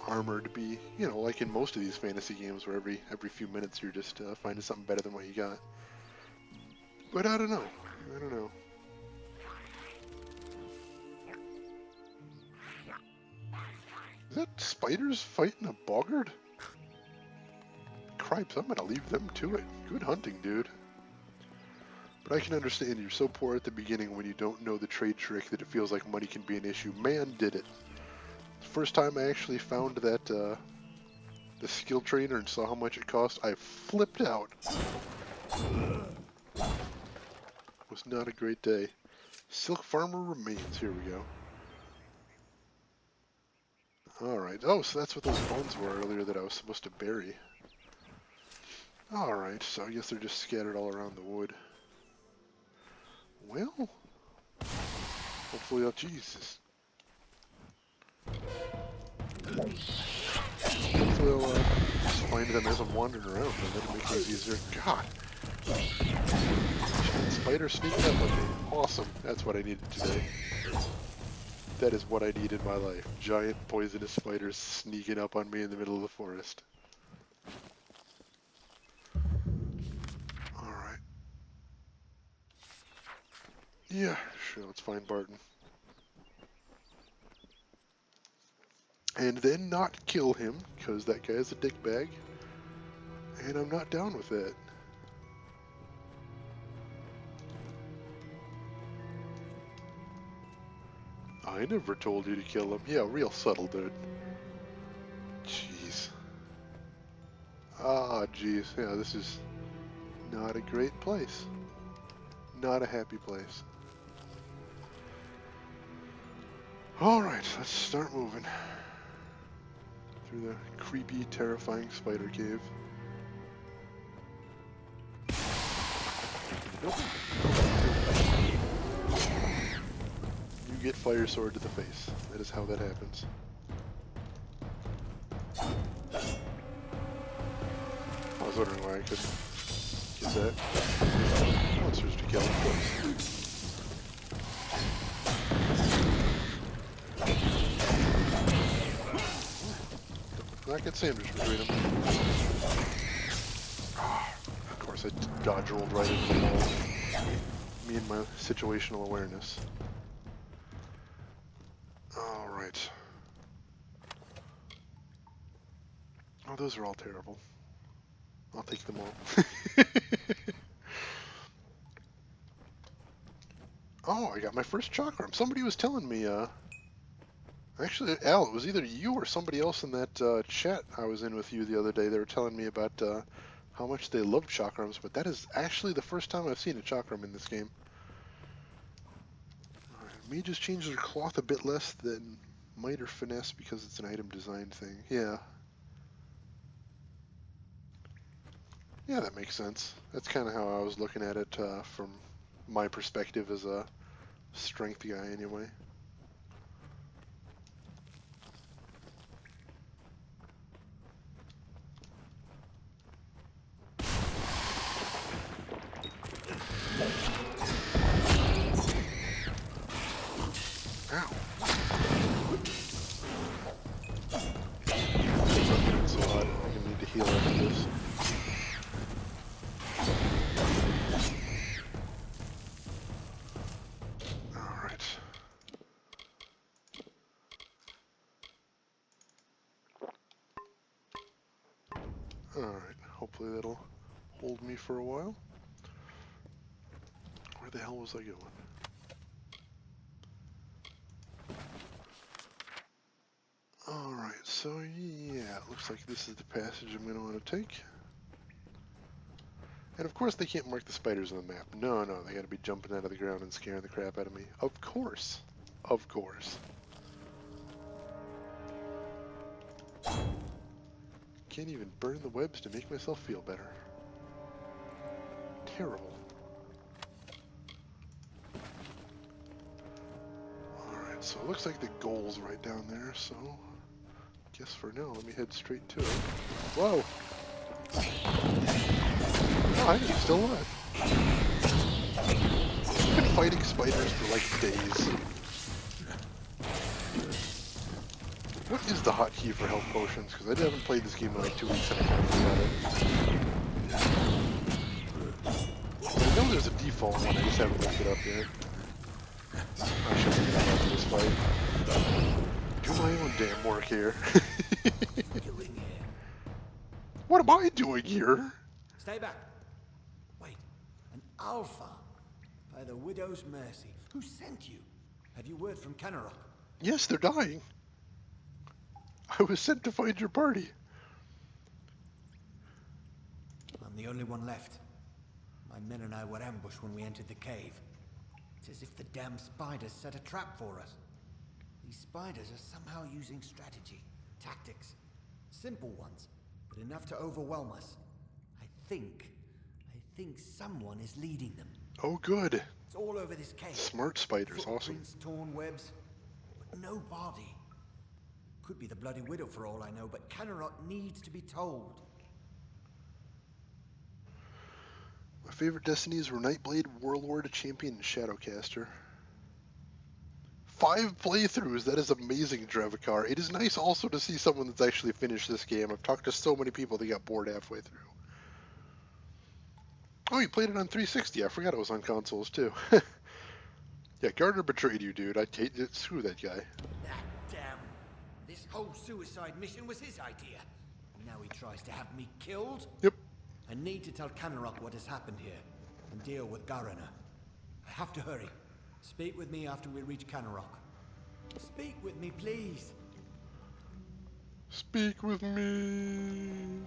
armor to be, you know, like in most of these fantasy games where every few minutes you're just finding something better than what you got. But I don't know. I don't know. Is that spiders fighting a boggart? Cripes, I'm gonna leave them to it. Good hunting, dude. But I can understand you're so poor at the beginning when you don't know the trade trick that it feels like money can be an issue. Man, did it. The first time I actually found that, the skill trainer and saw how much it cost, I flipped out. It was not a great day. Silk Farmer remains. Here we go. Alright. Oh, so that's what those bones were earlier that I was supposed to bury. Alright, so I guess they're just scattered all around the wood. Well, hopefully, oh Jesus. Hopefully I'll just find them as I'm wandering around, and that'll make things easier. God! Spider sneaking up on me. Awesome. That's what I needed today. That is what I need in my life. Giant poisonous spiders sneaking up on me in the middle of the forest. Alright. Yeah, sure, let's find Barton. And then not kill him, because that guy is a dickbag. And I'm not down with that. I never told you to kill him. Yeah, real subtle, dude. Jeez. Ah, jeez. Yeah, this is not a great place. Not a happy place. Alright, let's start moving. Through the creepy, terrifying spider cave. Nope. You get fire sword to the face. That is how that happens. I was wondering why I couldn't get that. Monsters to kill, of course. Not get sandwiched between them. Of course, I dodge rolled right into the wall. Me and my situational awareness. Alright. Oh, those are all terrible. I'll take them all. Oh, I got my first chakram. Somebody was telling me, actually, Al, it was either you or somebody else in that chat I was in with you the other day. They were telling me about how much they love chakrams, but that is actually the first time I've seen a chakram in this game. Alright, me just change their cloth a bit less than might or finesse because it's an item design thing. Yeah. Yeah, that makes sense. That's kind of how I was looking at it from my perspective as a strength guy anyway. Ow. It's a lot. I'm gonna need to heal after this. Alright. Alright, hopefully that'll hold me for a while. Where the hell was I going? Alright, so yeah, it looks like this is the passage I'm going to want to take. And of course they can't mark the spiders on the map. No, no, they got to be jumping out of the ground and scaring the crap out of me. Of course. Of course. Can't even burn the webs to make myself feel better. Terrible. Alright, so it looks like the goal's right down there, so guess for now, let me head straight to it. Whoa! Oh, I think he's still alive. I've been fighting spiders for like days. What is the hotkey for health potions? Because I haven't played this game in like 2 weeks and I kind of forgot it. I know there's a default one, I just haven't looked it up yet. I should have done after this fight. Do my own damn work here. What am I doing here? Stay back. Wait, an alpha? By the widow's mercy. Who sent you? Have you word from Kenarok? Yes, they're dying. I was sent to find your party. I'm the only one left. My men and I were ambushed when we entered the cave. It's as if the damn spiders set a trap for us. These spiders are somehow using strategy, tactics. Simple ones, but enough to overwhelm us. I think someone is leading them. Oh, good. It's all over this cave. Smart spiders, awesome. Footprints, torn webs, but no body. Could be the Bloody Widow for all I know, but Kenarok needs to be told. My favorite destinies were Nightblade, Warlord, Champion, and Shadowcaster. 5 playthroughs, that is amazing, Drevakar. It is nice also to see someone that's actually finished this game. I've talked to so many people that got bored halfway through. Oh, you played it on 360. I forgot it was on consoles, too. Yeah, Gardner betrayed you, dude. I'd hate to screw that guy. That damn... This whole suicide mission was his idea. Now he tries to have me killed? Yep. I need to tell Kenarok what has happened here, and deal with Garana. I have to hurry. Speak with me after we reach Kenarok. Speak with me, please. Speak with me.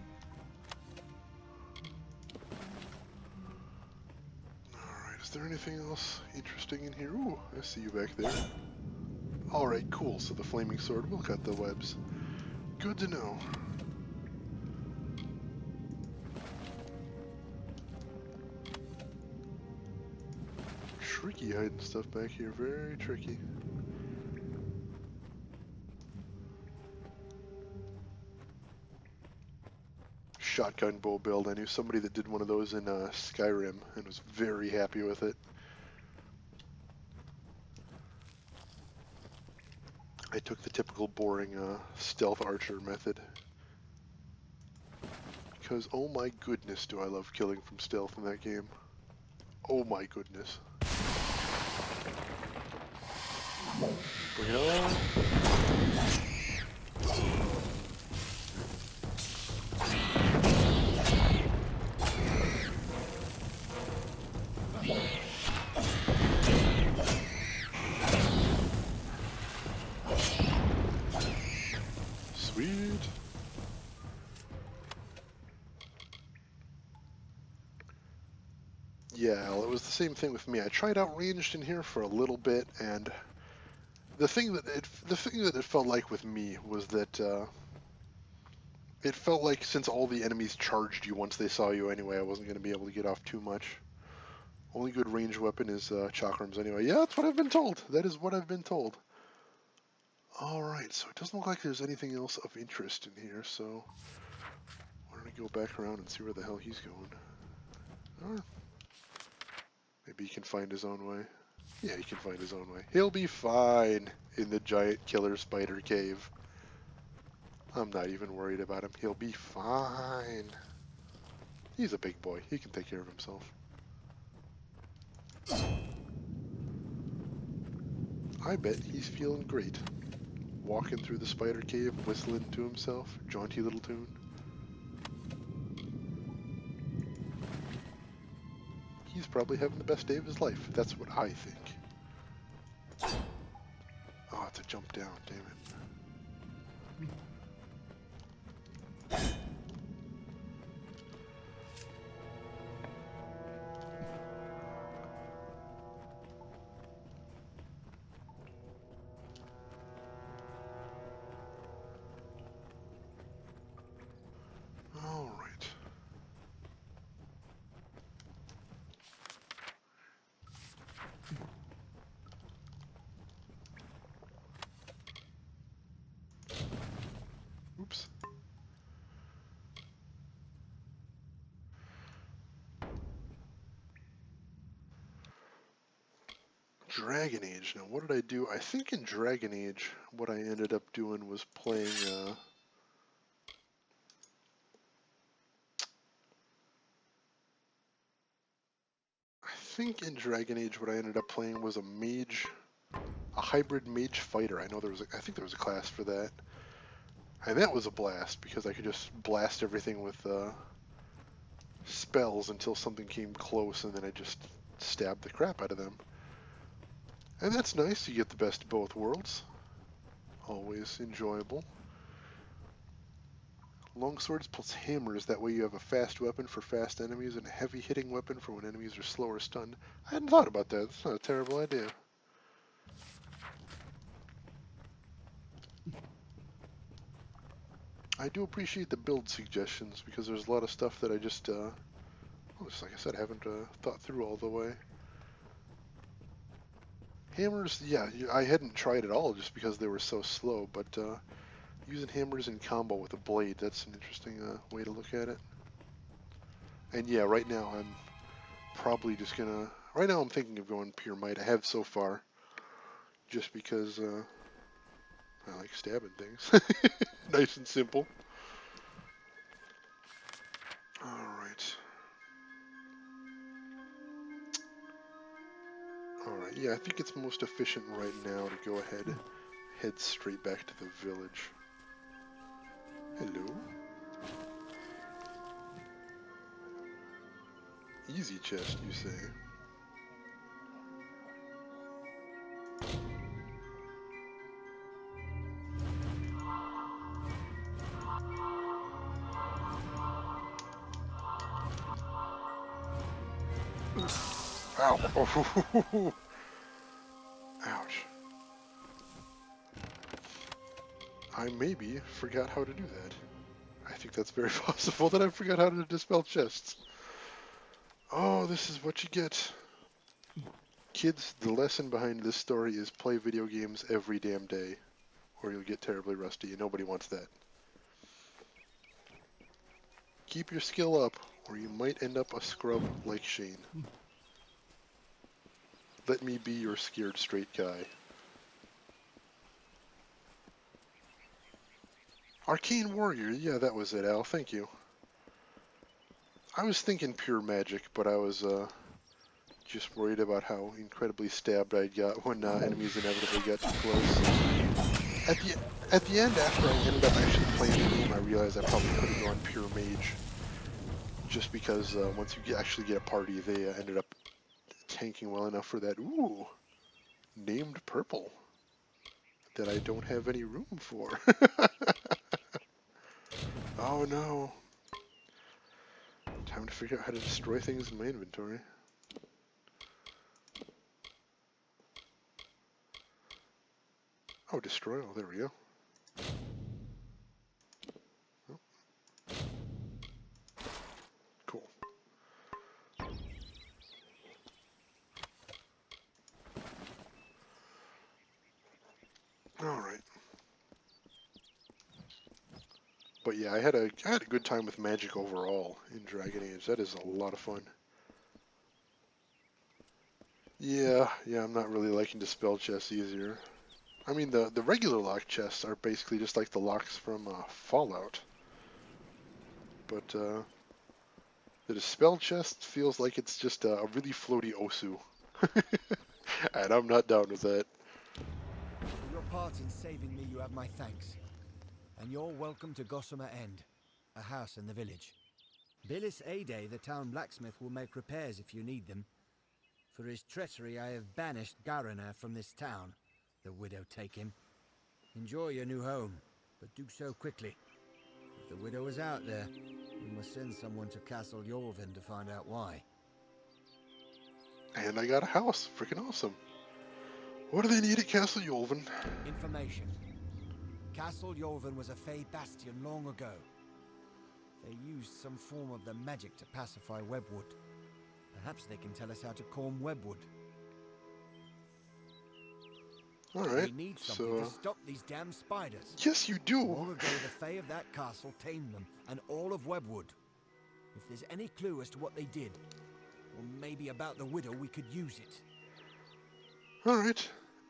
Alright, is there anything else interesting in here? Ooh, I see you back there. Alright, cool. So the flaming sword will cut the webs. Good to know. Tricky hiding stuff back here. Very tricky. Shotgun bow build. I knew somebody that did one of those in Skyrim and was very happy with it. I took the typical boring stealth archer method. Because oh my goodness do I love killing from stealth in that game. Oh my goodness. Bring it on. Sweet. Yeah, well, it was the same thing with me. I tried out ranged in here for a little bit, and the thing that it felt like with me was that it felt like since all the enemies charged you once they saw you anyway, I wasn't going to be able to get off too much. Only good ranged weapon is chakrams anyway. Yeah, that's what I've been told. That is what I've been told. Alright, so it doesn't look like there's anything else of interest in here, so why don't I go back around and see where the hell he's going. Or maybe he can find his own way. Yeah, he can find his own way. He'll be fine in the giant killer spider cave. I'm not even worried about him. He'll be fine. He's a big boy. He can take care of himself. I bet he's feeling great. Walking through the spider cave, whistling to himself. Jaunty little tune. He's probably having the best day of his life. That's what I think. Oh, it's a jump down, damn it. All right. Dragon Age. Now, what did I do? I think in Dragon Age, what I ended up doing was playing, I think in Dragon Age, what I ended up playing was a mage, a hybrid mage fighter. I know there was, I think there was a class for that. And that was a blast, because I could just blast everything with, spells until something came close, and then I just stabbed the crap out of them. And that's nice, you get the best of both worlds. Always enjoyable. Longswords plus hammers, that way you have a fast weapon for fast enemies and a heavy hitting weapon for when enemies are slow or stunned. I hadn't thought about that, that's not a terrible idea. I do appreciate the build suggestions, because there's a lot of stuff that I just, well, just like I said, I haven't thought through all the way. Hammers, yeah, I hadn't tried at all just because they were so slow, but using hammers in combo with a blade, that's an interesting way to look at it. And yeah, right now I'm probably just gonna, right now I'm thinking of going pure might. I have so far, just because I like stabbing things. Nice and simple. Alright. Alright, yeah, I think it's most efficient right now to go ahead, head straight back to the village. Hello. Easy chest, you say? Ow! Ouch. I maybe forgot how to do that. I think that's very possible that I forgot how to dispel chests. Oh, this is what you get. Kids, the lesson behind this story is play video games every damn day, or you'll get terribly rusty, and nobody wants that. Keep your skill up, or you might end up a scrub like Shane. Let me be your scared straight guy. Arcane Warrior, yeah, that was it, Al, thank you. I was thinking pure magic, but I was just worried about how incredibly stabbed I got when enemies inevitably got too close. At the end, after I ended up actually playing the game, I realized I probably could have gone pure mage. Just because once you actually get a party, they ended up tanking well enough for that. Ooh, named purple that I don't have any room for. Oh no. Time to figure out how to destroy things in my inventory. Oh, destroy. Oh, there we go. Oh. Cool. Alright. But yeah, I had a good time with magic overall in Dragon Age. That is a lot of fun. Yeah, I'm not really liking dispel chests easier. I mean, the regular lock chests are basically just like the locks from Fallout. But the dispel chest feels like it's just a really floaty Osu. And I'm not down with that. For your part in saving me, you have my thanks. And you're welcome to Gossamer End, a house in the village. Billis Ade, the town blacksmith, will make repairs if you need them. For his treachery, I have banished Garana from this town. The widow take him. Enjoy your new home, but do so quickly. If the widow is out there, we must send someone to Castle Yorvin to find out why. And I got a house. Freaking awesome. What do they need at Castle Yorvin? Information. Castle Yorvin was a Fey bastion long ago. They used some form of the magic to pacify Webwood. Perhaps they can tell us how to calm Webwood. Alright, We need something to stop these damn spiders. Yes, you do! Long ago, the Fae of that castle tamed them, and all of Webwood. If there's any clue as to what they did, or maybe about the widow, we could use it. Alright.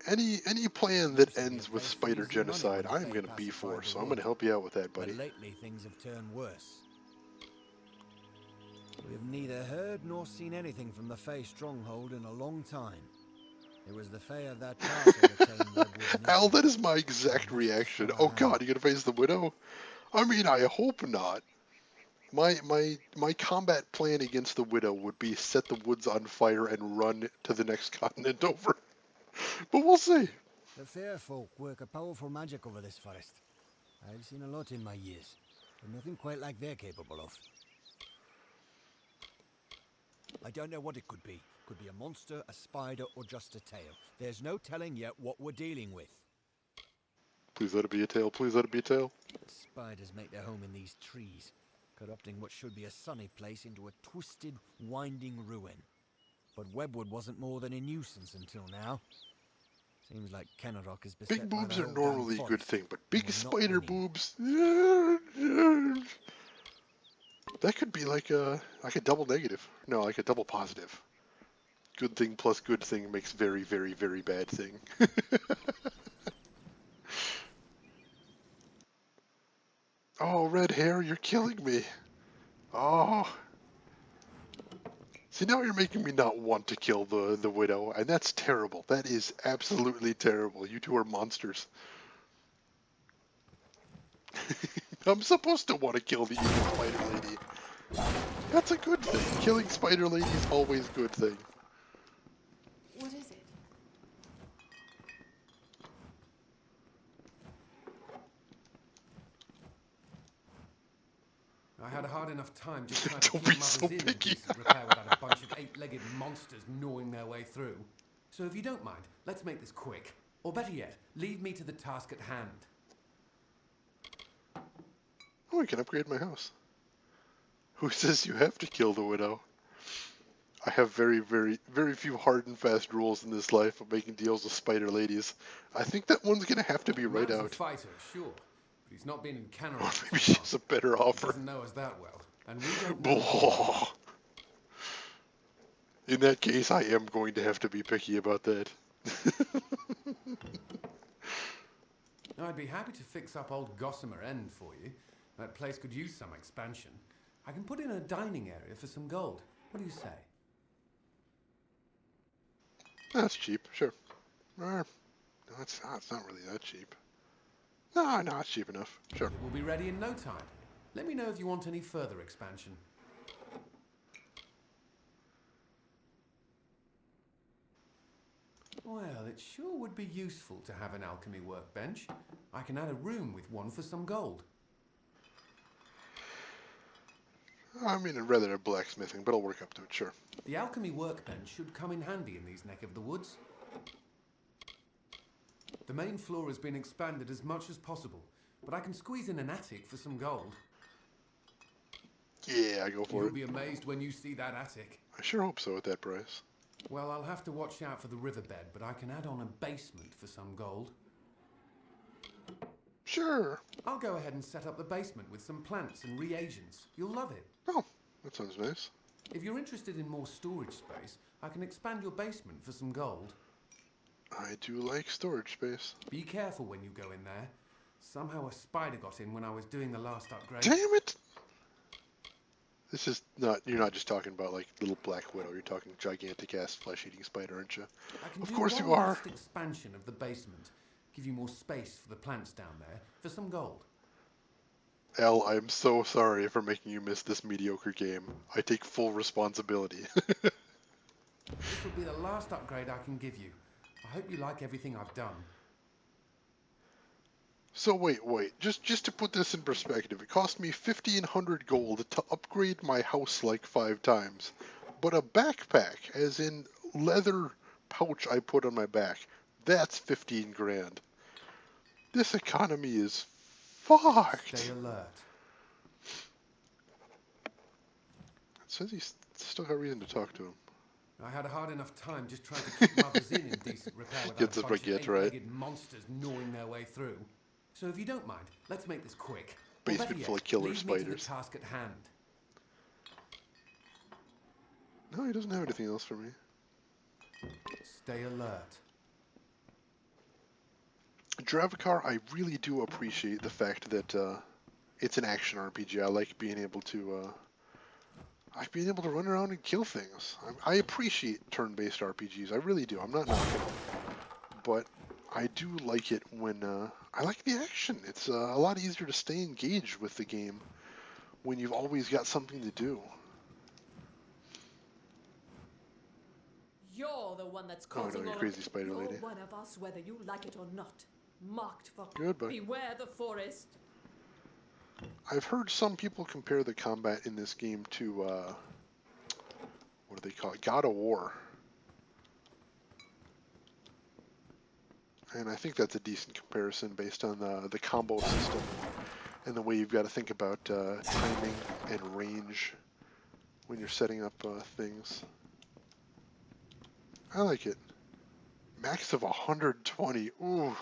Any plan that ends with spider genocide, I'm going to be for, so I'm going to help you out with that, buddy. But lately things have turned worse. We've neither heard nor seen anything from the Fey stronghold in a long time. It was the Fey of that castle that tamed Redwood Al, initially. that is my exact reaction. Oh god, you gonna face the widow? I mean, I hope not. My combat plan against the widow would be set the woods on fire and run to the next continent over. But we'll see. The fair folk work a powerful magic over this forest. I've seen a lot in my years, but nothing quite like they're capable of. I don't know what it could be. Could be a monster, a spider, or just a tail. There's no telling yet what we're dealing with. Please let it be a tail. Please let it be a tail. Spiders make their home in these trees, corrupting what should be a sunny place into a twisted, winding ruin. But Webwood wasn't more than a nuisance until now. Seems like Kennerock is beset Big by boobs the are whole normally damn a good forest, thing, but and big we're not spider winning. boobs. That could be like a double negative. No, like a double positive. Good thing plus good thing makes very, very, very bad thing. Oh, red hair, you're killing me. Oh. See, now you're making me not want to kill the widow, and that's terrible. That is absolutely terrible. You two are monsters. I'm supposed to want to kill the evil spider lady. That's a good thing. Killing spider lady is always a good thing. What is it? I had a hard enough time just trying to Don't keep be Mother's so Inn in picky. decent repair without a bunch of eight-legged monsters gnawing their way through. So if you don't mind, let's make this quick. Or better yet, leave me to the task at hand. Oh, I can upgrade my house. Who says you have to kill the widow? I have very, very, very few hard and fast rules in this life of making deals with spider ladies. I think that one's gonna have to be The right man's a out. fighter, sure, but he's not been in Or Cannerock maybe too long. she's a better He offer. doesn't know us that well, and we don't know him. Blah. In that case, I am going to have to be picky about that. I'd be happy to fix up old Gossamer End for you. That place could use some expansion. I can put in a dining area for some gold. What do you say? That's cheap, sure. No, it's not really that cheap. No, it's cheap enough. Sure. It will be ready in no time. Let me know if you want any further expansion. Well, it sure would be useful to have an alchemy workbench. I can add a room with one for some gold. I mean, I'd rather have blacksmithing, but I'll work up to it, sure. The alchemy workbench should come in handy in these neck of the woods. The main floor has been expanded as much as possible, but I can squeeze in an attic for some gold. Yeah, I go for You'll it. be amazed when you see that attic. I sure hope so at that price. Well, I'll have to watch out for the riverbed, but I can add on a basement for some gold. Sure. I'll go ahead and set up the basement with some plants and reagents. You'll love it. Oh, that sounds nice. If you're interested in more storage space, I can expand your basement for some gold. I do like storage space. Be careful when you go in there. Somehow a spider got in when I was doing the last upgrade. Damn it! This is not, you're not just talking about like little black widow, you're talking gigantic ass flesh eating spider, aren't you? I can Of do course one you are. last expansion of the basement. Give you more space for the plants down there for some gold. Al, I'm so sorry for making you miss this mediocre game. I take full responsibility. This will be the last upgrade I can give you. I hope you like everything I've done. So wait, just to put this in perspective, it cost me 1,500 gold to upgrade my house like 5 times. But a backpack, as in leather pouch I put on my back, that's 15 grand. This economy is fucked. Stay alert. It says he's still got reason to talk to him. I had a hard enough time just trying to keep Mother's Inn in decent repair without Gets a a bunch of baguette, right? eight-legged monsters gnawing their way through. So if you don't mind, let's make this quick. Or Basement better yet, full of killer leave me to the spiders. task at hand. No, he doesn't have anything else for me. Stay alert. Dravacar, I really do appreciate the fact that it's an action RPG. I like being able to run around and kill things. I appreciate turn-based RPGs. I really do. I'm not knocking them, but I do like it when I like the action. It's a lot easier to stay engaged with the game when you've always got something to do. You're the one that's Oh causing no, you all crazy spider You're lady. one of us, whether you like it or not. Marked for Goodbye. beware the forest. I've heard some people compare the combat in this game to what do they call it? God of War. And I think that's a decent comparison based on the combo system and the way you've got to think about timing and range when you're setting up things. I like it. Max of 120. Ooh.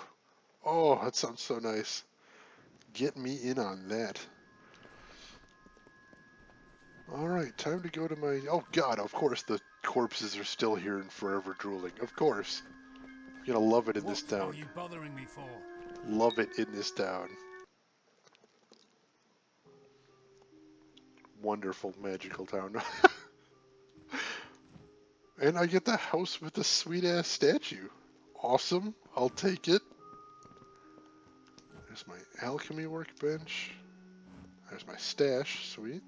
Oh, that sounds so nice. Get me in on that. Alright, time to go to my... Oh god, of course the corpses are still here and forever drooling. Of course. I'm gonna love it in this town. What are you bothering me for? Love it in this town. Wonderful, magical town. And I get the house with the sweet-ass statue. Awesome. I'll take it. There's my alchemy workbench. There's my stash. Sweet.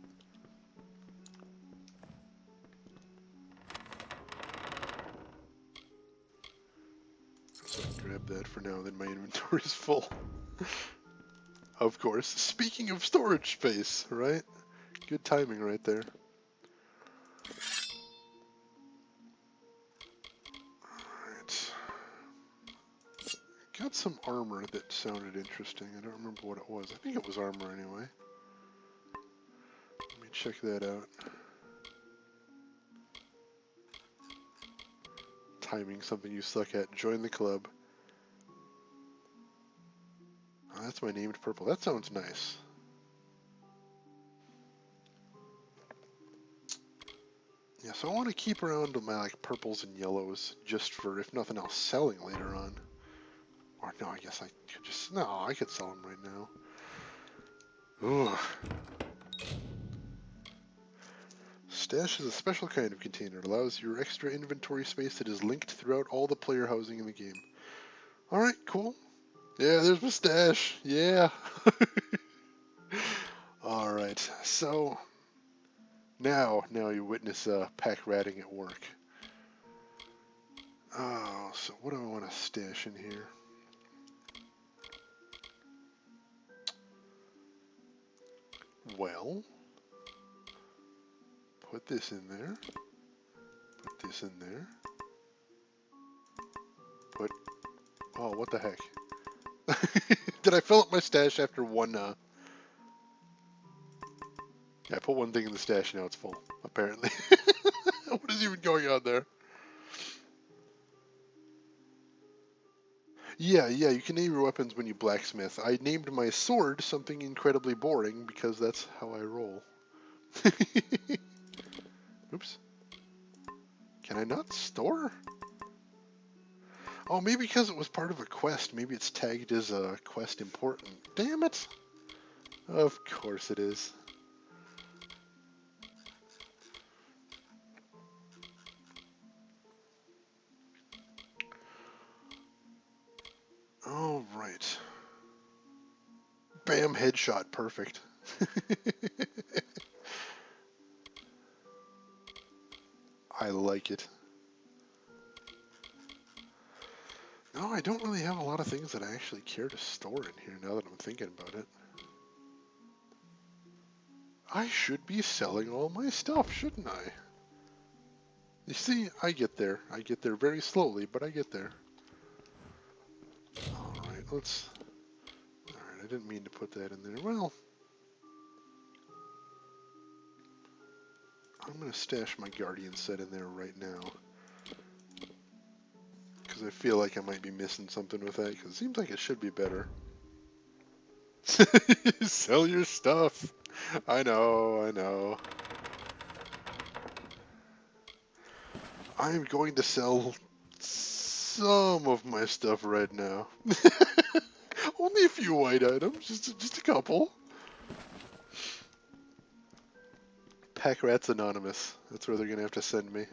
So I'll grab that for now, then my inventory is full. Of course. Speaking of storage space, right? Good timing right there. Alright. Got some armor that sounded interesting. I don't remember what it was. I think it was armor anyway. Let me check that out. Timing, something you suck at. Join the club. Oh, that's my named purple. That sounds nice. Yeah, so I want to keep around my like purples and yellows just for, if nothing else, selling later on. Or no, I guess I could just... No, I could sell them right now. Ooh. Stash is a special kind of container. It allows your extra inventory space that is linked throughout all the player housing in the game. Alright, cool. Yeah, there's my stash. Yeah. Alright, so... Now you witness pack ratting at work. Oh, so what do I want to stash in here? Well, put this in there. Put this in there. Put... Oh, what the heck? Did I fill up my stash after one... Yeah, I put one thing in the stash, now it's full, apparently. What is even going on there? Yeah, you can name your weapons when you blacksmith. I named my sword something incredibly boring because that's how I roll. Oops. Can I not store? Oh, maybe because it was part of a quest. Maybe it's tagged as a quest important. Damn it! Of course it is. All right. Bam, headshot, perfect. I like it. No, I don't really have a lot of things that I actually care to store in here now that I'm thinking about it. I should be selling all my stuff, shouldn't I? You see, I get there. I get there very slowly, but I get there. Alright, let's... Alright, I didn't mean to put that in there. Well... I'm going to stash my Guardian set in there right now. Because I feel like I might be missing something with that, because it seems like it should be better. Sell your stuff! I know. I'm going to sell some of my stuff right now. Only a few white items, just a couple. Pack Rats Anonymous. That's where they're gonna have to send me.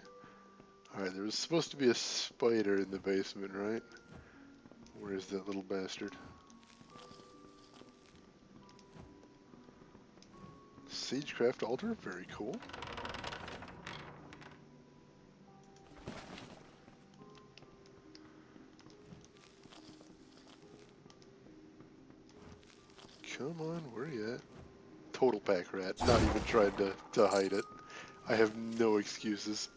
Alright, there was supposed to be a spider in the basement, right? Where is that little bastard? Sagecraft altar, very cool. Come on, where are you at? Total pack rat, not even trying to hide it. I have no excuses.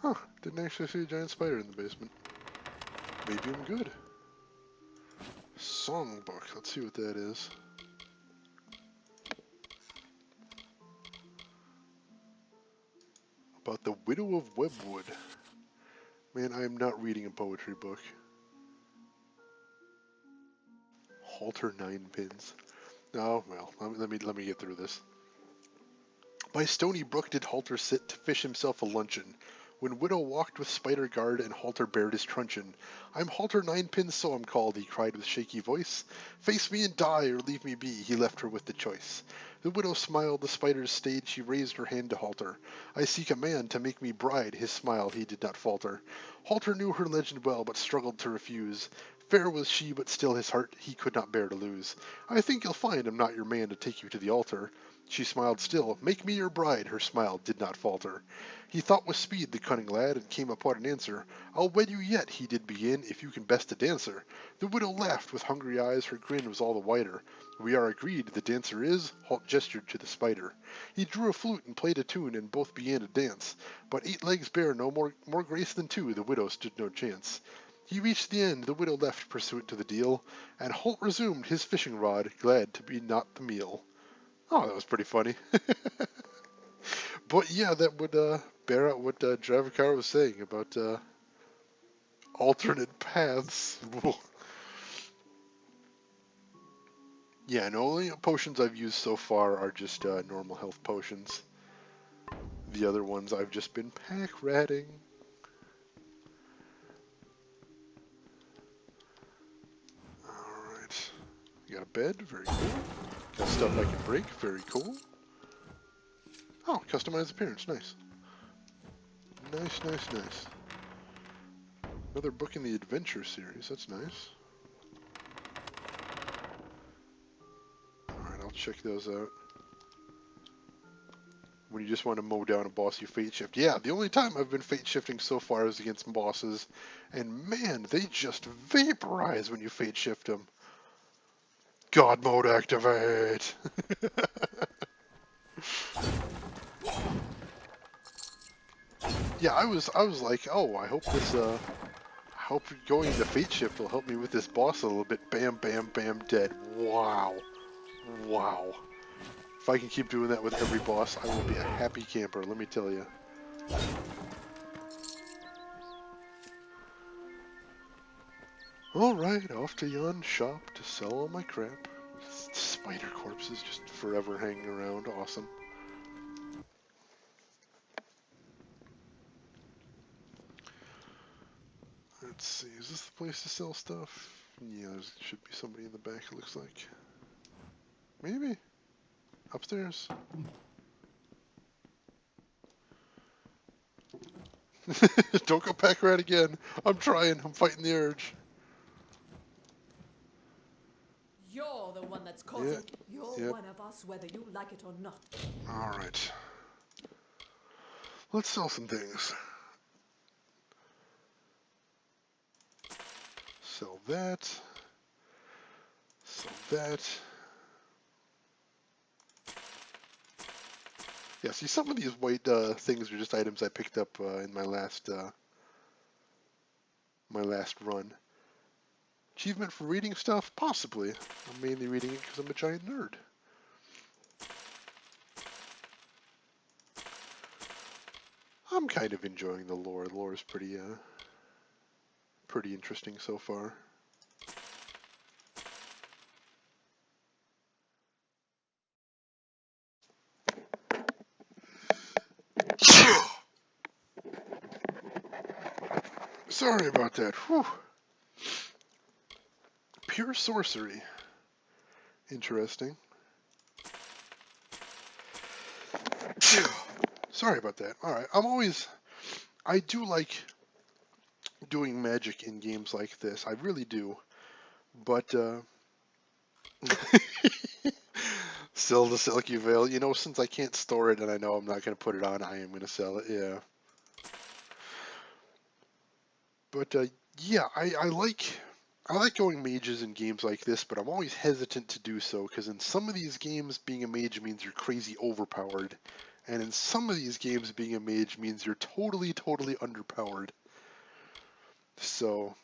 Huh, didn't actually see a giant spider in the basement. Maybe I'm good. Songbook, let's see what that is. About the Widow of Webwood. Man, I am not reading a poetry book. Halter 9 pins. Oh, well, let me get through this. By stony brook did Halter sit to fish himself a luncheon, when Widow walked with spider guard and Halter bared his truncheon. I'm Halter 9 pins, so I'm called, he cried with shaky voice. Face me and die, or leave me be, he left her with the choice. The widow smiled, the spiders stayed, she raised her hand to Halter. I seek a man to make me bride, his smile he did not falter. Halter knew her legend well, but struggled to refuse. Fair was she, but still his heart he could not bear to lose. I think you'll find I'm not your man to take you to the altar. She smiled still. Make me your bride, her smile did not falter. He thought with speed, the cunning lad, and came upon an answer. I'll wed you yet, he did begin, if you can best a dancer. The widow laughed with hungry eyes, her grin was all the wider. We are agreed, the dancer is, Halt gestured to the spider. He drew a flute and played a tune, and both began to dance. But 8 legs bear no more grace than 2, the widow stood no chance. He reached the end, the widow left pursuant to the deal, and Holt resumed his fishing rod, glad to be not the meal. Oh, that was pretty funny. But yeah, that would bear out what Dravikar was saying about alternate paths. Yeah, and only potions I've used so far are just normal health potions. The other ones I've just been pack ratting. Alright. You got a bed, very cool. Got stuff I can break, very cool. Oh, customized appearance, nice. Nice, nice, nice. Another book in the adventure series, that's nice. Alright, I'll check those out. When you just want to mow down a boss, you fate shift. Yeah, the only time I've been fate shifting so far is against bosses, and man, they just vaporize when you fate shift them. God mode activate! Yeah, I was like, oh, I hope this, I hope going to fate shift will help me with this boss a little bit. Bam, bam, bam, dead. Wow. Wow. If I can keep doing that with every boss, I will be a happy camper, let me tell you. Alright, off to yon shop to sell all my crap. Spider corpses just forever hanging around, awesome. Let's see, is this the place to sell stuff? Yeah, there should be somebody in the back, it looks like. Maybe? Upstairs? Don't go pack rat again. I'm trying, I'm fighting the urge. You're the one that's causing. You're one of us, whether you like it or not. Alright. Let's sell some things. Sell that. Sell that. Yeah, see, some of these white things are just items I picked up in my last run. Achievement for reading stuff? Possibly. I'm mainly reading it because I'm a giant nerd. I'm kind of enjoying the lore. The lore is pretty interesting so far. Sorry about that. Whew. Pure sorcery. Interesting. Sorry about that. Alright, I do like doing magic in games like this. I really do. But, sell the Silky Veil. You know, since I can't store it and I know I'm not going to put it on, I am going to sell it, yeah. But, yeah, I like going mages in games like this, but I'm always hesitant to do so, because in some of these games, being a mage means you're crazy overpowered. And in some of these games, being a mage means you're totally underpowered. So,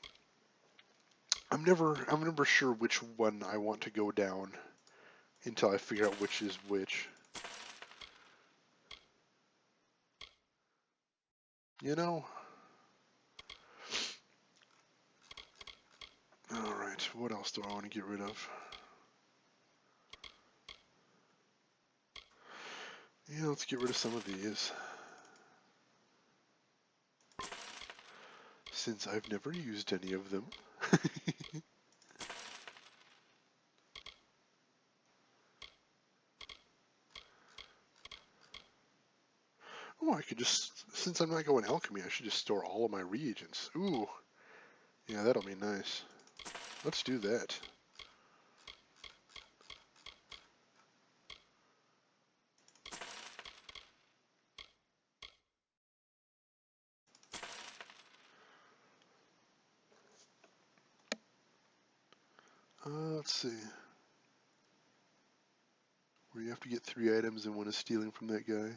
I'm never sure which one I want to go down until I figure out which is which. You know? Alright, what else do I want to get rid of? Yeah, let's get rid of some of these. Since I've never used any of them. Oh, I could just, since I'm not going alchemy, I should just store all of my reagents. Ooh. Yeah, that'll be nice. Let's do that. Let's see. Where you have to get 3 items and one is stealing from that guy.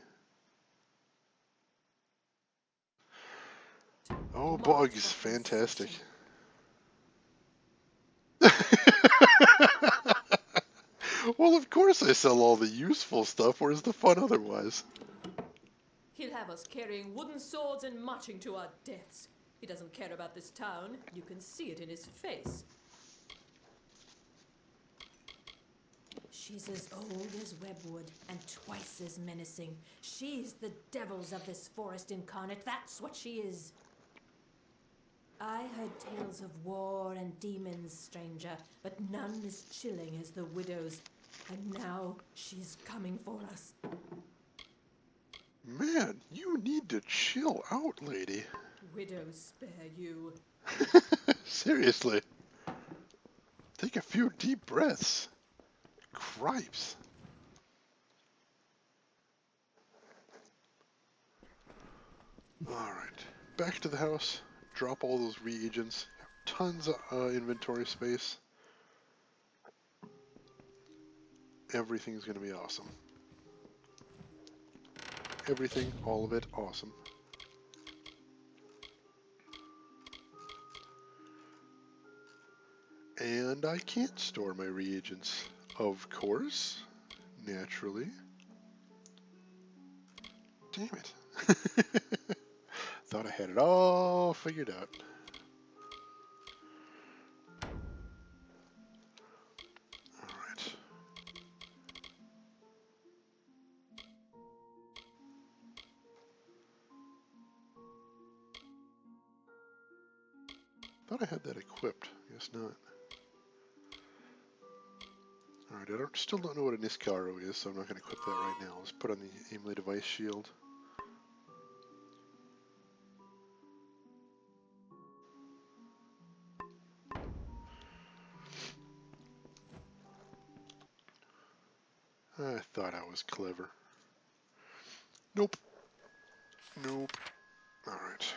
Oh, bugs. Fantastic. Well, of course I sell all the useful stuff. Where's the fun otherwise? He'll have us carrying wooden swords and marching to our deaths. He doesn't care about this town. You can see it in his face. She's as old as Webwood and twice as menacing. She's the devils of this forest incarnate. That's what she is. I heard tales of war and demons, stranger, but none as chilling as the widow's. And now she's coming for us. Man, you need to chill out, lady. Widows spare you. Seriously. Take a few deep breaths. Cripes. Alright. Back to the house. Drop all those reagents. Tons of inventory space. Everything's going to be awesome. Everything, all of it, awesome. And I can't store my reagents, of course, naturally. Damn it. Thought I had it all figured out. Alright. Thought I had that equipped. Guess not. Alright, still don't know what an Iskaro is, so I'm not going to equip that right now. Let's put on the Aimlay device shield. I thought I was clever. Nope. Nope. Alright.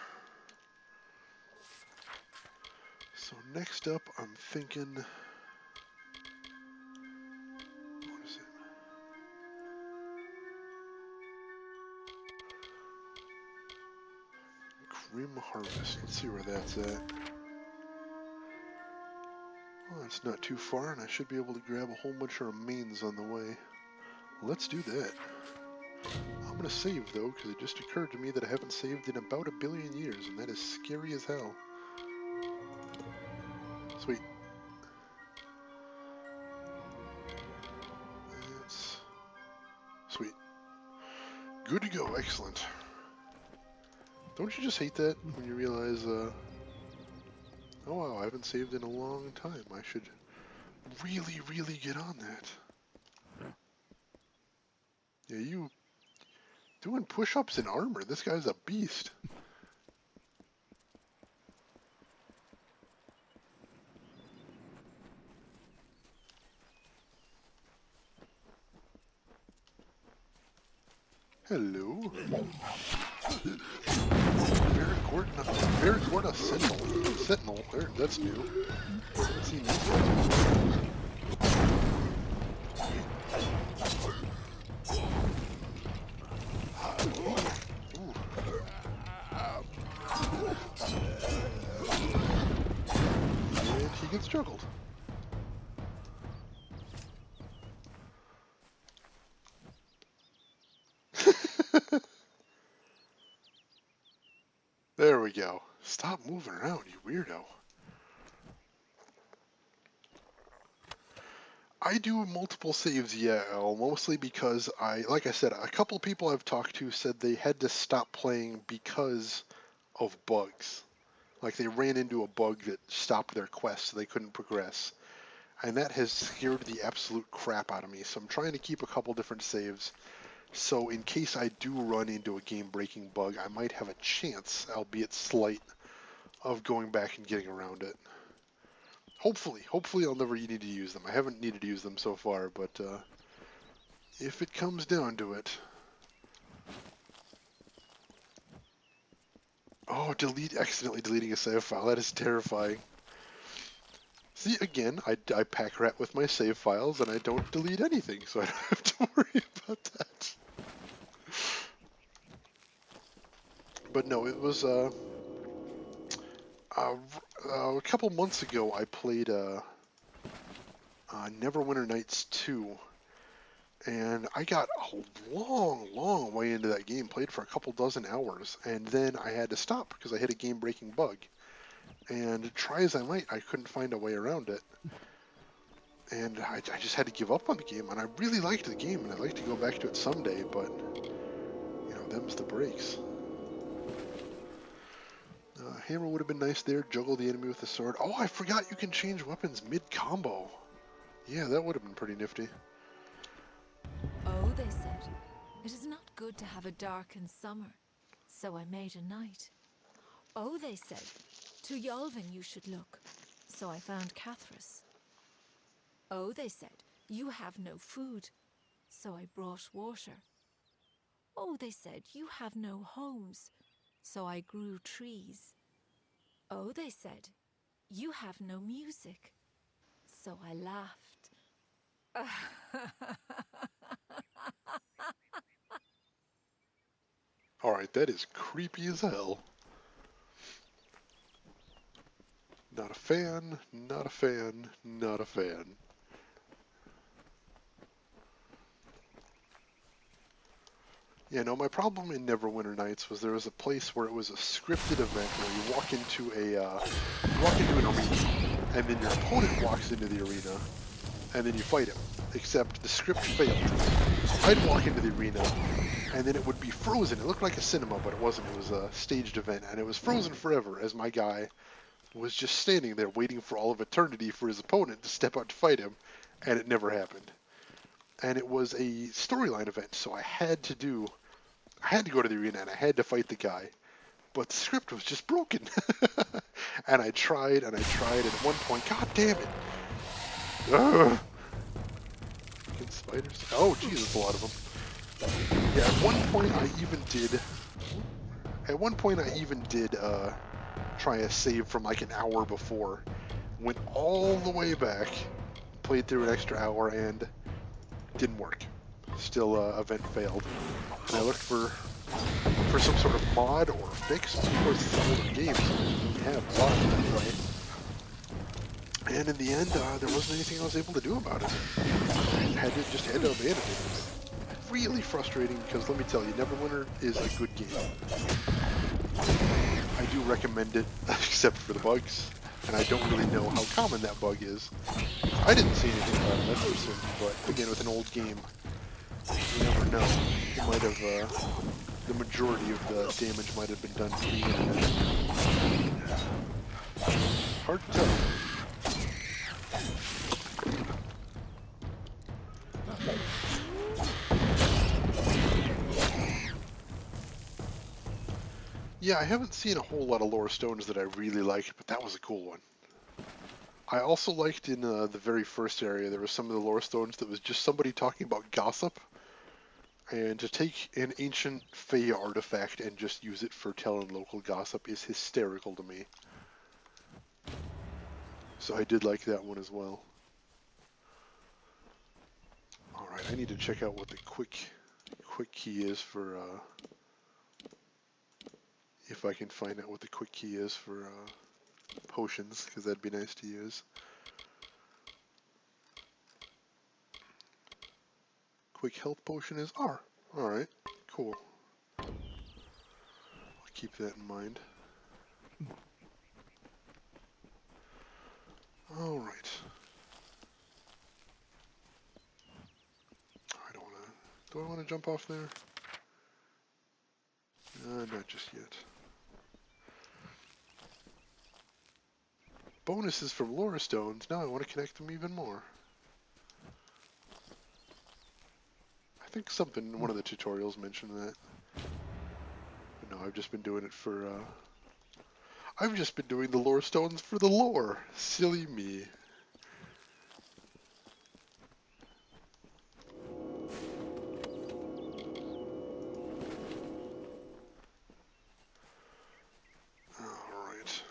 So next up, I'm thinking... What is it? Grim Harvest. Let's see where that's at. Well, it's not too far, and I should be able to grab a whole bunch of remains on the way. Let's do that. I'm going to save, though, because it just occurred to me that I haven't saved in about 1 billion years, and that is scary as hell. Sweet. That's... Sweet. Good to go. Excellent. Don't you just hate that when you realize, Oh wow, I haven't saved in a long time. I should really, really get on that. Yeah, you doing push-ups in armor. This guy's a beast. Hello. Varicordna Sentinel. Sentinel. That's new. I haven't seen these guys. Ooh. And he gets juggled. There we go. Stop moving around, you weirdo. I do multiple saves, yeah, mostly because like I said, a couple people I've talked to said they had to stop playing because of bugs. Like they ran into a bug that stopped their quest so they couldn't progress. And that has scared the absolute crap out of me. So I'm trying to keep a couple different saves. So in case I do run into a game-breaking bug, I might have a chance, albeit slight, of going back and getting around it. Hopefully I'll never need to use them. I haven't needed to use them so far, but if it comes down to it. Oh, accidentally deleting a save file. That is terrifying. See, again, I pack rat with my save files, and I don't delete anything, so I don't have to worry about that. But no, it was a couple months ago I played Neverwinter Nights 2, and I got a long way into that game, played for a couple dozen hours, and then I had to stop because I hit a game-breaking bug. And try as I might, I couldn't find a way around it. And I just had to give up on the game, and I really liked the game, and I'd like to go back to it someday, but, you know, them's the breaks. Hammer would have been nice there, juggle the enemy with the sword. Oh, I forgot you can change weapons mid-combo. Yeah, that would have been pretty nifty. Oh, they said, it is not good to have a darkened summer, so I made a night. Oh, they said, to Yalvin you should look, so I found Cathras. Oh, they said, you have no food, so I brought water. Oh, they said, you have no homes, so I grew trees. Oh, they said, you have no music, so I laughed. Alright, that is creepy as hell. Not a fan, not a fan, not a fan. Yeah, no, my problem in Neverwinter Nights was there was a place where it was a scripted event where you walk into an arena, and then your opponent walks into the arena, and then you fight him. Except the script failed. I'd walk into the arena, and then it would be frozen. It looked like a cinema, but it wasn't. It was a staged event, and it was frozen forever as my guy was just standing there waiting for all of eternity for his opponent to step out to fight him, and it never happened. And it was a storyline event, so I had to go to the arena and I had to fight the guy, but the script was just broken. And I tried, and at one point, god damn it! Ugh. Fucking spiders. Oh, jeez, that's a lot of them. Yeah, at one point I even did try a save from like an hour before. Went all the way back, played through an extra hour, and didn't work. Still, event failed. And I looked for some sort of mod or fix. Of course, it's an older game, so we didn't have mods anyway. And in the end, there wasn't anything I was able to do about it. I just had to abandon it. Really frustrating because, let me tell you, Neverwinter is a good game. I do recommend it, except for the bugs. And I don't really know how common that bug is. I didn't see anything about it, that's for certain, but again, with an old game, you never know. It might have, the majority of the damage might have been done to the internet. Hard to tell. Yeah, I haven't seen a whole lot of lore stones that I really liked, but that was a cool one. I also liked in the very first area, there was some of the lore stones that was just somebody talking about gossip, and to take an ancient Fey artifact and just use it for telling local gossip is hysterical to me. So I did like that one as well. Alright, I need to check out what the quick key is for, if I can find out what the quick key is for potions, because that'd be nice to use. Quick health potion is R. Alright, cool. I'll keep that in mind. Alright. Do I want to jump off there? Not just yet. Bonuses from lore stones. Now I want to connect them even more. I think something in one of the tutorials mentioned that. But no, I've just been doing it for, I've just been doing the lore stones for the lore. Silly me. Alright.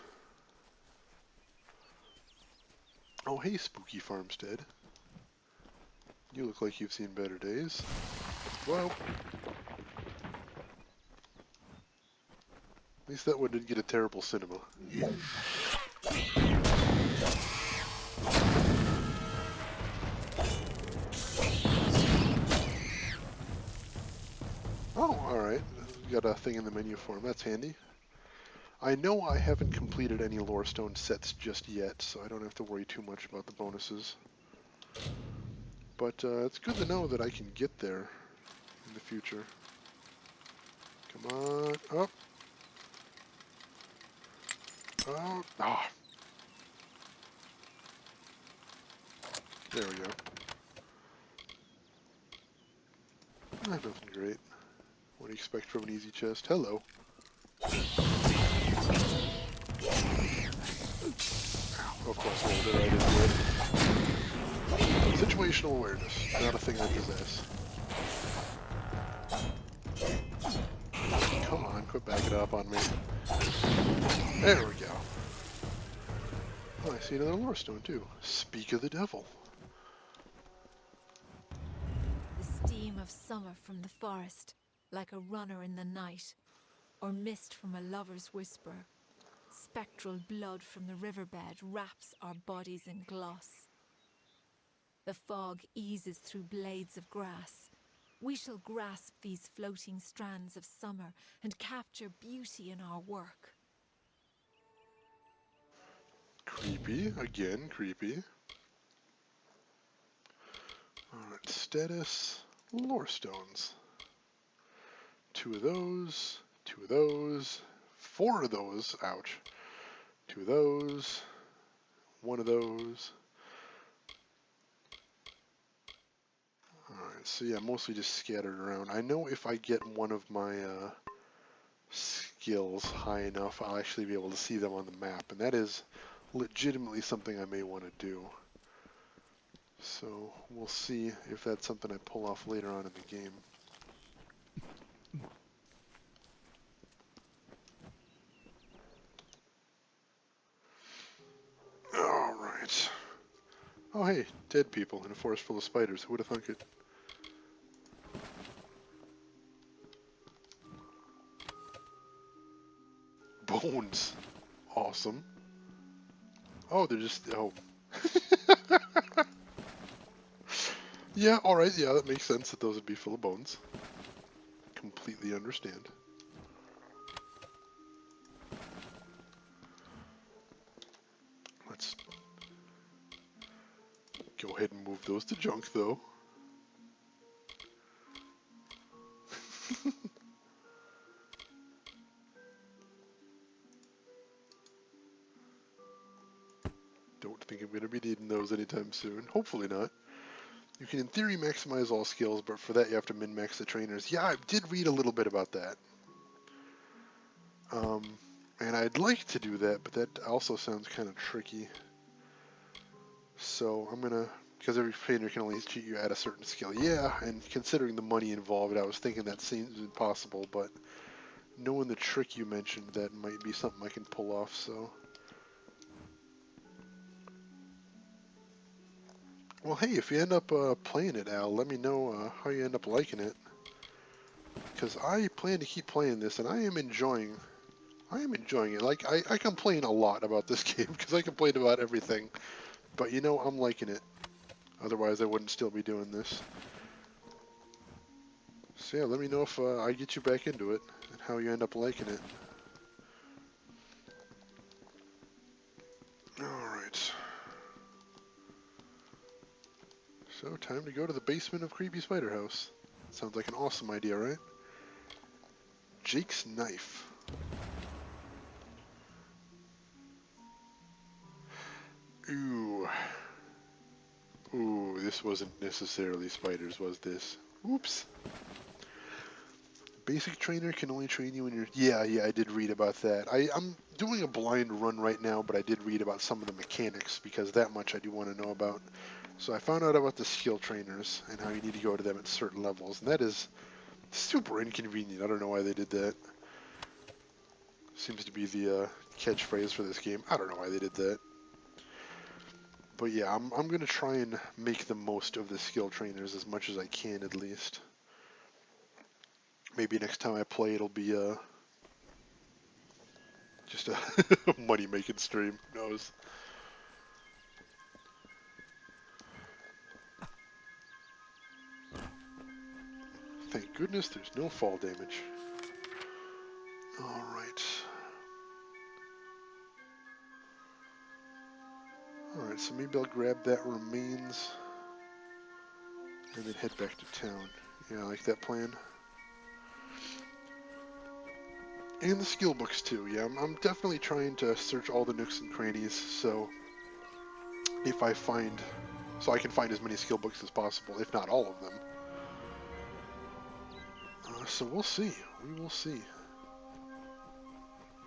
Oh, hey, Spooky Farmstead. You look like you've seen better days. Well, at least that one didn't get a terrible cinema. Oh, alright. Got a thing in the menu for him. That's handy. I know I haven't completed any lore stone sets just yet, so I don't have to worry too much about the bonuses. But it's good to know that I can get there in the future. Come on, up. Oh, ah. There we go. Nothing great. What do you expect from an easy chest? Hello. Of course, rolled it right into it. Situational awareness, not a thing I possess. Come on, quit backing up on me. There we go. Oh, I see another lore stone too. Speak of the devil. The steam of summer from the forest, like a runner in the night, or mist from a lover's whisper. Spectral blood from the riverbed wraps our bodies in gloss. The fog eases through blades of grass. We shall grasp these floating strands of summer and capture beauty in our work. Creepy, again, creepy. Alright, status, lore stones. 2 of those, 2 of those, 4 of those, ouch. 2 of those, 1 of those. Alright, so yeah, mostly just scattered around. I know if I get one of my skills high enough, I'll actually be able to see them on the map, and that is legitimately something I may want to do. So we'll see if that's something I pull off later on in the game. Alright. Oh hey, dead people in a forest full of spiders. Who would have thunk it? Bones. Awesome. Oh, they're just... oh. Yeah, alright, yeah, that makes sense that those would be full of bones. Completely understand. Let's go ahead and move those to junk, though. think I'm going to be needing those anytime soon. Hopefully not. You can, in theory, maximize all skills, but for that you have to min-max the trainers. Yeah, I did read a little bit about that. And I'd like to do that, but that also sounds kind of tricky. So I'm going to, because every trainer can only cheat you at a certain skill. Yeah, and considering the money involved, I was thinking that seems impossible, but knowing the trick you mentioned, that might be something I can pull off, so. Well, hey, if you end up playing it, Al, let me know how you end up liking it. Because I plan to keep playing this, and I am enjoying it. Like, I complain a lot about this game, because I complain about everything. But, you know, I'm liking it. Otherwise, I wouldn't still be doing this. So, yeah, let me know if I get you back into it, and how you end up liking it. Alright. So, time to go to the basement of Creepy Spider House. Sounds like an awesome idea, right? Jake's knife. Ooh. Ooh, this wasn't necessarily spiders, was this? Oops. Basic trainer can only train you when you're... Yeah, I did read about that. I'm doing a blind run right now, but I did read about some of the mechanics, because that much I do want to know about. So I found out about the skill trainers, and how you need to go to them at certain levels, and that is super inconvenient. I don't know why they did that. Seems to be the catchphrase for this game. I don't know why they did that. But yeah, I'm going to try and make the most of the skill trainers as much as I can, at least. Maybe next time I play it'll be just a money-making stream. Who knows? Thank goodness there's no fall damage. Alright. Alright, so maybe I'll grab that remains and then head back to town. Yeah, I like that plan. And the skill books too, yeah. I'm definitely trying to search all the nooks and crannies, so if I find... So I can find as many skill books as possible, if not all of them. So we'll see. We will see.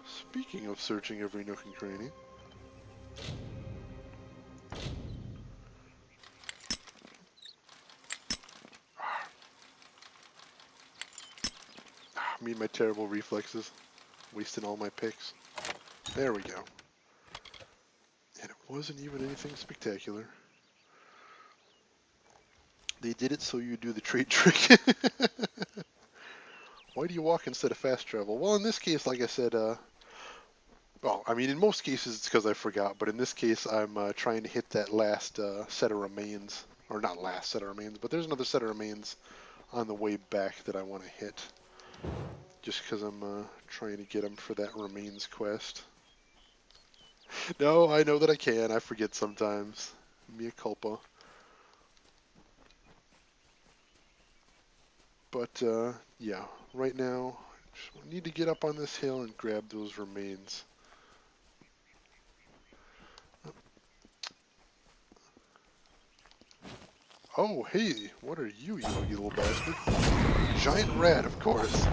Speaking of searching every nook and cranny... Me and my terrible reflexes. Wasting all my picks. There we go. And it wasn't even anything spectacular. They did it so you do the trait trick. Why do you walk instead of fast travel? Well, in this case, like I said, well, I mean, in most cases it's because I forgot, but in this case I'm trying to hit that last set of remains. Or not last set of remains, but there's another set of remains on the way back that I want to hit. Just because I'm trying to get them for that remains quest. No, I know that I can. I forget sometimes. Mea culpa. But, yeah, right now, just need to get up on this hill and grab those remains. Oh, hey, what are you ugly little bastard? Giant rat, of course.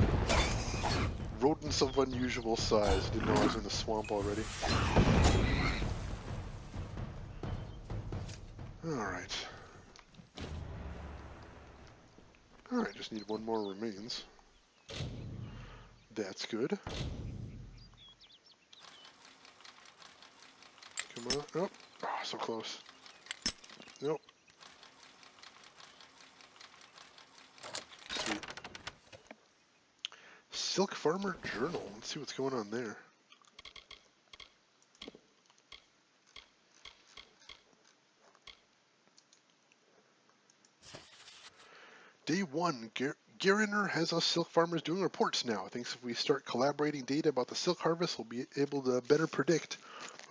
Rodents of unusual size. Didn't know I was in the swamp already. Alright. Alright, just need one more remains. That's good. Come on. Oh, oh, so close. Nope. Sweet. Silk Farmer Journal. Let's see what's going on there. Day 1, Gariner has us silk farmers doing reports now. Thinks if we start collaborating data about the silk harvest, we'll be able to better predict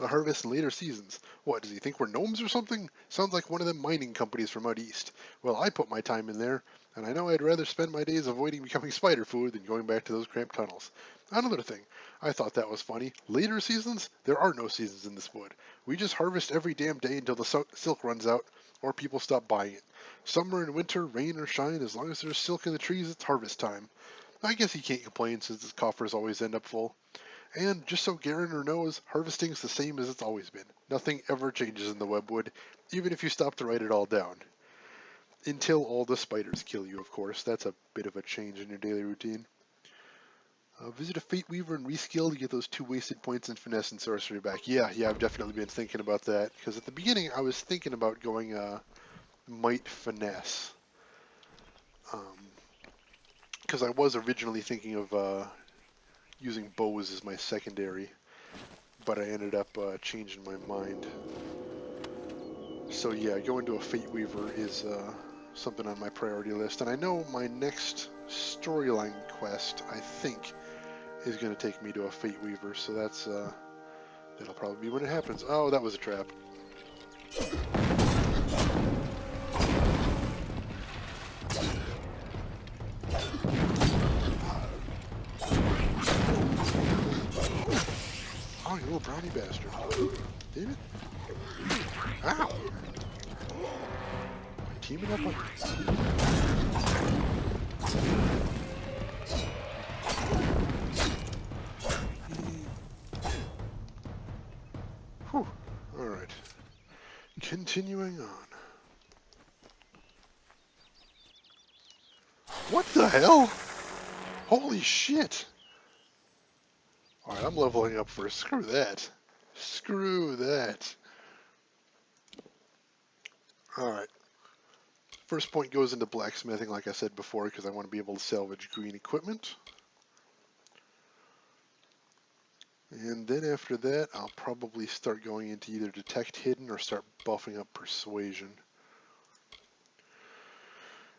the harvest in later seasons. What, does he think we're gnomes or something? Sounds like one of them mining companies from out east. Well, I put my time in there, and I know I'd rather spend my days avoiding becoming spider food than going back to those cramped tunnels. Another thing, I thought that was funny. Later seasons? There are no seasons in this wood. We just harvest every damn day until the silk runs out, or people stop buying it. Summer and winter, rain or shine, as long as there's silk in the trees, it's harvest time. I guess he can't complain since his coffers always end up full. And just so Gariner knows, harvesting's the same as it's always been. Nothing ever changes in the webwood, even if you stop to write it all down. Until all the spiders kill you, of course. That's a bit of a change in your daily routine. Visit a Fate Weaver and reskill to get those 2 wasted points in Finesse and Sorcery back. Yeah, I've definitely been thinking about that. Because at the beginning, I was thinking about going Might Finesse. Because I was originally thinking of using bows as my secondary, but I ended up changing my mind. So yeah, going to a Fate Weaver is something on my priority list, and I know my next storyline quest, I think, is going to take me to a Fate Weaver, so that'll probably be when it happens. Oh, that was a trap. Oh, you little brownie bastard. Damn it. Ow! I'm teaming up on Whew. Alright. Continuing on. What the hell? Holy shit! Alright, I'm leveling up first. Screw that. Screw that. Alright. First point goes into blacksmithing, like I said before, because I want to be able to salvage green equipment. And then after that, I'll probably start going into either detect hidden or start buffing up persuasion.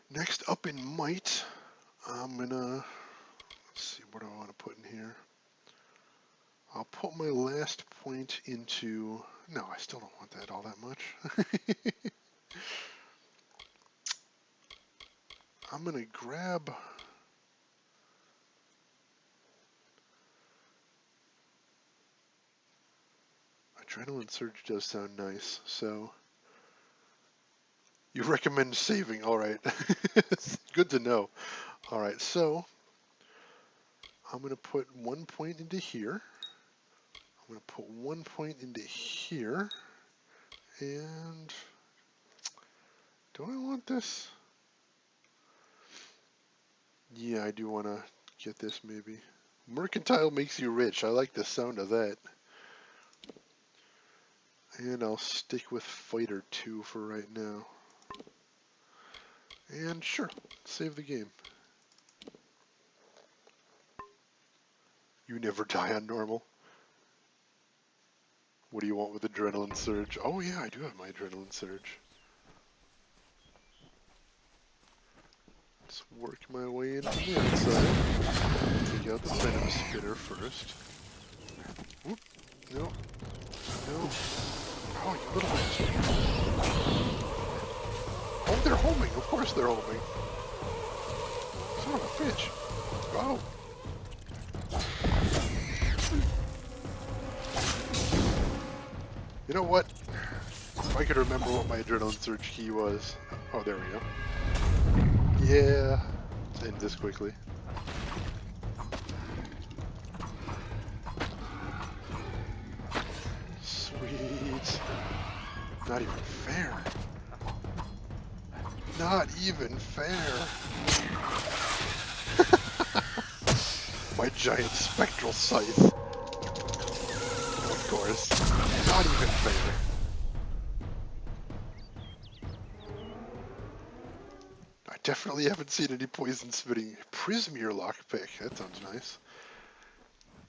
Next up in might, I'm gonna, let's see, what do I want to put in here? I'll put my last point into, no, I still don't want that all that much. I'm gonna grab, Adrenaline Surge does sound nice, so you recommend saving, alright. Good to know. Alright, so I'm going to put 1 point into here. I'm going to put 1 point into here. And do I want this? Yeah, I do want to get this maybe. Mercantile makes you rich. I like the sound of that. And I'll stick with Fighter 2 for right now. And sure, save the game. You never die on normal. What do you want with Adrenaline Surge? Oh yeah, I do have my Adrenaline Surge. Let's work my way into the inside. Take out the Venom Spitter first. Whoop. No. No. Oh, you little bastard. Oh, they're homing. Of course they're homing. Son of a bitch. Oh. You know what? If I could remember what my Adrenaline Surge key was. Oh, there we go. Yeah. Let's end this quickly. Sweet. Not even fair. Not even fair. My giant spectral scythe. Of course. Not even fair. I definitely haven't seen any poison spitting. Prismeer lockpick. That sounds nice.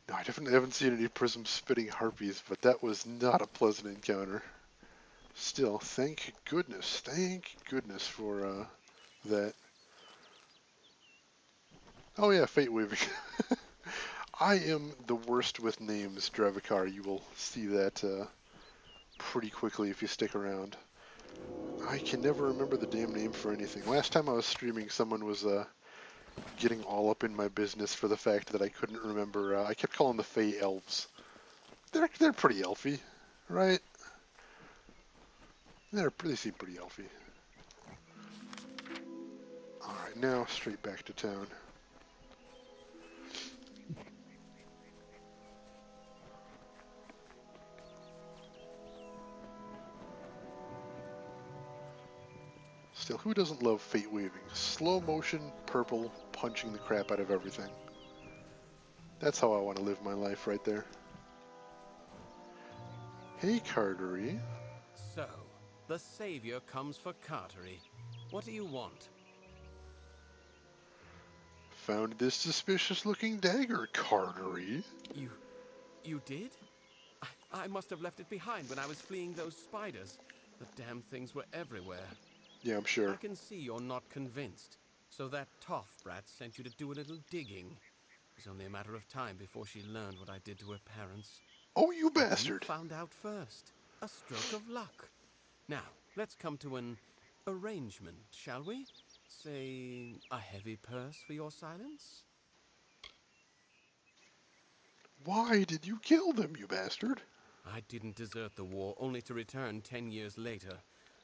No, I definitely haven't seen any prism spitting harpies, but that was not a pleasant encounter. Still, thank goodness for that. Oh yeah, fate weaving. I am the worst with names, Dravikar. You will see that pretty quickly if you stick around. I can never remember the damn name for anything. Last time I was streaming, someone was getting all up in my business for the fact that I couldn't remember. I kept calling the Fey elves. They're pretty elfy, right? They seem pretty elfy. All right, now straight back to town. Still, who doesn't love fate weaving? Slow motion, purple, punching the crap out of everything. That's how I want to live my life right there. Hey, Cartery. So, the savior comes for Cartery. What do you want? Found this suspicious-looking dagger, Cartery. You did? I must have left it behind when I was fleeing those spiders. The damn things were everywhere. Yeah, I'm sure. I can see you're not convinced. So that toff brat sent you to do a little digging. It was only a matter of time before she learned what I did to her parents. Oh, you But bastard! you found out first. A stroke of luck. Now, let's come to an arrangement, shall we? Say, a heavy purse for your silence? Why did you kill them, you bastard? I didn't desert the war only to return 10 years later.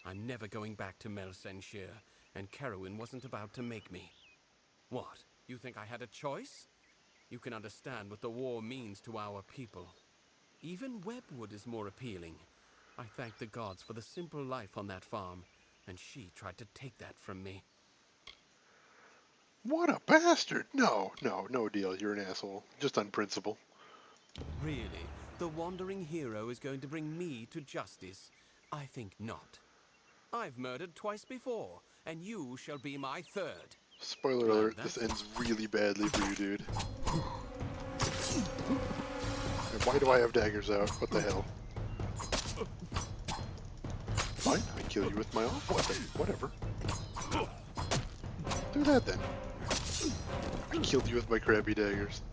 I'm never going back to Melsenshire, and Carowin wasn't about to make me. What? You think I had a choice? You can understand what the war means to our people. Even Webwood is more appealing. I thank the gods for the simple life on that farm, and she tried to take that from me. What a bastard! No deal. You're an asshole. Just on principle. Really? The wandering hero is going to bring me to justice? I think not. I've murdered twice before, and you shall be my third. Spoiler alert, this ends really badly for you, dude. And why do I have daggers out? What the hell? Fine, I kill you with my off weapon. Whatever. Do that then. I killed you with my crappy daggers.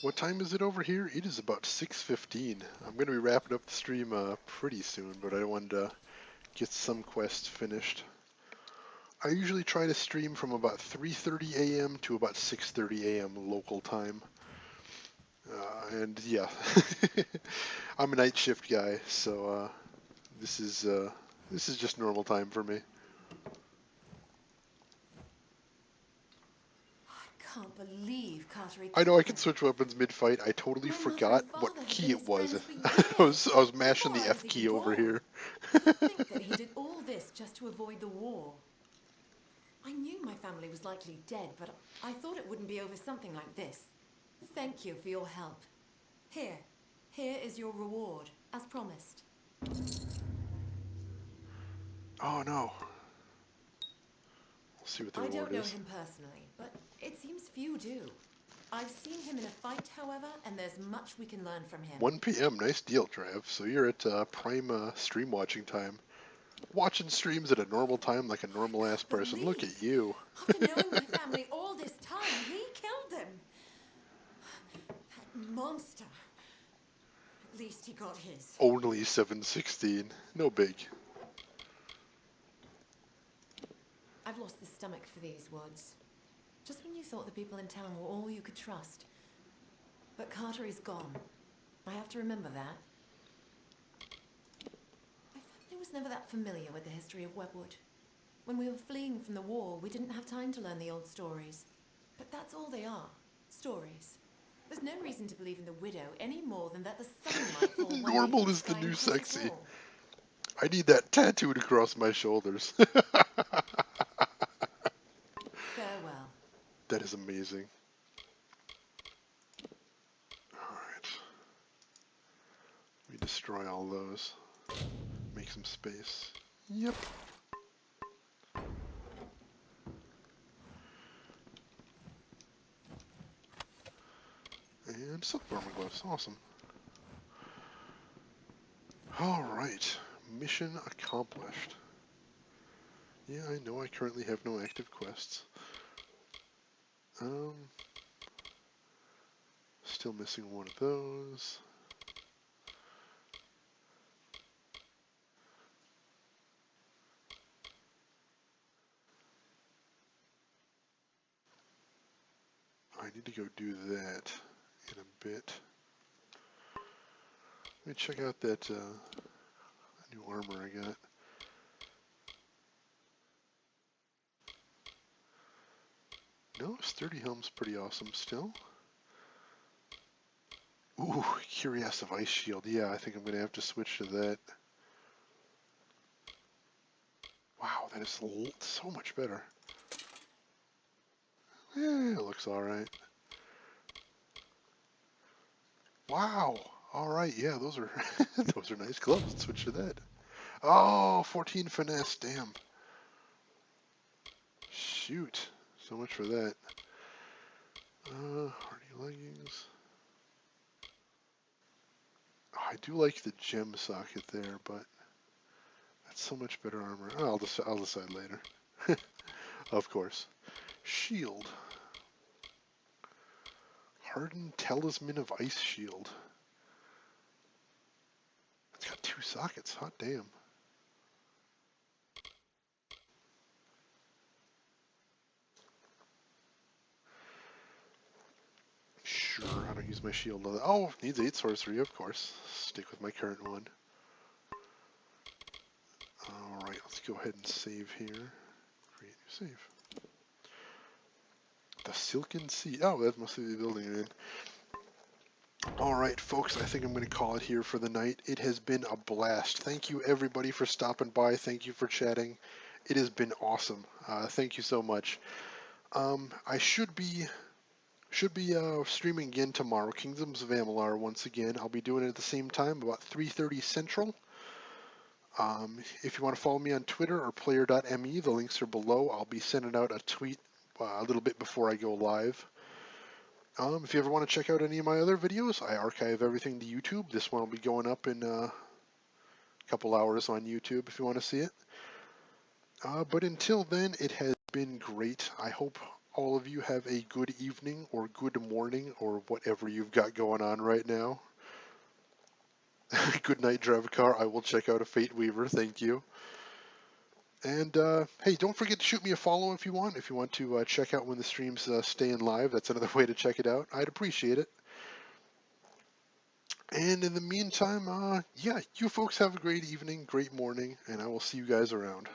What time is it over here? It is about 6:15. I'm going to be wrapping up the stream pretty soon, but I wanted to get some quests finished. I usually try to stream from about 3:30 a.m. to about 6:30 a.m. local time. And yeah, I'm a night shift guy, so this is just normal time for me. I can't believe Cartery. I know I can switch weapons mid-fight. I totally forgot what key it was. I was mashing the F key over here. Think that he did all this just to avoid the war. I knew my family was likely dead, but I thought it wouldn't be over something like this. Thank you for your help. Here is your reward, as promised. Oh no. We'll see what the I reward don't know is. him personally, but it seems few do. I've seen him in a fight, however, and there's much we can learn from him. 1 p.m. Nice deal, Trav. So you're at prime stream watching time. Watching streams at a normal time like a normal ass person. Look at you. After knowing my family all this time, he killed them. That monster. At least he got his. Only 7:16. No big. I've lost the stomach for these woods. Just when you thought the people in town were all you could trust. But Carter is gone. I have to remember that. My family was never that familiar with the history of Webwood. When we were fleeing from the war, we didn't have time to learn the old stories. But that's all they are. Stories. There's no reason to believe in the widow any more than that the sun might fall one day Normal from is the sky new and kill us sexy. all. I need that tattooed across my shoulders. Farewell. That is amazing. Alright. Let me destroy all those. Make some space. Yep. And silk armor gloves. Awesome. Alright. Mission accomplished. Yeah, I know I currently have no active quests. Still missing one of those. I need to go do that in a bit. Let me check out that new armor I got. No, sturdy helm's pretty awesome still. Ooh, Curious of Ice Shield. Yeah, I think I'm going to have to switch to that. Wow, that is so much better. Yeah, it looks alright. Wow. Alright, yeah, those are those are nice gloves. Let's switch to that. Oh, 14 finesse, damn. Shoot. So much for that. Hardy leggings. Oh, I do like the gem socket there, but that's so much better armor. Oh, I'll decide later. Of course. Shield. Hardened Talisman of Ice Shield. It's got 2 sockets. Hot damn. Sure, I don't use my shield. Oh, needs 8 sorcery, of course. Stick with my current one. Alright, let's go ahead and save here. Create new save. The Silken Sea. Oh, that must be the building I'm in. Alright, folks, I think I'm going to call it here for the night. It has been a blast. Thank you, everybody, for stopping by. Thank you for chatting. It has been awesome. Thank you so much. I should be streaming again tomorrow, Kingdoms of Amalur once again. I'll be doing it at the same time, about 3:30 Central. If you want to follow me on Twitter or player.me, the links are below. I'll be sending out a tweet a little bit before I go live. If you ever want to check out any of my other videos, I archive everything to YouTube. This one will be going up in a couple hours on YouTube if you want to see it. But until then, it has been great. I hope all of you have a good evening or good morning or whatever you've got going on right now. Good night, Dravacar. I will check out a Fate Weaver. Thank you. And hey, don't forget to shoot me a follow if you want. If you want to check out when the streams stay in live, that's another way to check it out. I'd appreciate it. And in the meantime, yeah, you folks have a great evening, great morning, and I will see you guys around.